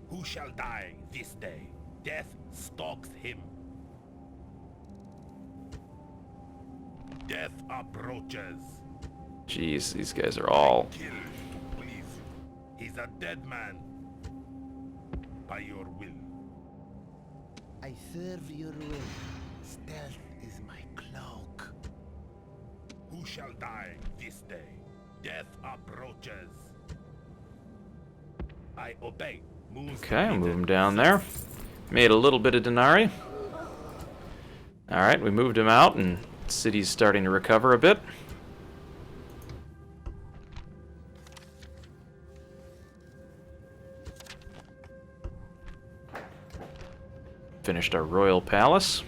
Speaker 7: Who shall die this day? Death stalks him. Death approaches.
Speaker 1: Jeez, these guys are all...
Speaker 7: Kill to please you. He's a dead man. By your will.
Speaker 5: I serve your will. Stealth is my
Speaker 7: shall die this day? Death approaches. I obey. Move.
Speaker 1: Okay, I'll move him down there. Made a little bit of denarii. Alright, we moved him out, and the city's starting to recover a bit. Finished our royal palace.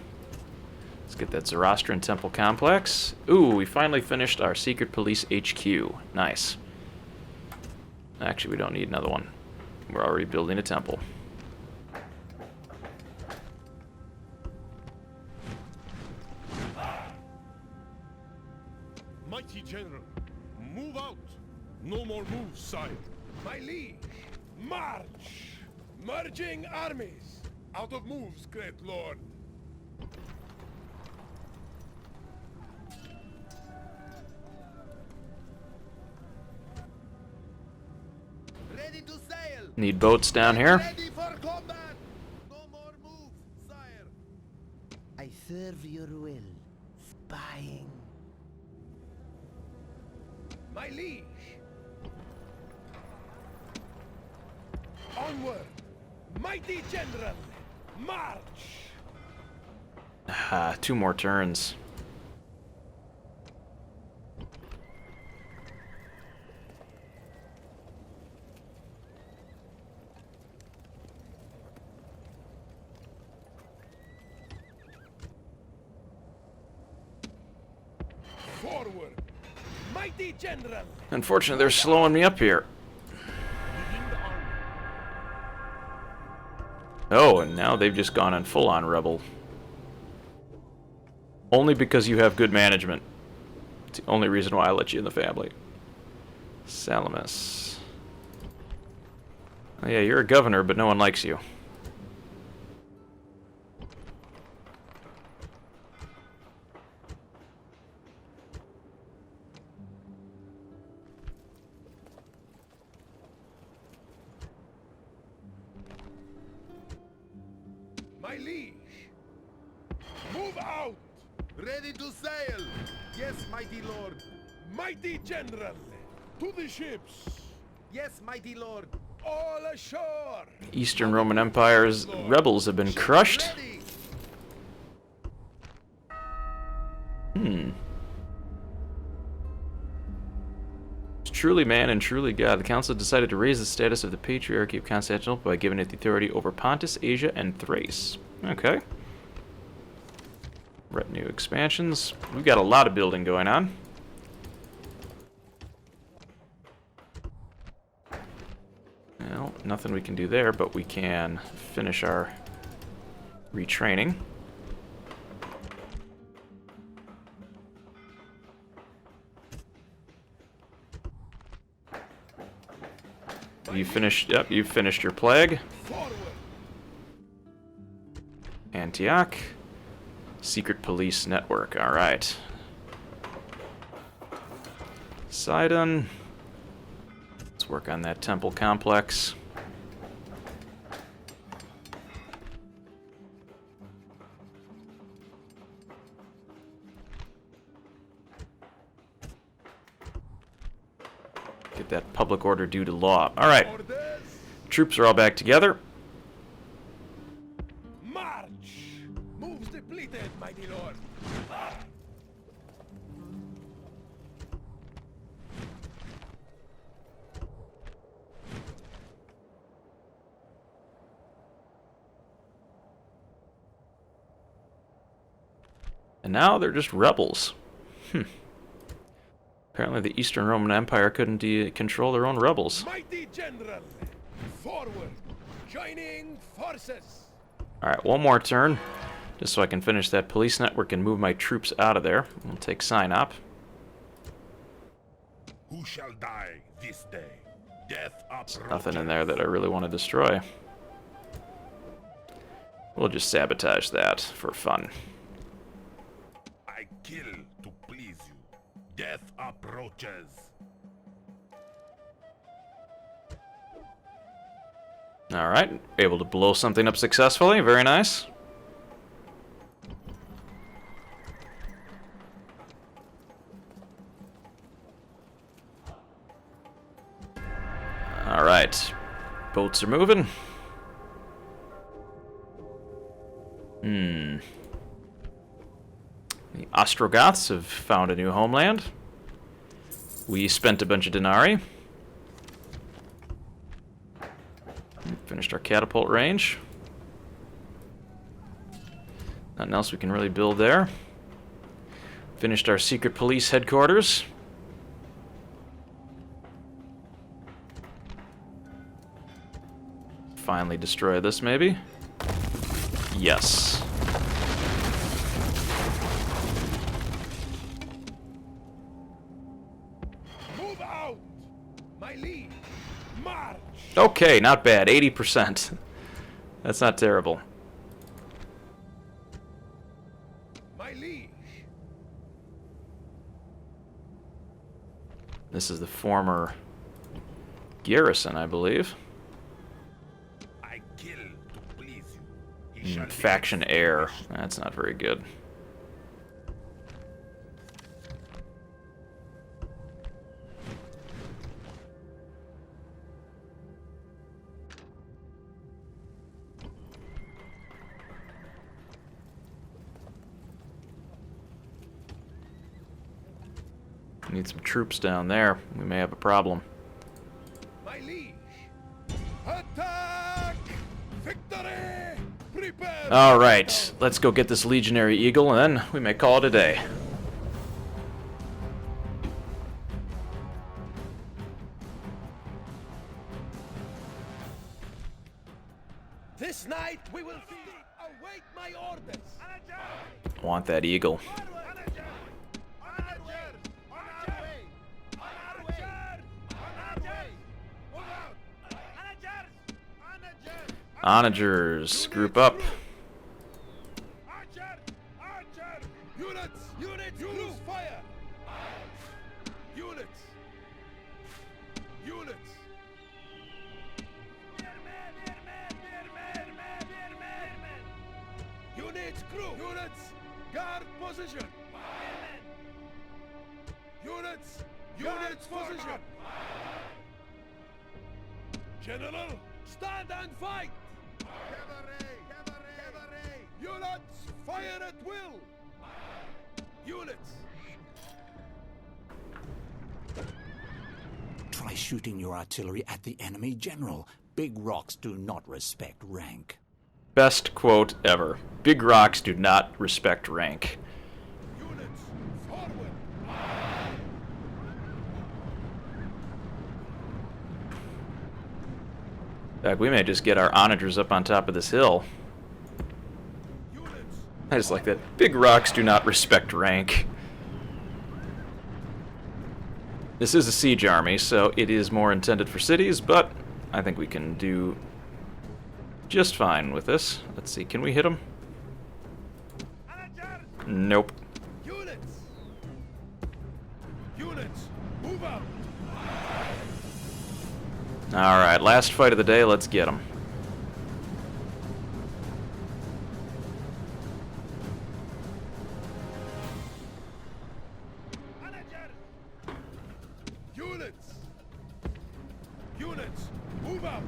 Speaker 1: Let's get that Zoroastrian temple complex. Ooh, we finally finished our secret police HQ. Nice. Actually, we don't need another one. We're already building a temple.
Speaker 6: Mighty general, move out. No more moves, sire.
Speaker 2: My liege, march! Merging armies!
Speaker 6: Out of moves, great lord.
Speaker 4: Ready to sail.
Speaker 1: Need boats down here.
Speaker 4: Ready for combat. No more moves, sire. I serve your will. Spying.
Speaker 2: My liege! Onward! Mighty general! March!
Speaker 1: Ah, 2 more turns.
Speaker 2: Forward! Mighty general!
Speaker 1: Unfortunately, they're slowing me up here.
Speaker 6: Begin the army.
Speaker 1: Oh, and now they've just gone on full-on rebel. Only because you have good management. It's the only reason why I let you in the family. Salamis. Oh yeah, you're a governor, but no one likes you.
Speaker 2: My liege! Move out!
Speaker 5: Ready to sail! Yes, mighty lord.
Speaker 2: Mighty general! To the ships!
Speaker 5: Yes, mighty lord.
Speaker 2: All ashore!
Speaker 1: Eastern Roman Empire's rebels have been crushed.
Speaker 5: Ready.
Speaker 1: It's truly man and truly God. The council decided to raise the status of the Patriarchy of Constantinople by giving it the authority over Pontus, Asia, and Thrace. Okay. Retinue expansions. We've got a lot of building going on. Well, nothing we can do there, but we can finish our retraining. You finished, yep, you finished your plague.
Speaker 2: Forward!
Speaker 1: Antioch. Secret police network, alright. Sidon. Let's work on that temple complex. Get that public order due to law. Alright.
Speaker 2: Orders!
Speaker 1: Troops are all back together.
Speaker 2: March! Moves depleted, mighty lord!
Speaker 1: And now they're just rebels. Apparently the Eastern Roman Empire couldn't control their own rebels.
Speaker 2: Mighty general! Forward! Joining forces!
Speaker 1: Alright, one more turn. Just so I can finish that police network and move my troops out of there. We'll take Sinop.
Speaker 7: Who shall die this day? Death approaches.
Speaker 1: Nothing in there that I really want to destroy. We'll just sabotage that for fun.
Speaker 7: I kill to please you. Death approaches.
Speaker 1: Alright, able to blow something up successfully. Very nice. Boats are moving. The Ostrogoths have found a new homeland. We spent a bunch of denarii. Finished our catapult range. Nothing else we can really build there. Finished our secret police headquarters. Finally destroy this, maybe? Yes.
Speaker 2: Move out! My liege! March!
Speaker 1: Okay, not bad. 80%. That's not terrible.
Speaker 2: My liege!
Speaker 1: This is the former garrison, I believe.
Speaker 7: I kill to please you. He shall be
Speaker 1: Faction heir.
Speaker 7: extinguished.
Speaker 1: That's not very good. Need some troops down there. We may have a problem.
Speaker 2: My liege! Attack! Victory! Prepare!
Speaker 1: All right, let's go get this legionary eagle, and then we may call it a day.
Speaker 2: This night we will await my orders!
Speaker 1: Want that eagle. Onagers, group up.
Speaker 2: Units! Units! Use fire! Units! Units! Units, crew! Units! Guard position! Units! Units position! General, stand and fight! Cavalry! Cavalry! Units, fire at will! Units!
Speaker 3: Try shooting your artillery at the enemy, General. Big rocks do not respect rank.
Speaker 1: Best quote ever. Big rocks do not respect rank.
Speaker 2: Units, forward!
Speaker 1: In fact, we may just get our onagers up on top of this hill.
Speaker 2: Units!
Speaker 1: I just like that. Big rocks do not respect rank. This is a siege army, so it is more intended for cities, but I think we can do just fine with this. Let's see, can we hit them? Nope.
Speaker 2: Units! Units, move out!
Speaker 1: Alright, last fight of the day, let's get them.
Speaker 2: Units! Units, move out!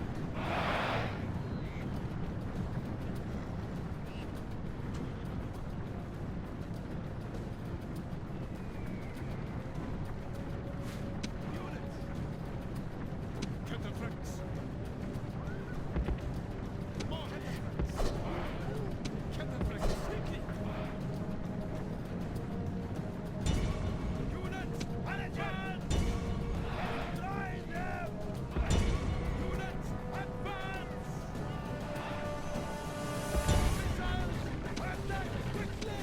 Speaker 6: Cataphracts. More cataphracts.
Speaker 2: Units, managers! Join them! Units, advance! Missiles, attack quickly!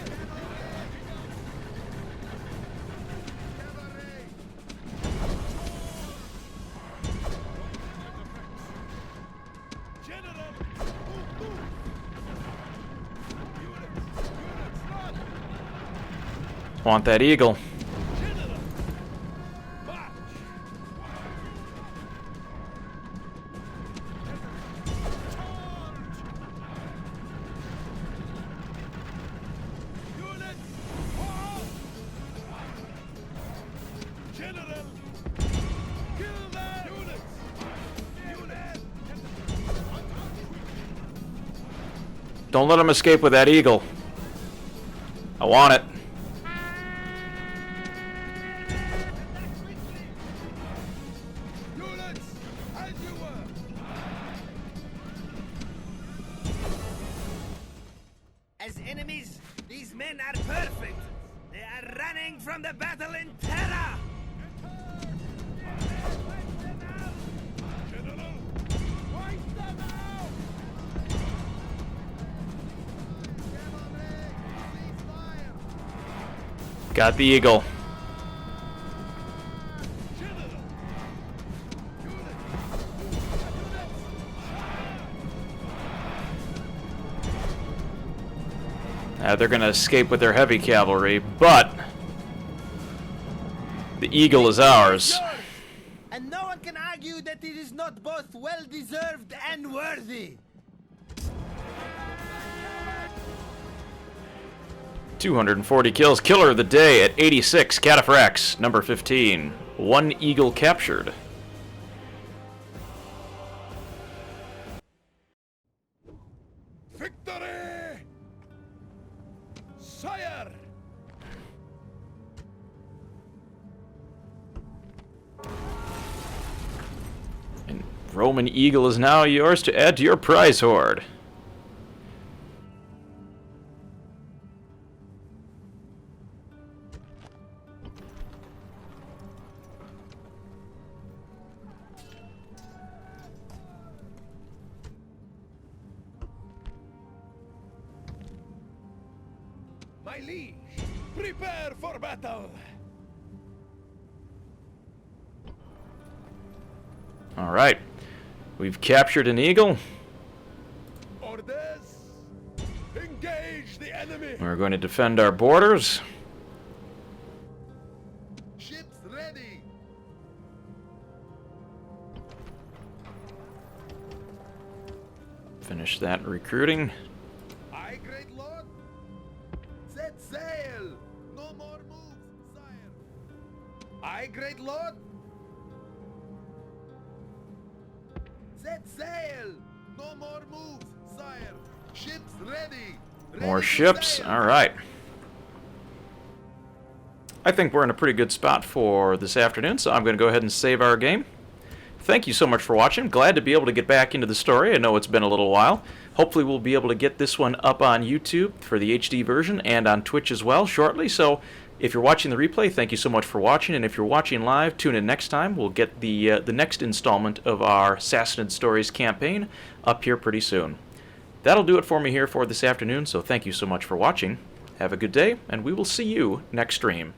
Speaker 2: Cavalry! General, move! Units, run!
Speaker 1: Want that eagle.
Speaker 2: General, march! Units, forward! General, kill them! Units!
Speaker 1: Don't let him escape with that eagle. I want it.
Speaker 2: Units, as you were.
Speaker 4: As enemies, these men are perfect. They are running from the battle in terror.
Speaker 1: Got the eagle. They're going to escape with their heavy cavalry, but the eagle is ours.
Speaker 4: And no one can argue that it is not both well-deserved and worthy.
Speaker 1: 240 kills. Killer of the day at 86. Cataphracts, number 15. 1 eagle captured.
Speaker 2: Victory! Sire!
Speaker 1: And Roman eagle is now yours to add to your prize hoard.
Speaker 2: My liege, prepare for battle!
Speaker 1: Alright. We've captured an eagle.
Speaker 2: Orders! Engage the enemy!
Speaker 1: We're going to defend our borders.
Speaker 5: Ships ready.
Speaker 1: Finish that recruiting.
Speaker 5: Aye, great lord. Set sail. No more moves, sire. Aye, great lord. Set sail. No more moves, sire. Ships ready.
Speaker 1: More
Speaker 5: Ready to
Speaker 1: ships.
Speaker 5: sail.
Speaker 1: Alright. I think we're in a pretty good spot for this afternoon, so I'm going to go ahead and save our game. Thank you so much for watching. Glad to be able to get back into the story. I know it's been a little while. Hopefully we'll be able to get this one up on YouTube for the HD version and on Twitch as well shortly. So if you're watching the replay, thank you so much for watching. And if you're watching live, tune in next time. We'll get the next installment of our Sassanid Stories campaign up here pretty soon. That'll do it for me here for this afternoon, so thank you so much for watching. Have a good day, and we will see you next stream.